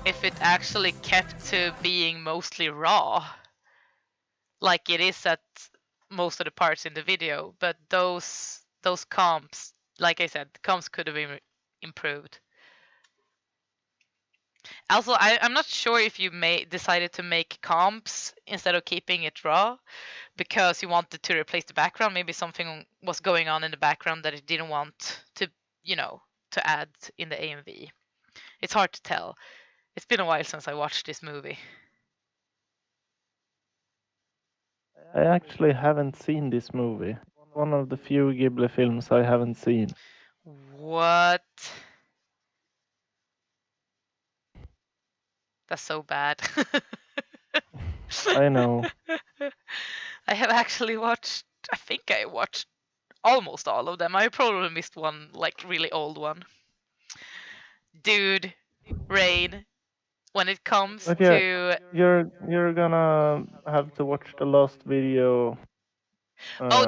if it actually kept to being mostly raw, like it is at most of the parts in the video. But those comps, like I said, the comps could have been improved. Also, I'm not sure if you decided to make comps instead of keeping it raw because you wanted to replace the background. Maybe something was going on in the background that it didn't want to, to add in the AMV. It's hard to tell. It's been a while since I watched this movie. I actually haven't seen this movie. One of the few Ghibli films I haven't seen. What? That's so bad. I know. I have actually watched, I think I watched almost all of them. I probably missed one, like really old one. Dude, Rain, when it comes But yeah, to you're gonna have to watch the last video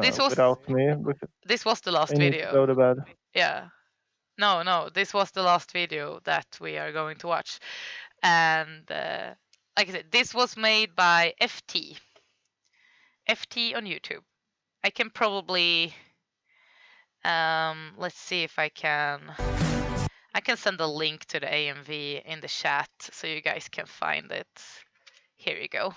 this was without me because the last I need to video. go to bed. Yeah. No, this was the last video that we are going to watch. And like I said, this was made by FT. FT on YouTube. I can probably let's see if I can send a link to the AMV in the chat so you guys can find it. Here you go.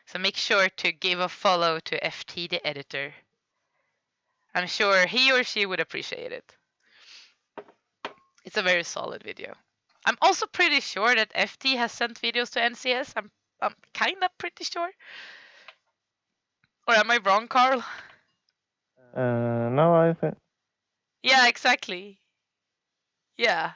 So make sure to give a follow to FT the editor. I'm sure he or she would appreciate it. It's a very solid video. I'm also pretty sure that FT has sent videos to NCS. I'm kind of pretty sure. Or am I wrong, Carl? No, I think. Yeah, exactly. Yeah.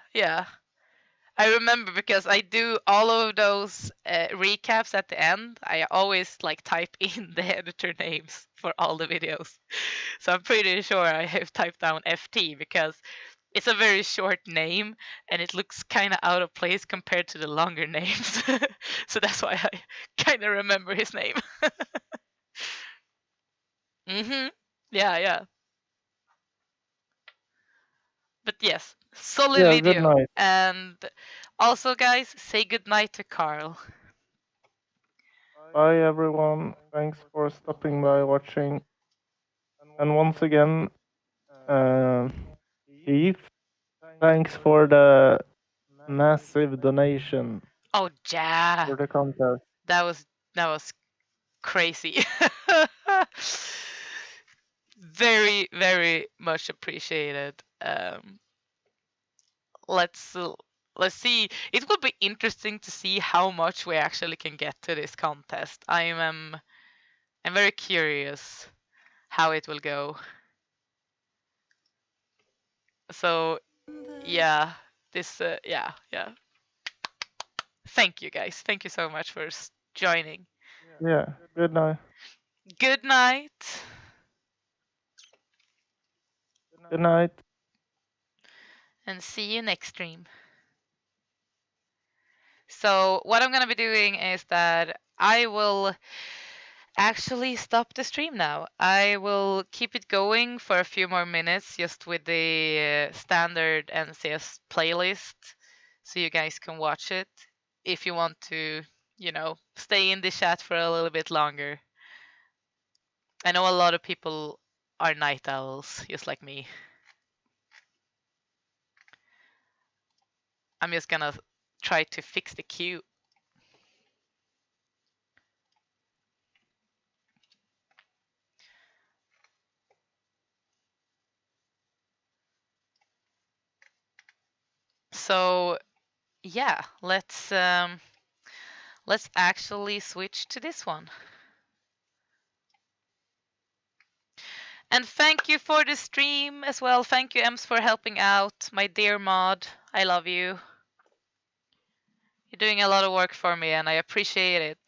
I remember because I do all of those recaps at the end. I always like type in the editor names for all the videos. So I'm pretty sure I have typed down FT because it's a very short name and it looks kind of out of place compared to the longer names. So that's why I kind of remember his name. Mm-hmm. Yeah. But yes, solid Yeah, good video. night. And also, guys, say goodnight to Carl. Bye, everyone. Thanks for stopping by watching. And once again, Heath, thanks for the massive donation Oh, yeah. for the contest. That was crazy. Very, very much appreciated. Let's let's see. It will be interesting to see how much we actually can get to this contest. I'm very curious how it will go. So yeah, this yeah. Thank you guys. Thank you so much for joining. Yeah, good night. Good night. Good night. And see you next stream. So what I'm gonna be doing is that I will actually stop the stream now. I will keep it going for a few more minutes just with the standard NCS playlist so you guys can watch it if you want to, stay in the chat for a little bit longer. I know a lot of people are night owls just like me. I'm just gonna try to fix the queue. So yeah, let's actually switch to this one. And thank you for the stream as well. Thank you, Ems, for helping out. My dear mod, I love you. You're doing a lot of work for me, and I appreciate it.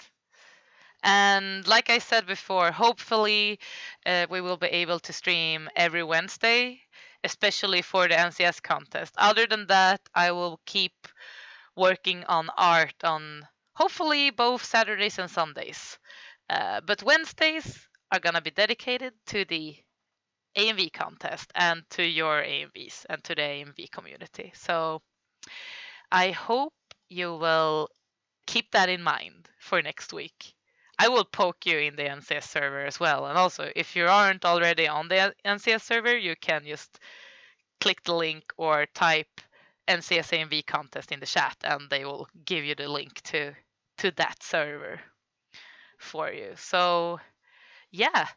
And like I said before, hopefully we will be able to stream every Wednesday, especially for the NCS contest. Other than that, I will keep working on art on hopefully both Saturdays and Sundays. But Wednesdays are gonna be dedicated to the AMV contest and to your AMVs and to the AMV community. So I hope you will keep that in mind for next week. I will poke you in the NCS server as well. And also, if you aren't already on the NCS server, you can just click the link or type NCS AMV contest in the chat, and they will give you the link to that server for you. So, yeah.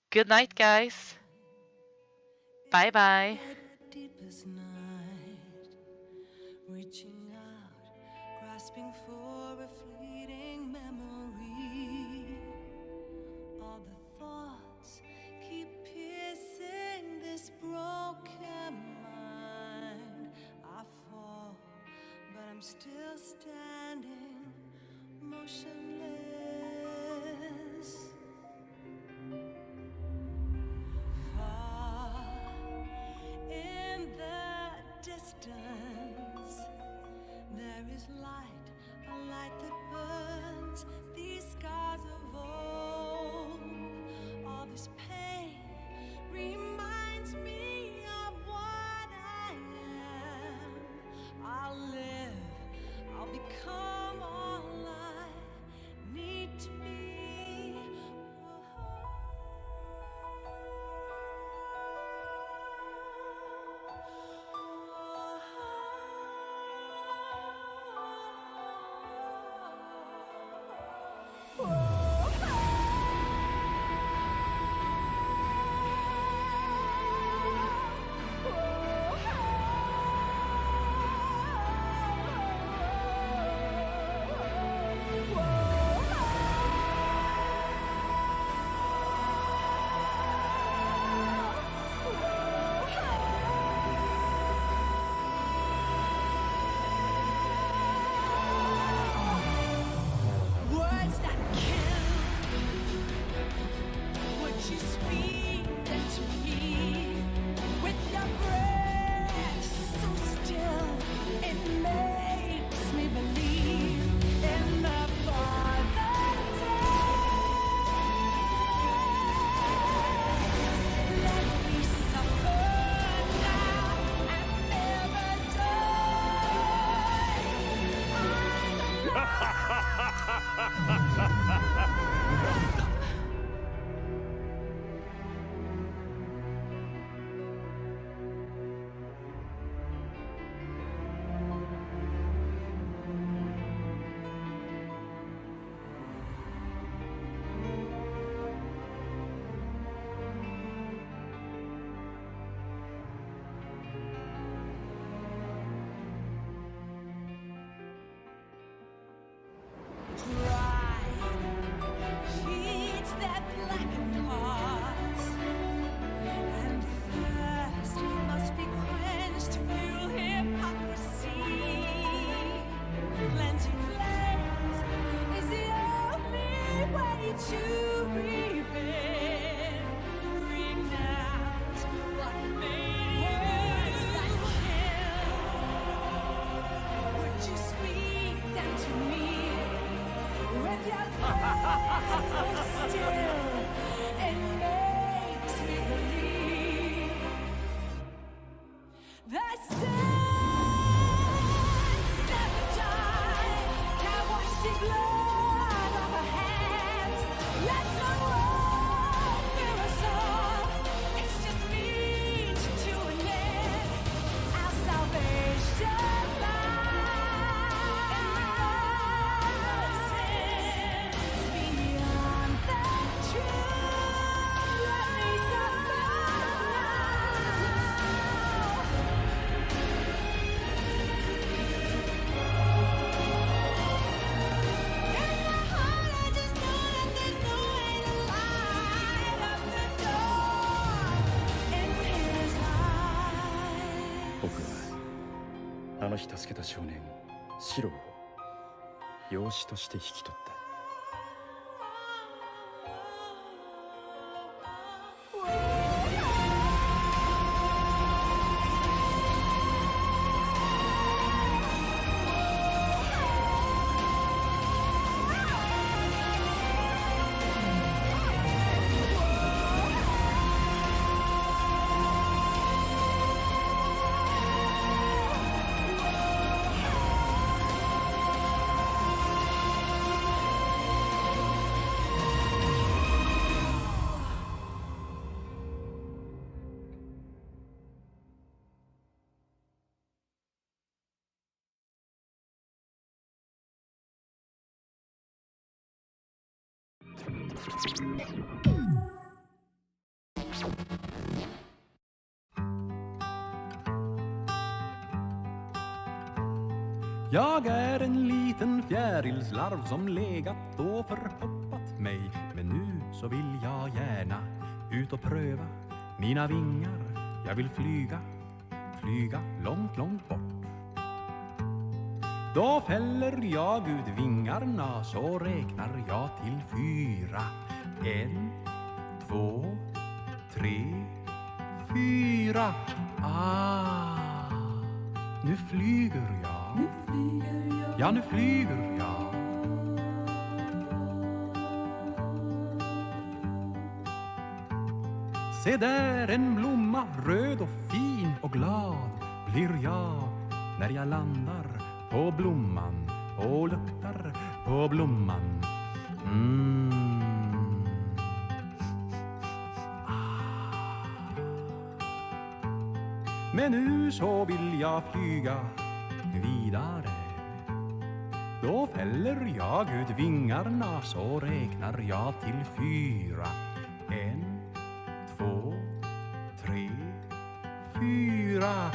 Good night, guys. Bye bye. Deepest night, reaching out, grasping for a fleeting memory. All the thoughts keep piercing this broken mind. I fall, but I'm still standing, motionless. Far in the distance, there is light, a light that burns these scars of old. All this pain reminds me of what I am. I'll live, I'll become all I need. Feeds that blackened heart, and thirst must be quenched to fuel hypocrisy. Cleansing flames is the only way to rebuild. Renounce what made you kill. Would you speak them to me? With your voice so still, it makes me believe the sins never die. Can't wash the blood off our hands. Let no one fear us all. It's just means to an end. Our salvation beyond the truth. Let me suffer in my heart, I just know that there's no way to light up the door in his eyes. 僕はあの日助けた少年シロを養子として引き取った。Jag är en liten fjärilslarv som legat och förpuppat mig. Men nu så vill jag gärna ut och pröva mina vingar. Jag vill flyga, flyga långt, långt bort. Då fäller jag ut vingarna så räknar jag till 4. 1, 2, 3, 4. Nu flyger jag. Ja, nu flyger jag. Se där en blomma, röd och fin och glad blir jag när jag landar på blomman och luktar på blomman. Men nu så vill jag flyga vidare. Då fäller jag ut vingarna så räknar jag till 4. 1, 2, 3, 4.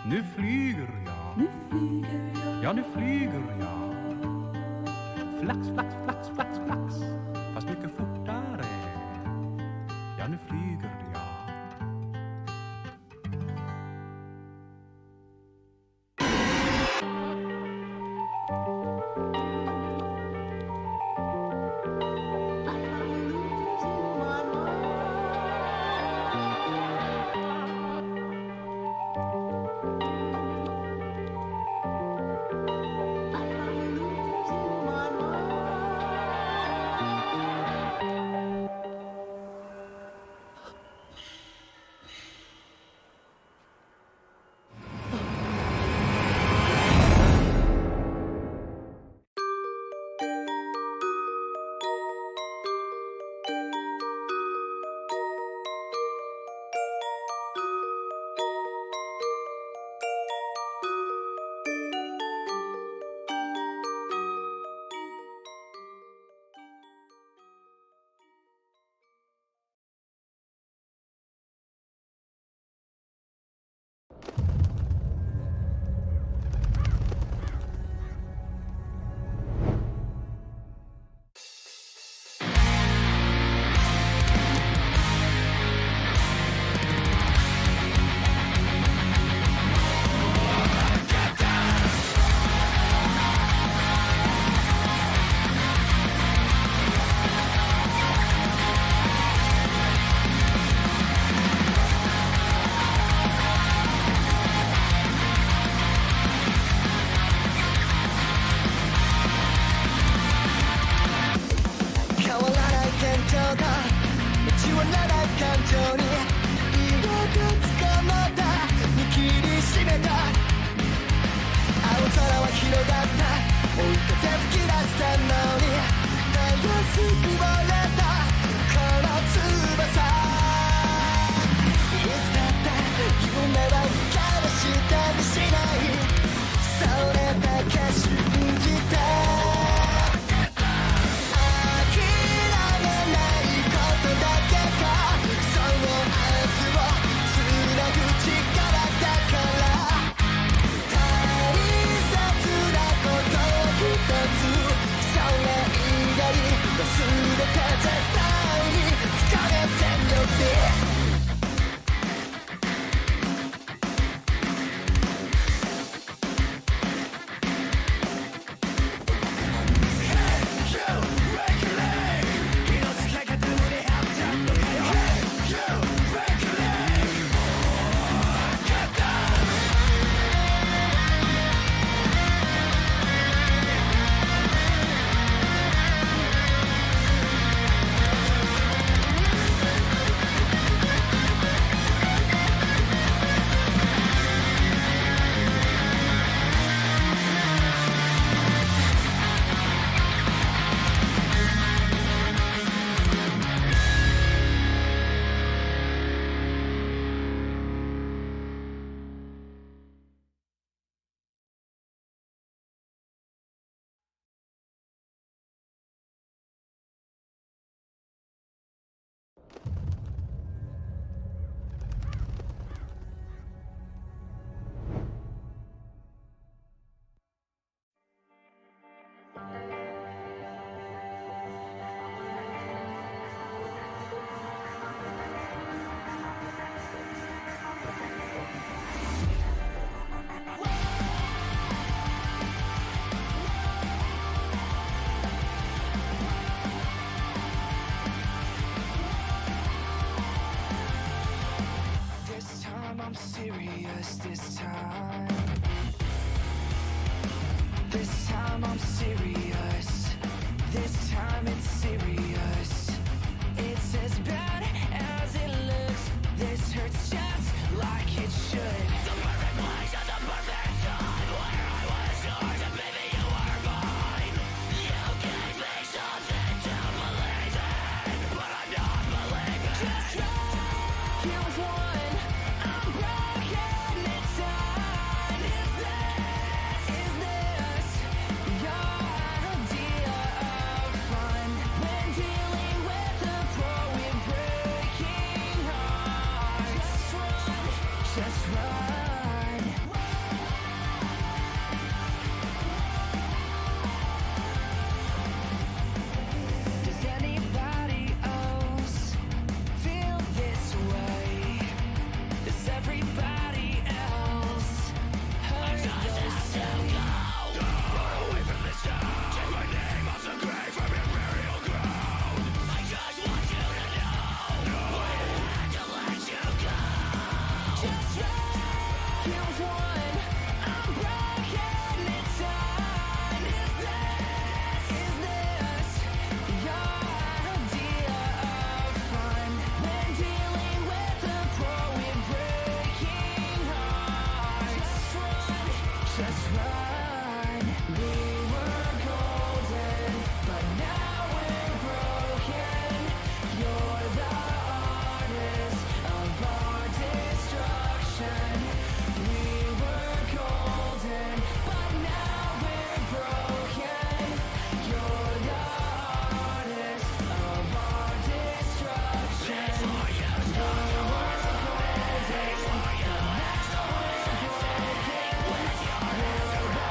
Nu flyger jag. Ja, nu flyger jag. Flax, flax, flax, flax, flax. Fast mycket fortare. Ja, nu flyger jag. I'm serious this time. This time I'm serious. This time it's serious. It's as bad as it looks. This hurts just like it should. The perfect place at the perfect time, where I was yours and baby you were mine. You gave me something to believe in, but I'm not believing. Just here's one. I'm broken, it's done. Is this your idea of fun? When dealing with a pro with breaking hearts, just run. Does anybody else feel this way? Does everybody else hurt those go away from this town. Take my name off the grave from your burial ground. I just want you to know I had to let you go. Just here's one. I'm broken, it's done. Is this your idea of fun? When dealing with a pro with breaking hearts, just run. We were golden, but now we're broken. You're the artist of our destruction. We were golden, but now we're broken. You're the artist of our destruction. We were golden, but now we're broken. You're the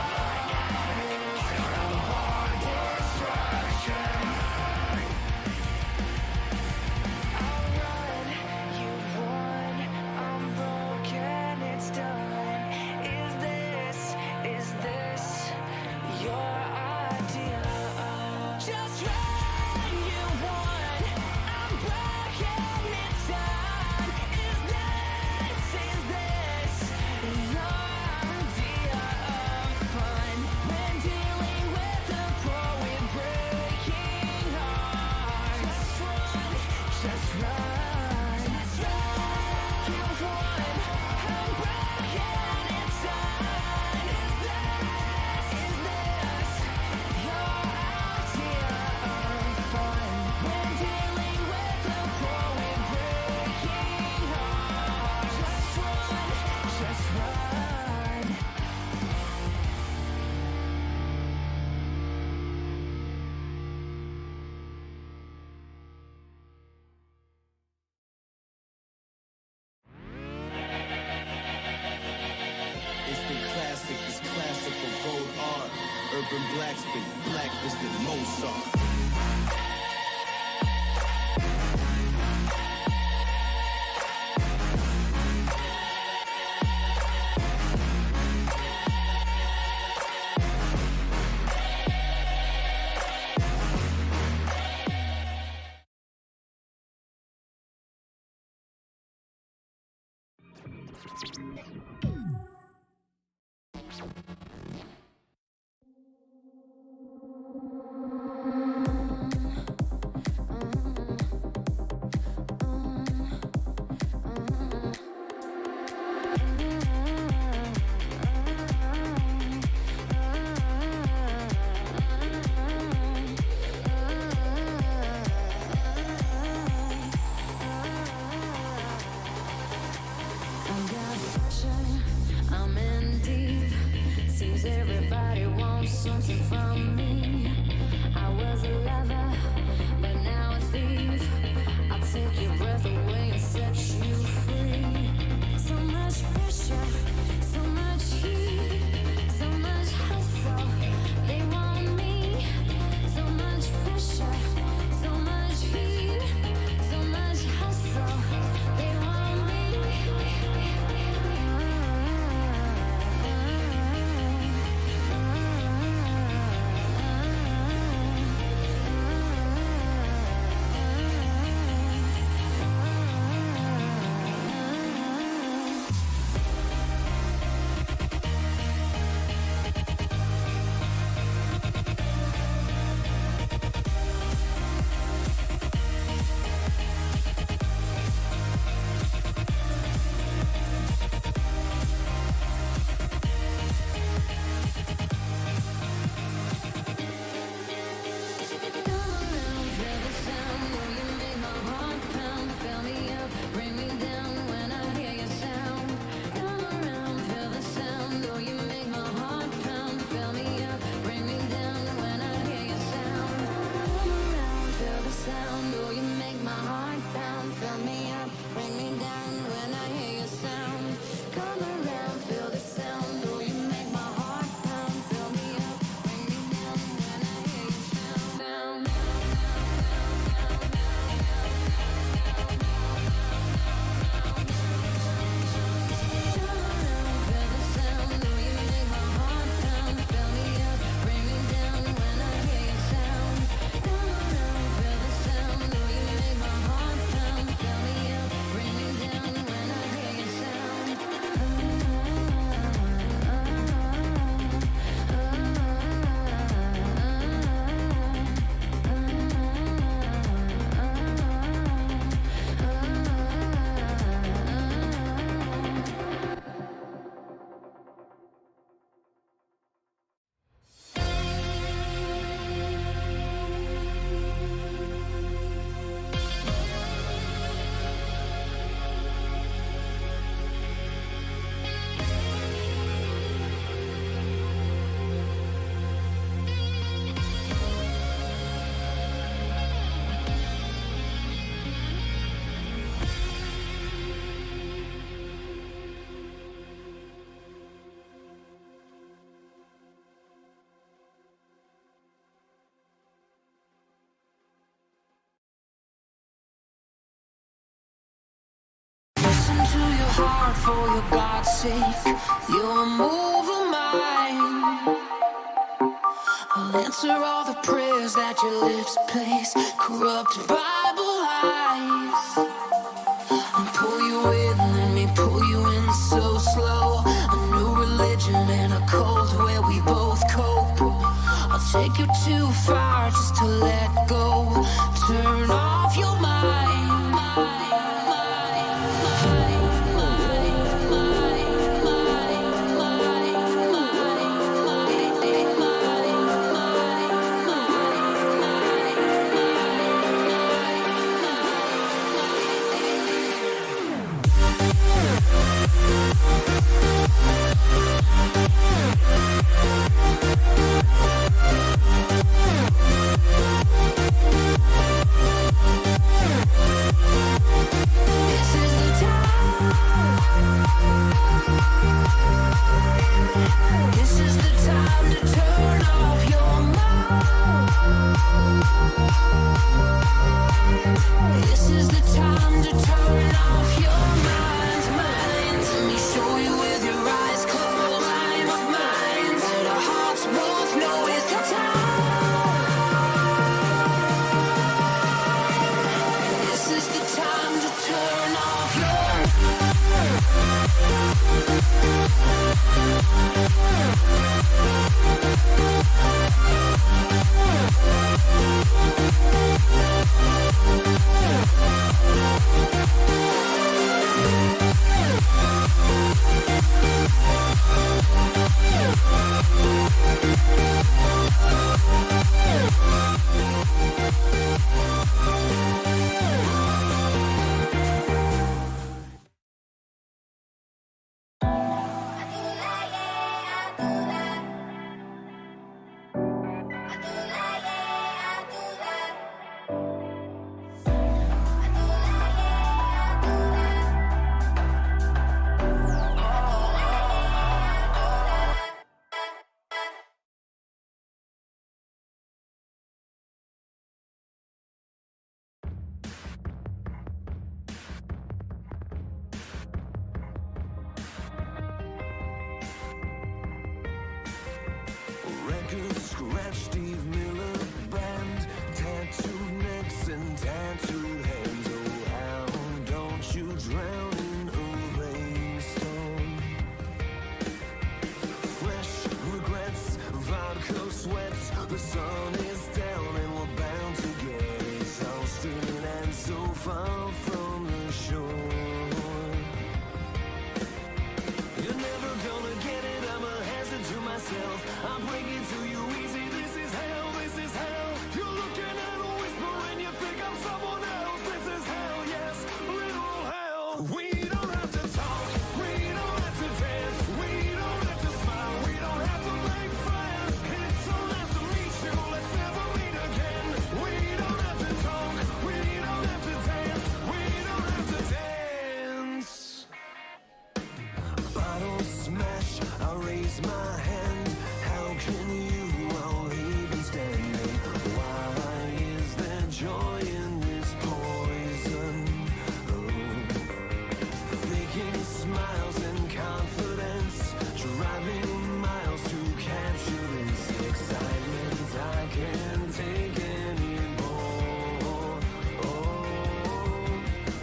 Urban black spit, black fisted Mozart. I'm in deep. Seems everybody wants something from me. I was a lover, but now a thief. I'll take your breath away and set you free. So much pressure, so much heat, so much hustle. They want me. So much pressure, so much heat, so much hustle. They want me. Listen to your heart for your God's sake. You're a move of mine. I'll answer all the prayers that your lips place. Corrupt Bible eyes. And pull you in, let me pull you in so slow. A new religion and a cult where we both cope. I'll take you too far just to let go. Turn off your mind. match Steve Miller Band. Tattooed necks and tattooed hands. Oh, how don't you drown in a rainstorm? Fresh regrets, vodka sweats. The sun is down and we're bound to get exhausted and so far from the shore. You're never gonna get it, I'm a hazard to myself. I'll bring it to you easy, this is hell, this is hell. You're looking at a whisper and you think I'm someone else. This is hell, yes, literal hell. We don't have to talk, we don't have to dance, we don't have to smile, we don't have to make friends. It's so nice to meet you, let's never meet again. We don't have to talk, we don't have to dance, we don't have to dance. Bottle smash, I raise my hand. How can you all even standing? Why is there joy in this poison? Oh. Faking smiles and confidence, driving miles to capture this excitement. I can't take anymore. Oh,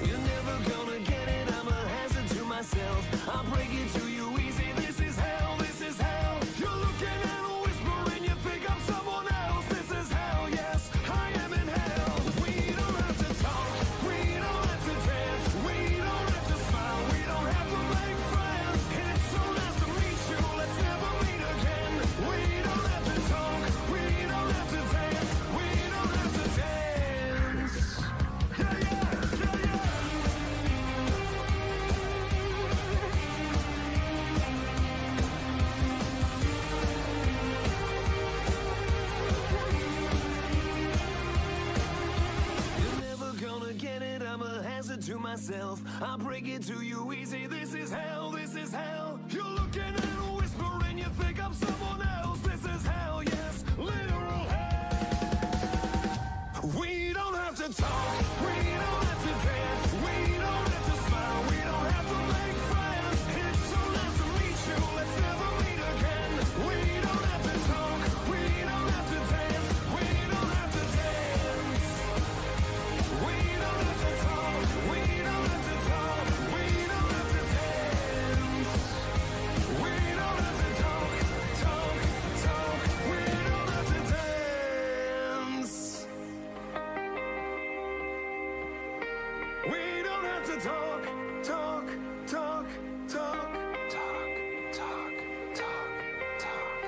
you're never gonna get it, I'm a hazard to myself. I'll break it to you easy, this is hell, this is hell. You're looking at a whisper and you think I'm someone else. This is hell, yes, I am in hell. We don't have to talk, we don't have to dance, we don't have to smile, we don't have to make friends. It's so nice to meet you, let's never meet again. We don't have to talk, we don't have to dance, we don't have to dance. Yeah, yeah, yeah, yeah. You're never gonna get it, I'm a hazard to myself. I'll break it to you easy, this is hell, this is hell. You're looking at a whisper and you think I'm someone else. This is hell, yes, literal hell. We don't have to talk, we don't have to dance, we don't have to smile, we don't have to make friends. It's so nice to meet you, let's never meet again. We don't have to talk, we don't have to dance, we don't have to dance. We don't have to talk, we don't have to talk, we don't have to dance. We don't have to talk, talk, talk, we don't have to dance. We don't have to talk, talk, talk, talk, talk, talk, talk, talk.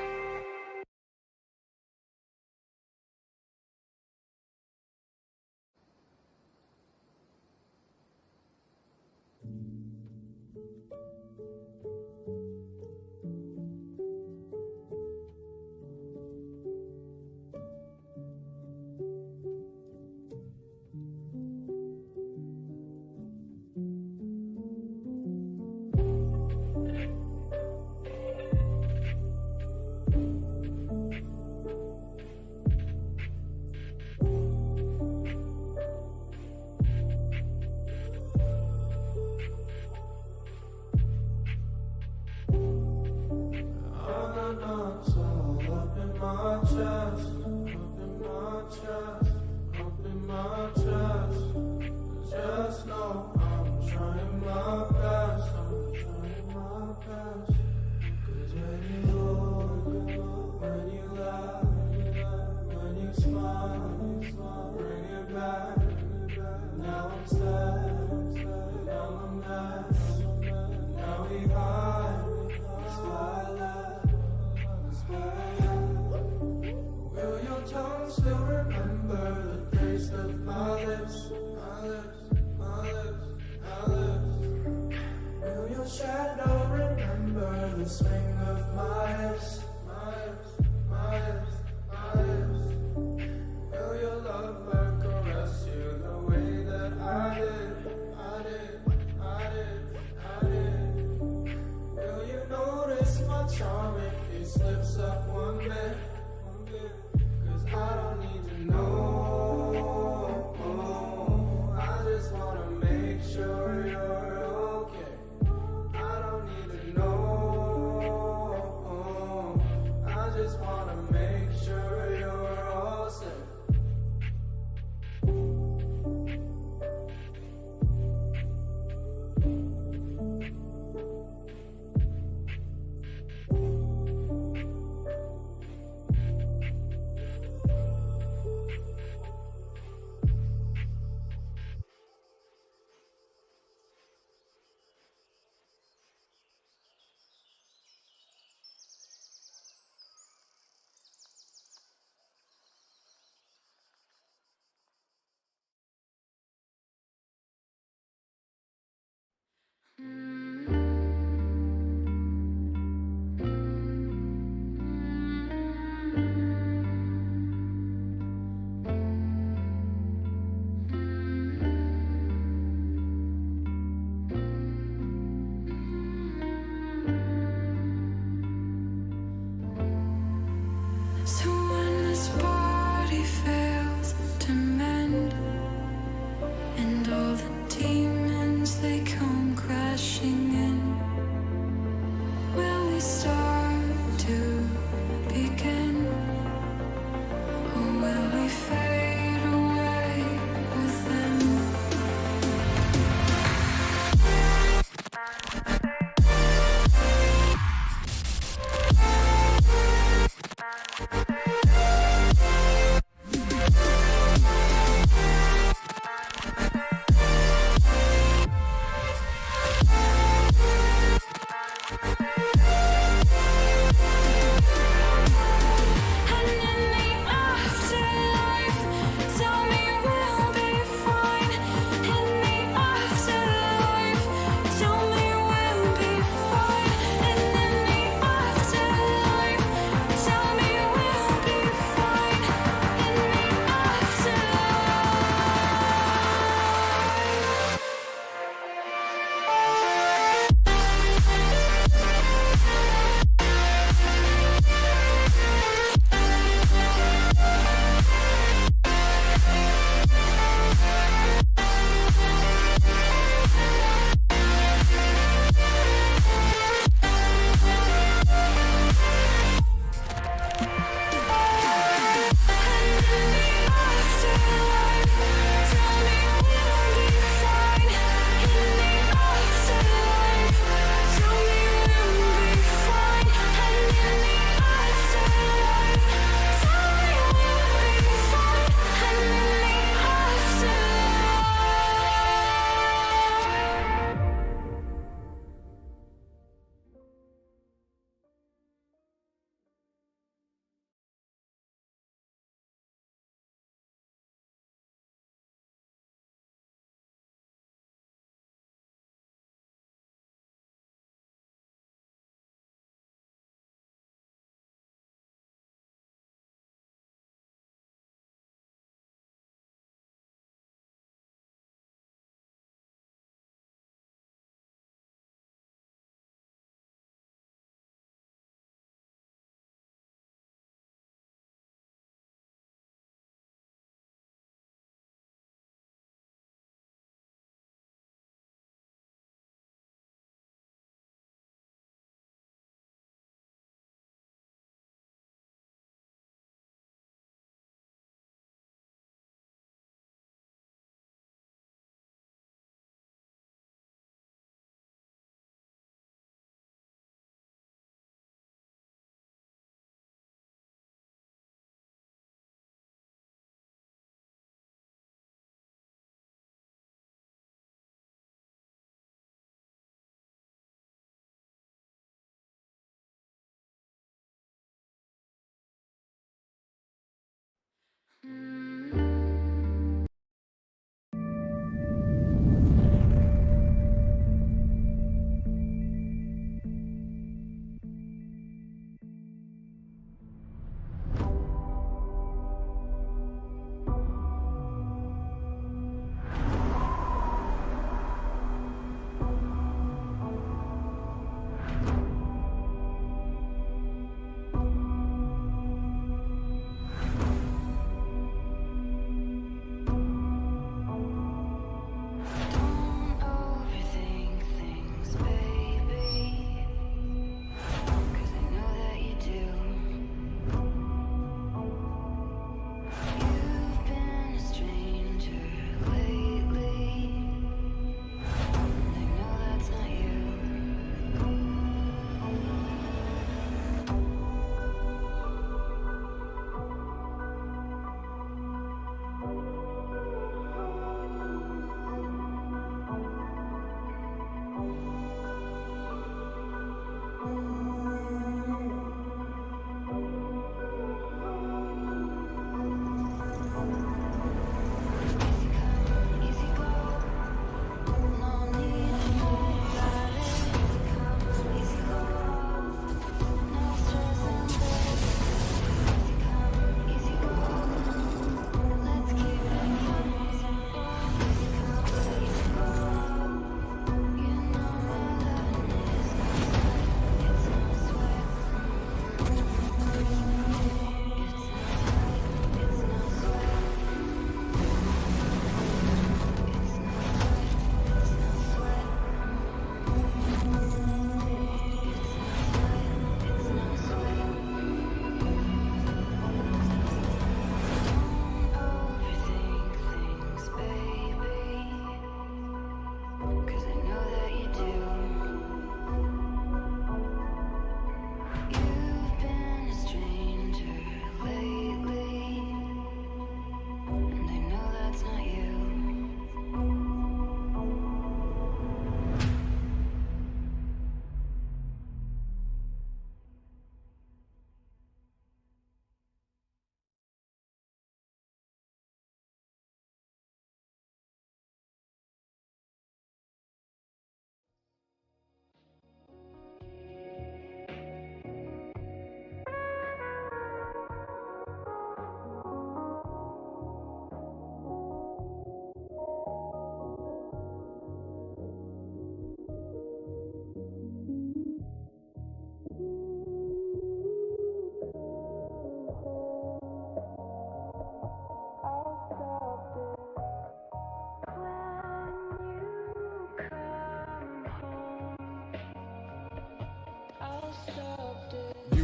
So when this body fails to mend, and all the demons they come crashing in, will we start to begin, or will we fade away with them? And in the afterlife, tell me we'll be fine. In the afterlife, tell me we'll be fine. And in the afterlife, tell me we'll be fine. In the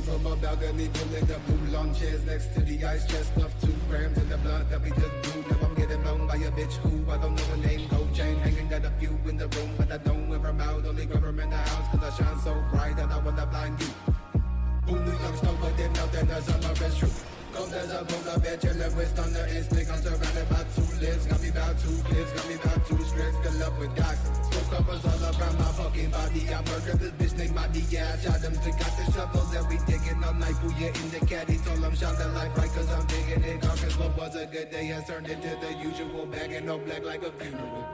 from a balcony, pulling the pool on chairs next to the ice chest. Stuffed 2 grams in the blood that we just blew. Now I'm getting blown by a bitch who I don't know her name. Gold chain hanging, got a few in the room, but I don't wear them out. Only wear them in the house, cause I shine so bright that I wanna blind you. Who New York snow, but then out there the summer is true. Cold as a polar bear, chillin' with thunder instinct. I'm surrounded by 2 lives, got me about 2 clips, got me about 2 strips. Fill up with docs, smoke covers all around my fucking body. I murdered this bitch named Body, yeah, I shot them. Still got the shovels and we digging all night. Booyah in the caddy, told them shine the light bright, cause I'm digging it. Cause what was a good day has turned into the usual bag and no black like a funeral.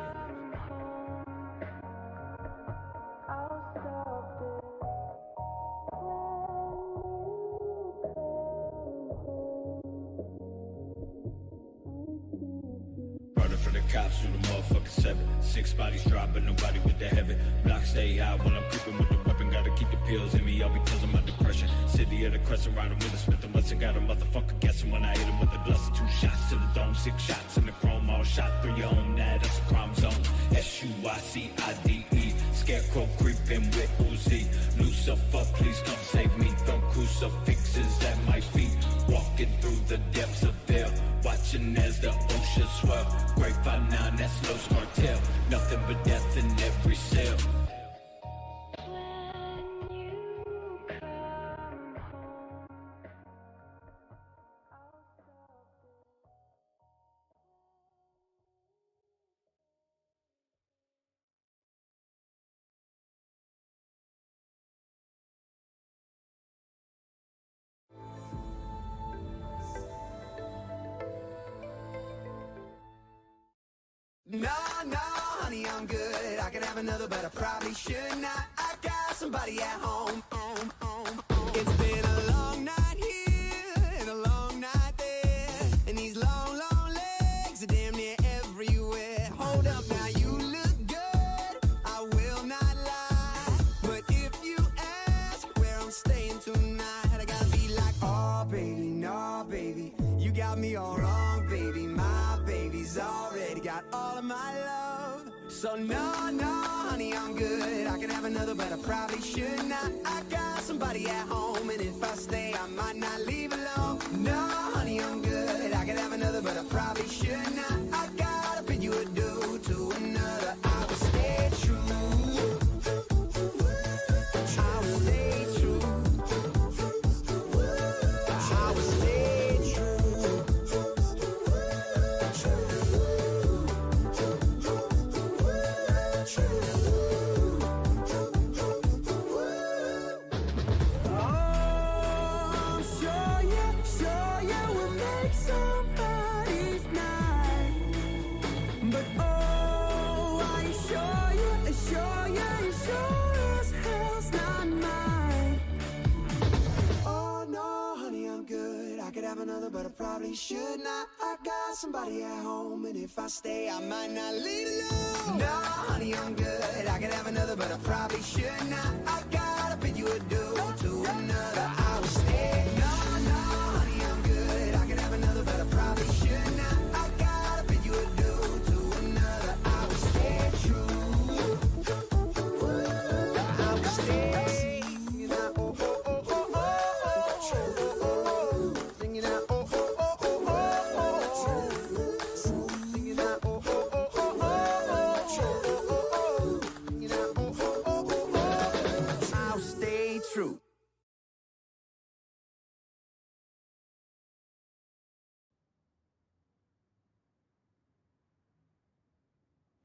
For the cops through the motherfucking 7. 6 bodies drop, but nobody with the heaven. Block stay high when I'm creeping with the weapon. Gotta keep the pills in me, all because of my depression. City of the crescent, riding with a Smith and Wesson. Got a motherfucker guessing when I hit him with the blessing. 2 shots to the dome, 6 shots in the chrome. All shot through your home, now that's a crime zone. SUICIDE, scarecrow creeping with Uzi. Lucifer, please come save me. Throw crucifixes at my feet. Walking through the depths of hell, watching as the ocean swell. Great 5-9, that's Los Cartel. Nothing but death in every cell. No, honey, I'm good. I could have another, but I probably should not. I got somebody at home. It's been a long night here and a long night there, and these long, long legs are damn near everywhere. Hold up, now you look good, I will not lie. But if you ask where I'm staying tonight, I gotta be like, oh baby, no baby, you got me all wrong, baby. My baby's already got all of my love. So no, honey, I'm good. I could have another, but I probably should not. I got somebody at home, and if I stay, I might not leave alone. No, honey, I'm good. I could have another, but I probably should not. I gotta bid you adieu to another. I will stay true. I will stay true. I will stay true. But I probably should not. I got somebody at home, and if I stay, I might not leave alone. No, honey, I'm good. I could have another, but I probably should not. I gotta bid you adieu to another. I will stay. No, honey, I'm good. I could have another, but I probably should not. I gotta bid you adieu to another. I will stay true. I will stay. True.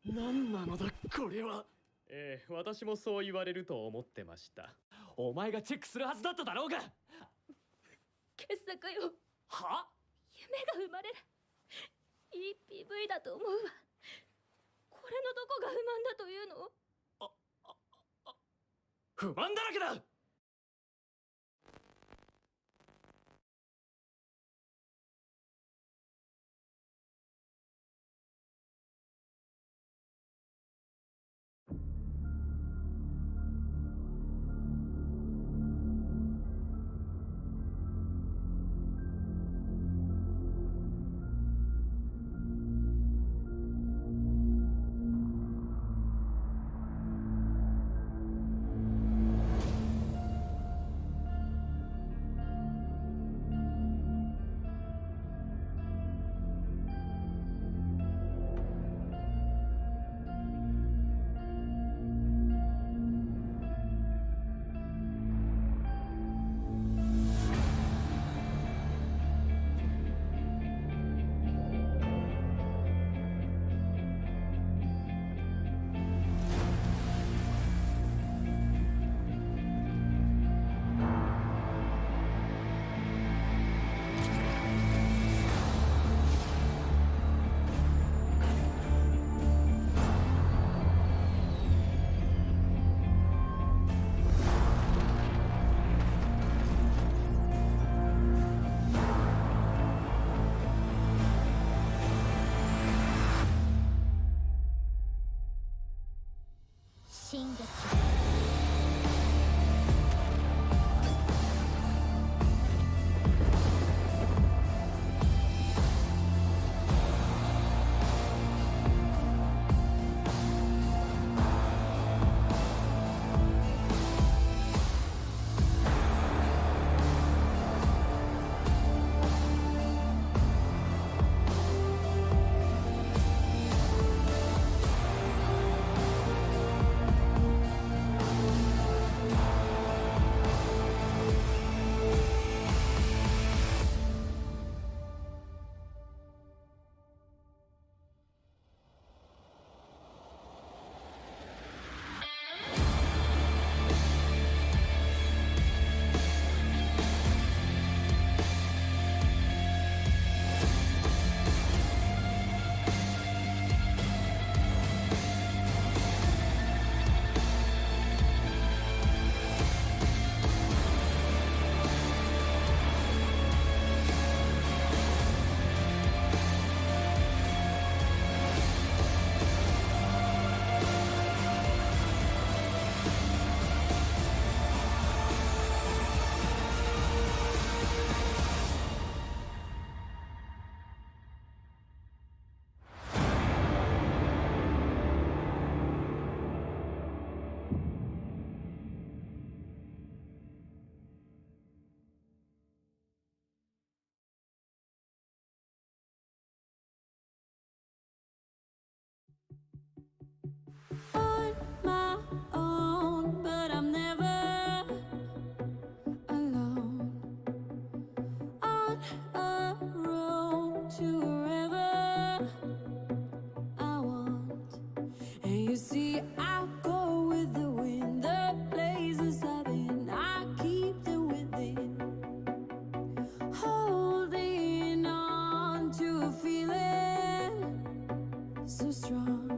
何なのだこれは。私もそう言われると思ってました。お前がチェックするはずだっただろうが。傑作よ。は？夢が生まれる。いい PV だと思うわ。これのどこが不満だというの？不満だらけだ。a road to wherever I want. And you see, I go with the wind, the places I've been, I keep them within. Holding on to a feeling so strong.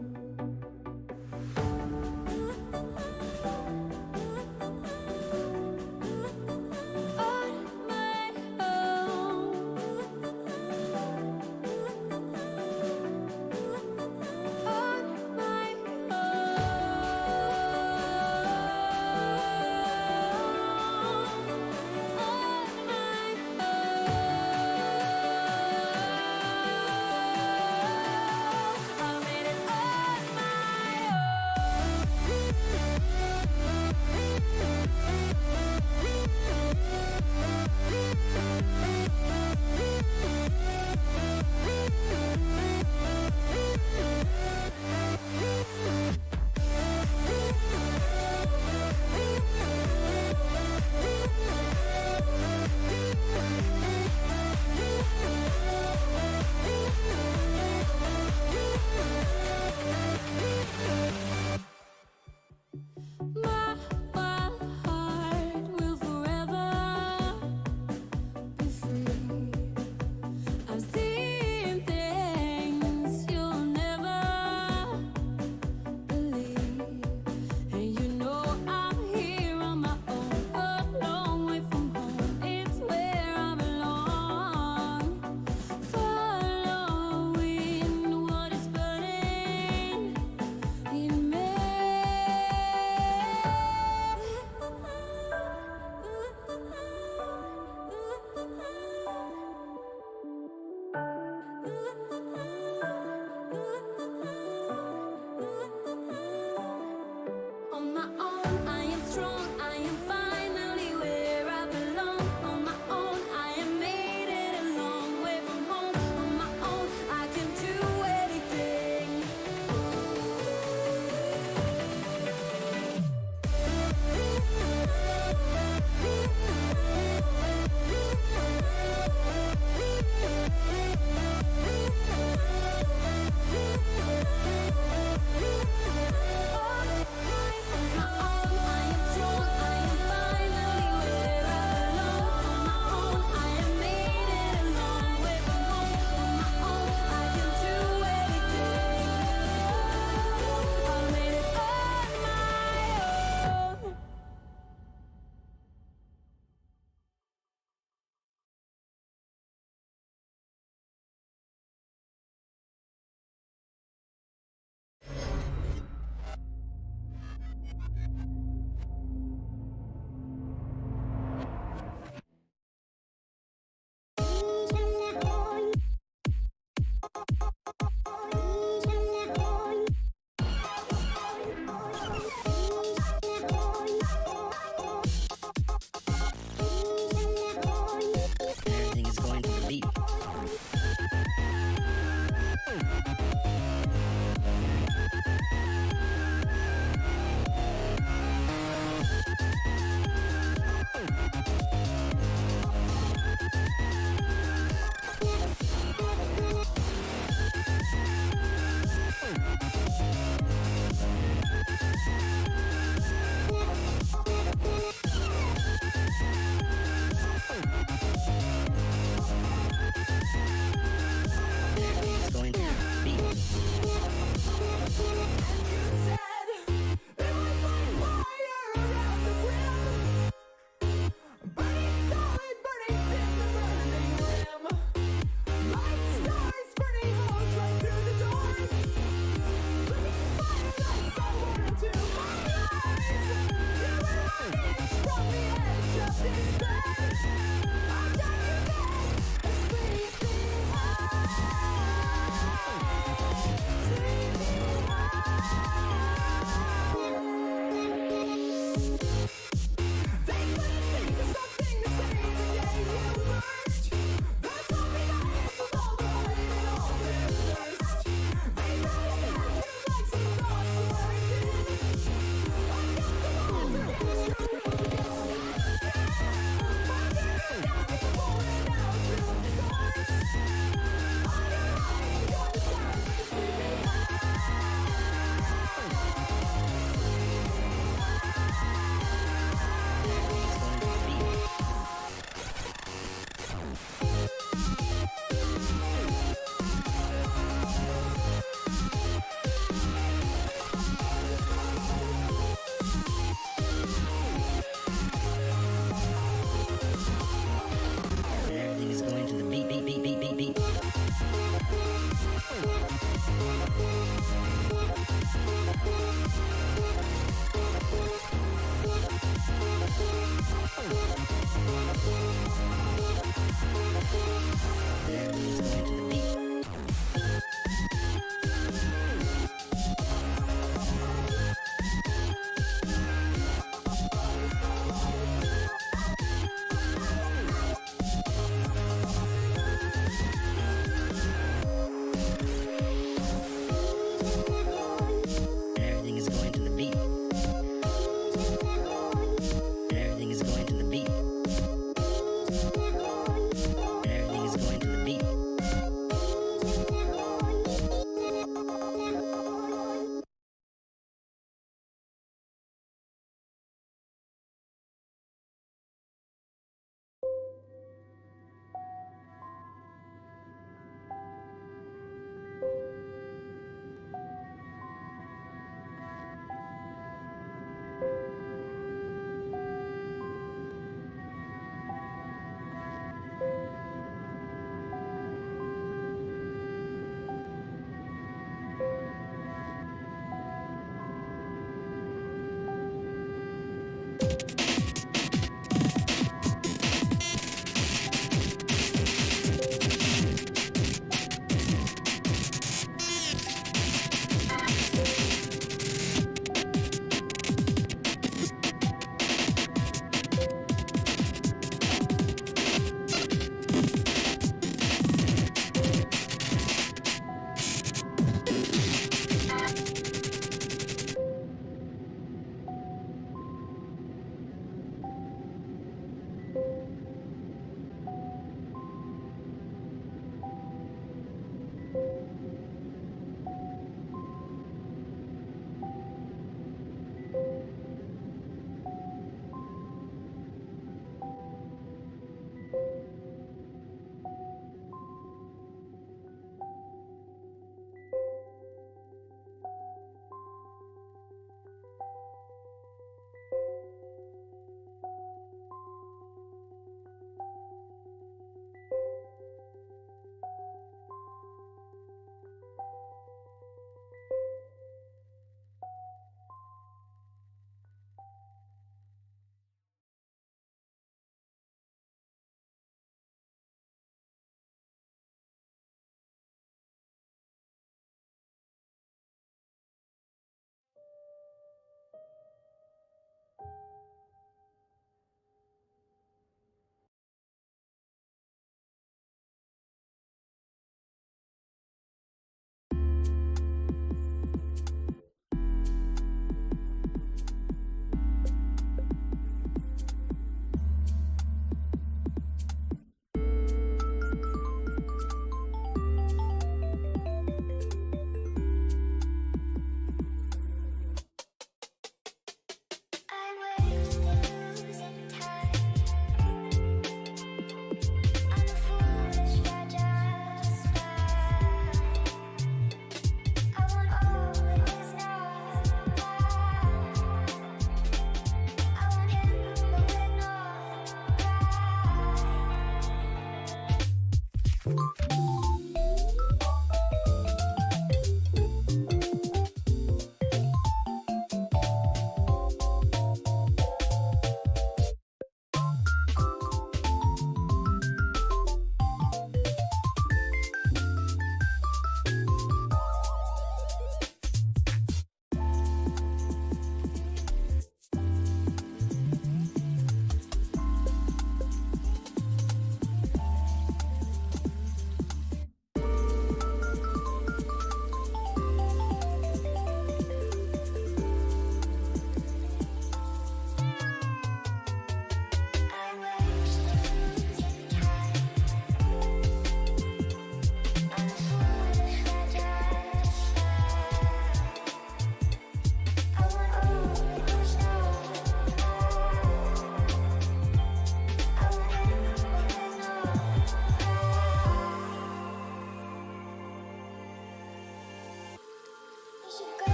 I made it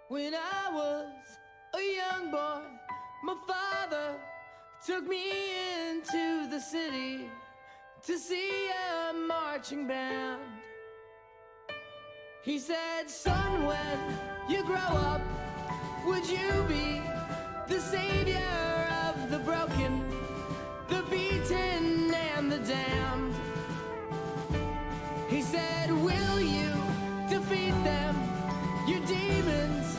When I was a young boy, my father took me into the city to see a marching band. He said, son, when you grow up, would you be the savior of the broken, the beaten, and the damned? He said, will you defeat them, your demons,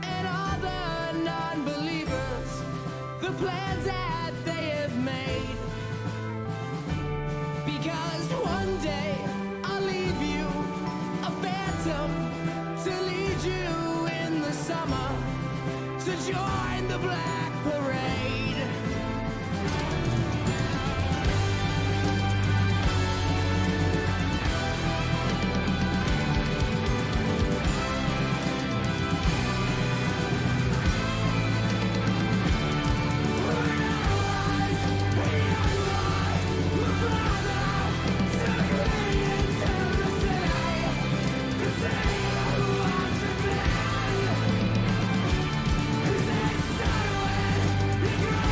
and all the non-believers, the plans that they have made? Because one day I'll leave you a phantom to lead you in the summer to join the Black Parade. He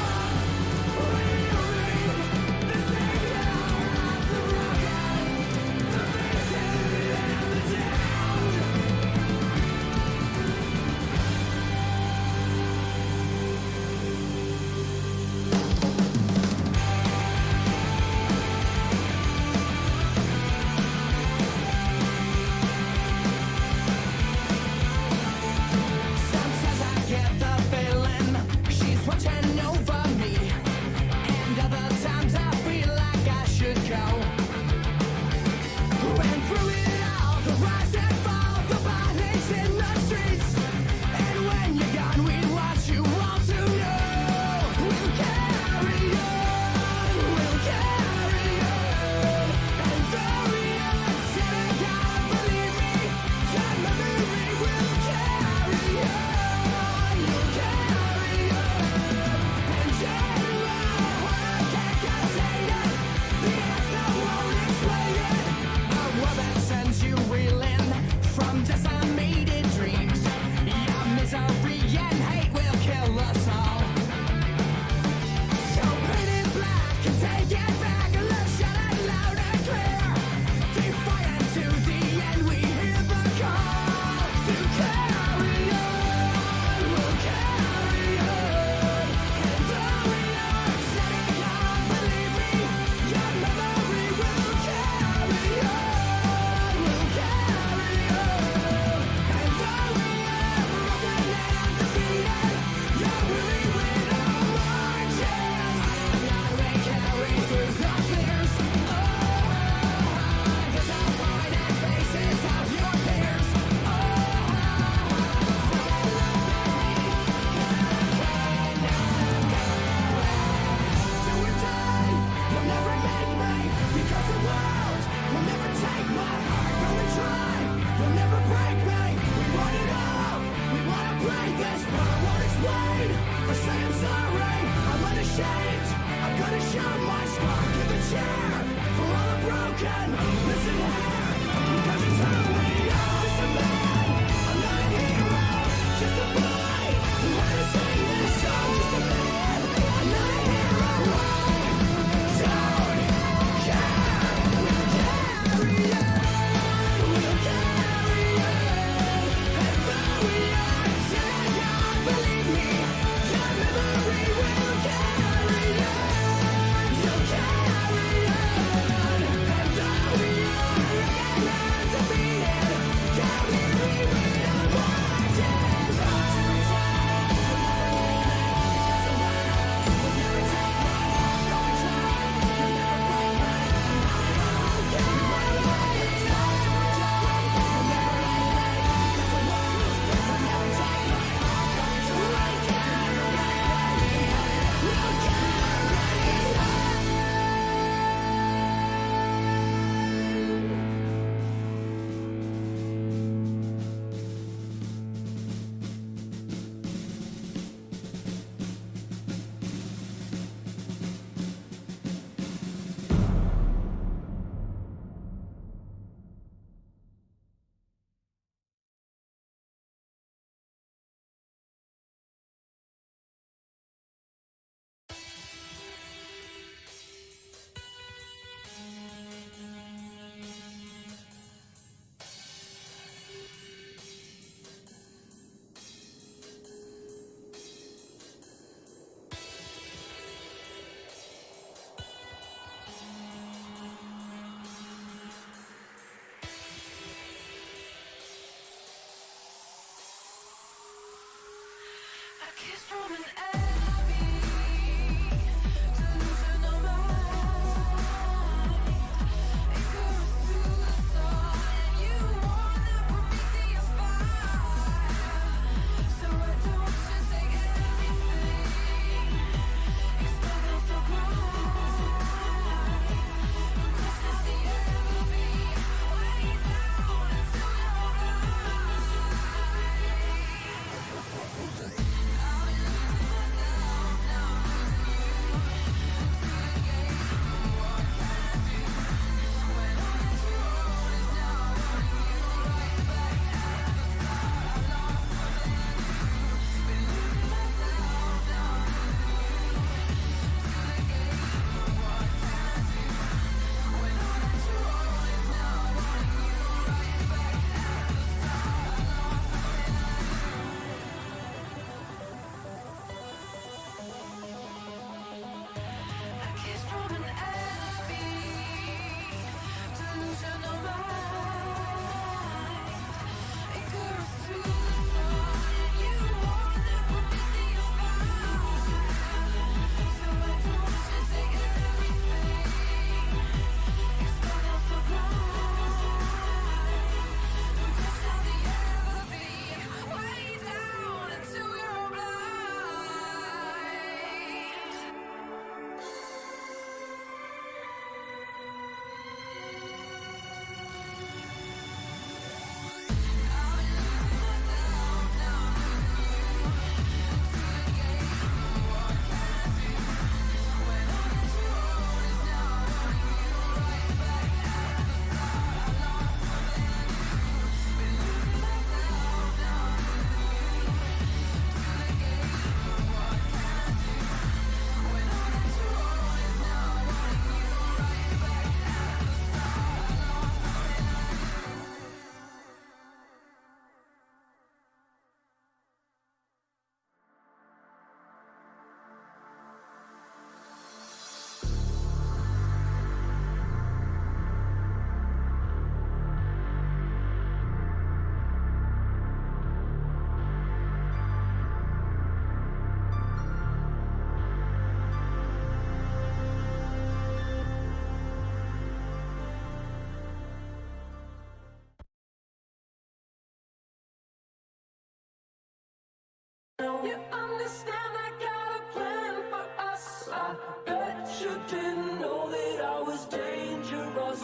You understand I got a plan for us. I bet you didn't know that I was dangerous.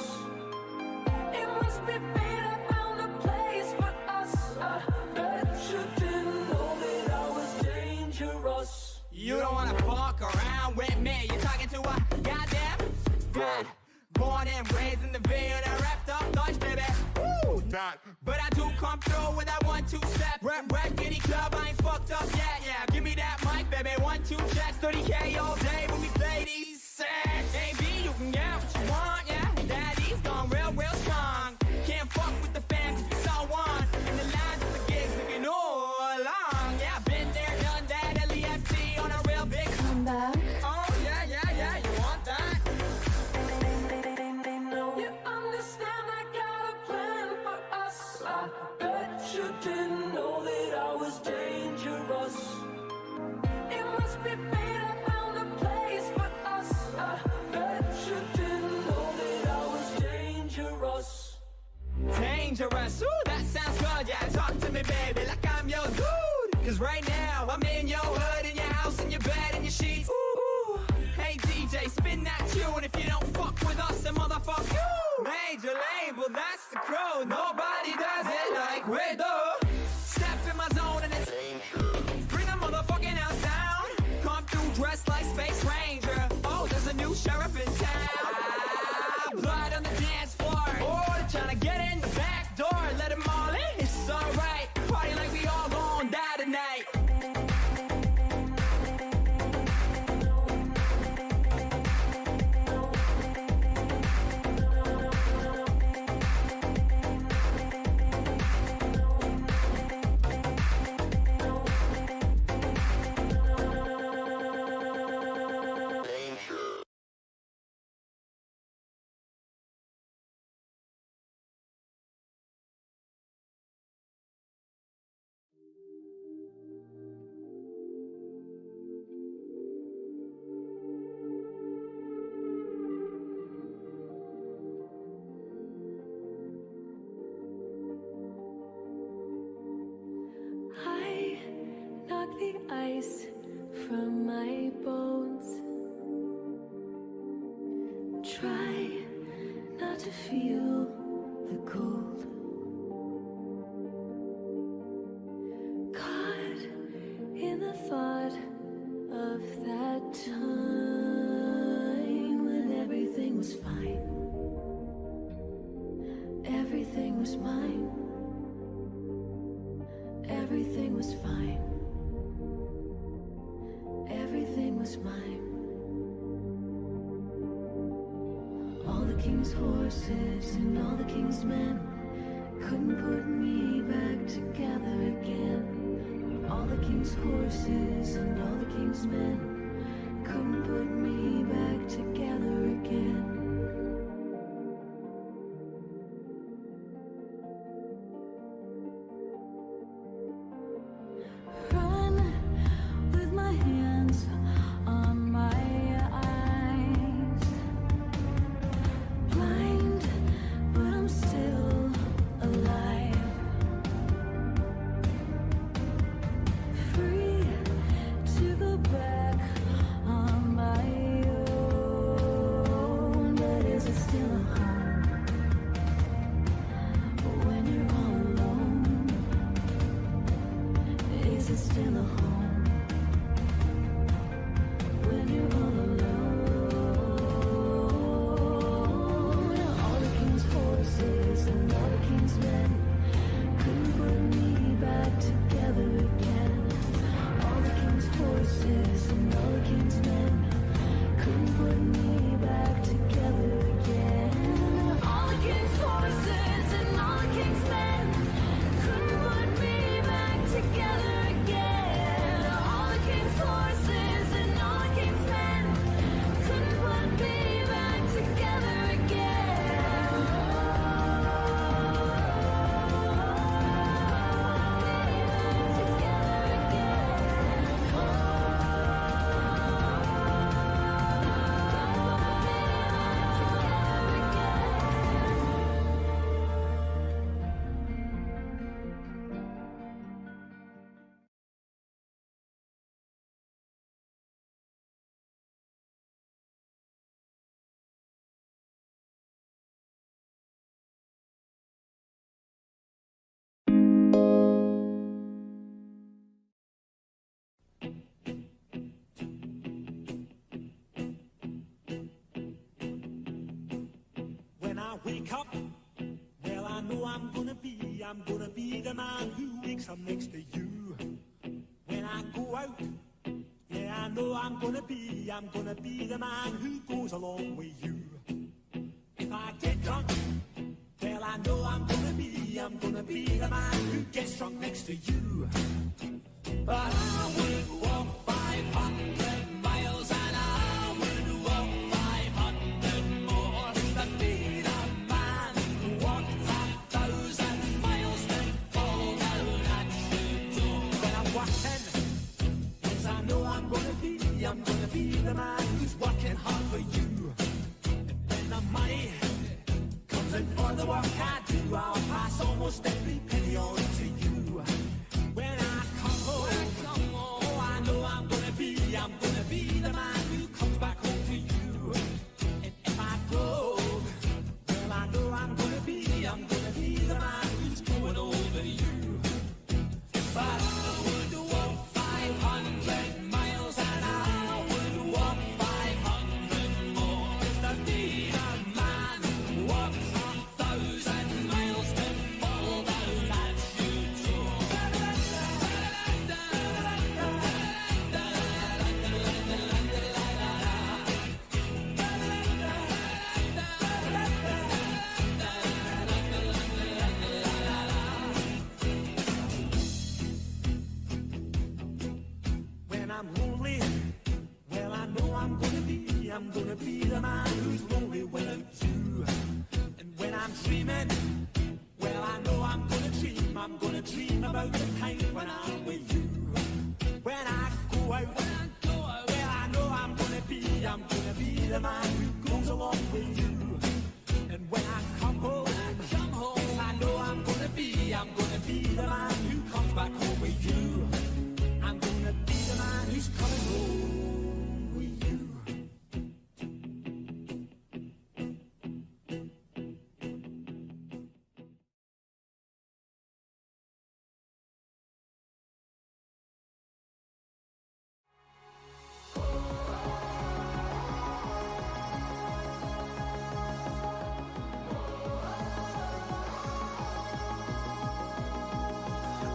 It must be fate I found a place for us. I bet you didn't know that I was dangerous. You don't wanna fuck around with me. You're talking to a goddamn god. Born and raised in the Ville, that wrapped up Dutch, baby. Woo! But I do come through with that 1-2 step. Rap any club, I ain't fucked up yet. Yeah, give me that mic, baby. 1-2 checks, 30K all day when we play these sets. AMV, you can get what you want, yeah. Daddy's gone real strong. Can't fuck with the fans, cause we so on. In the lines of the gigs, looking all along. Yeah, been there, done that. LEFT on a real big comeback. Oh, yeah, you want that? You understand I got a plan for us. I bet you didn't know that I was dangerous. It must be fate I found a place for us. I bet you didn't know that I was dangerous. Dangerous, ooh, that sounds good. Yeah, talk to me, baby, like I'm your dude. Cause right now, I'm in your hood, in your house, in your bed, in your sheets. Ooh. Hey DJ, spin that tune. If you don't fuck with us, then motherfuck you. Major label, that's the crew. Nobody does it like we do. Step in my zone and it's bring a motherfucking house down. Come through dressed like Space Ranger. Oh, there's a new sheriff in town. Blood on the dance floor. Oh, they're trying to get in the back door. Let them all in, it's alright. Party like we all gon' die tonight. I knock the ice from my bones. Try not to feel the cold. Caught in the thought of that time when everything was fine. Everything was mine. Everything was fine. Everything was mine. All the king's horses and all the king's men couldn't put me back together again. All the king's horses and all the king's men couldn't put me back together again. Run with my hands on my eyes. Blind, but I'm still alive. Free to go back wake up, well, I know I'm gonna be the man who wakes up next to you. When I go out, yeah, I know I'm gonna be the man who goes along with you. If I get drunk, well, I know I'm gonna be the man who gets drunk next to you. But I would walk 500 miles and I would walk 500 more to be the man who walked 1,000 miles to fall down at your door. When I'm walking, yes, I know I'm gonna be the man who's working hard for you. And when the money comes in for the work I do, I'll pass almost every penny on to you. When I come home, oh, I know I'm gonna be the man who comes back home to you. And if I go, well, I know I'm gonna be the man who's going over you. But I would walk 500 miles and I would walk 500 more to be the man who walks 1,000 miles to fall down at your door. When I'm lonely, well, I know I'm gonna be the man who's lonely without you. And when I'm dreaming, well, I know I'm gonna dream about the time when I'm with you. When I go out, well, I know I'm gonna be the man who goes along with you. And when I come home, yes, I know I'm gonna be the man who comes back home with you. I'm gonna be the man who's coming home with you.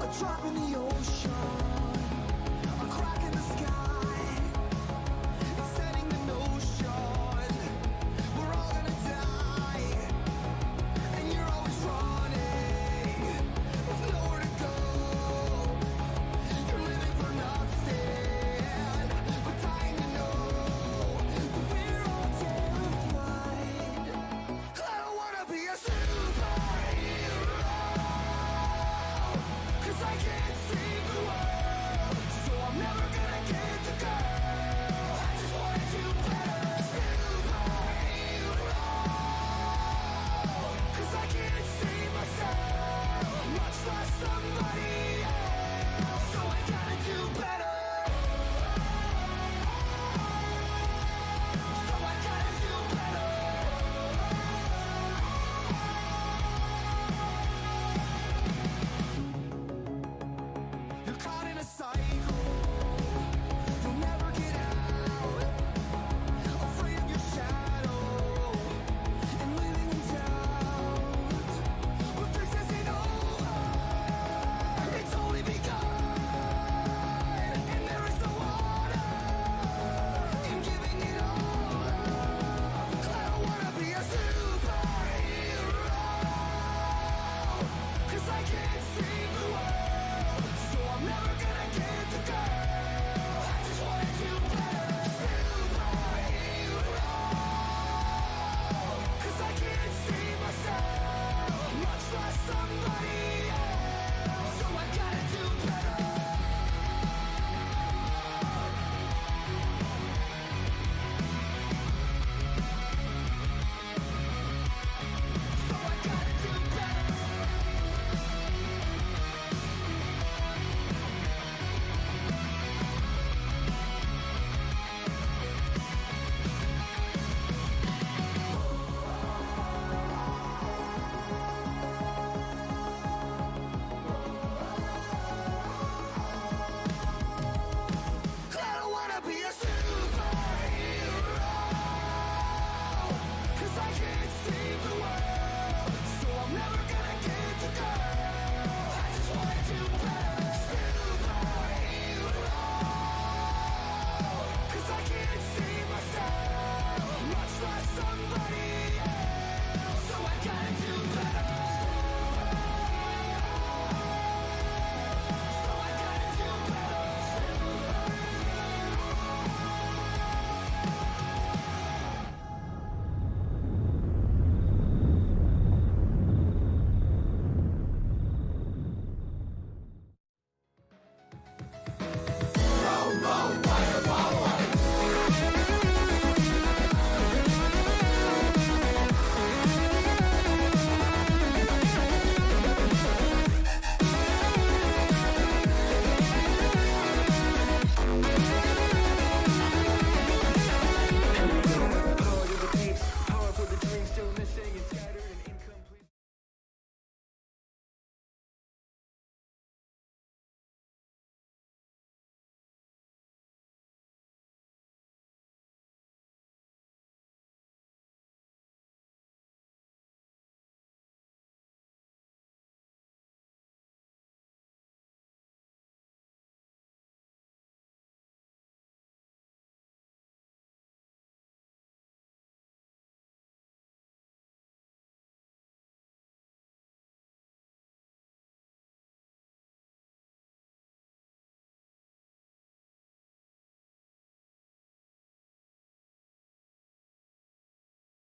A drop in the ocean.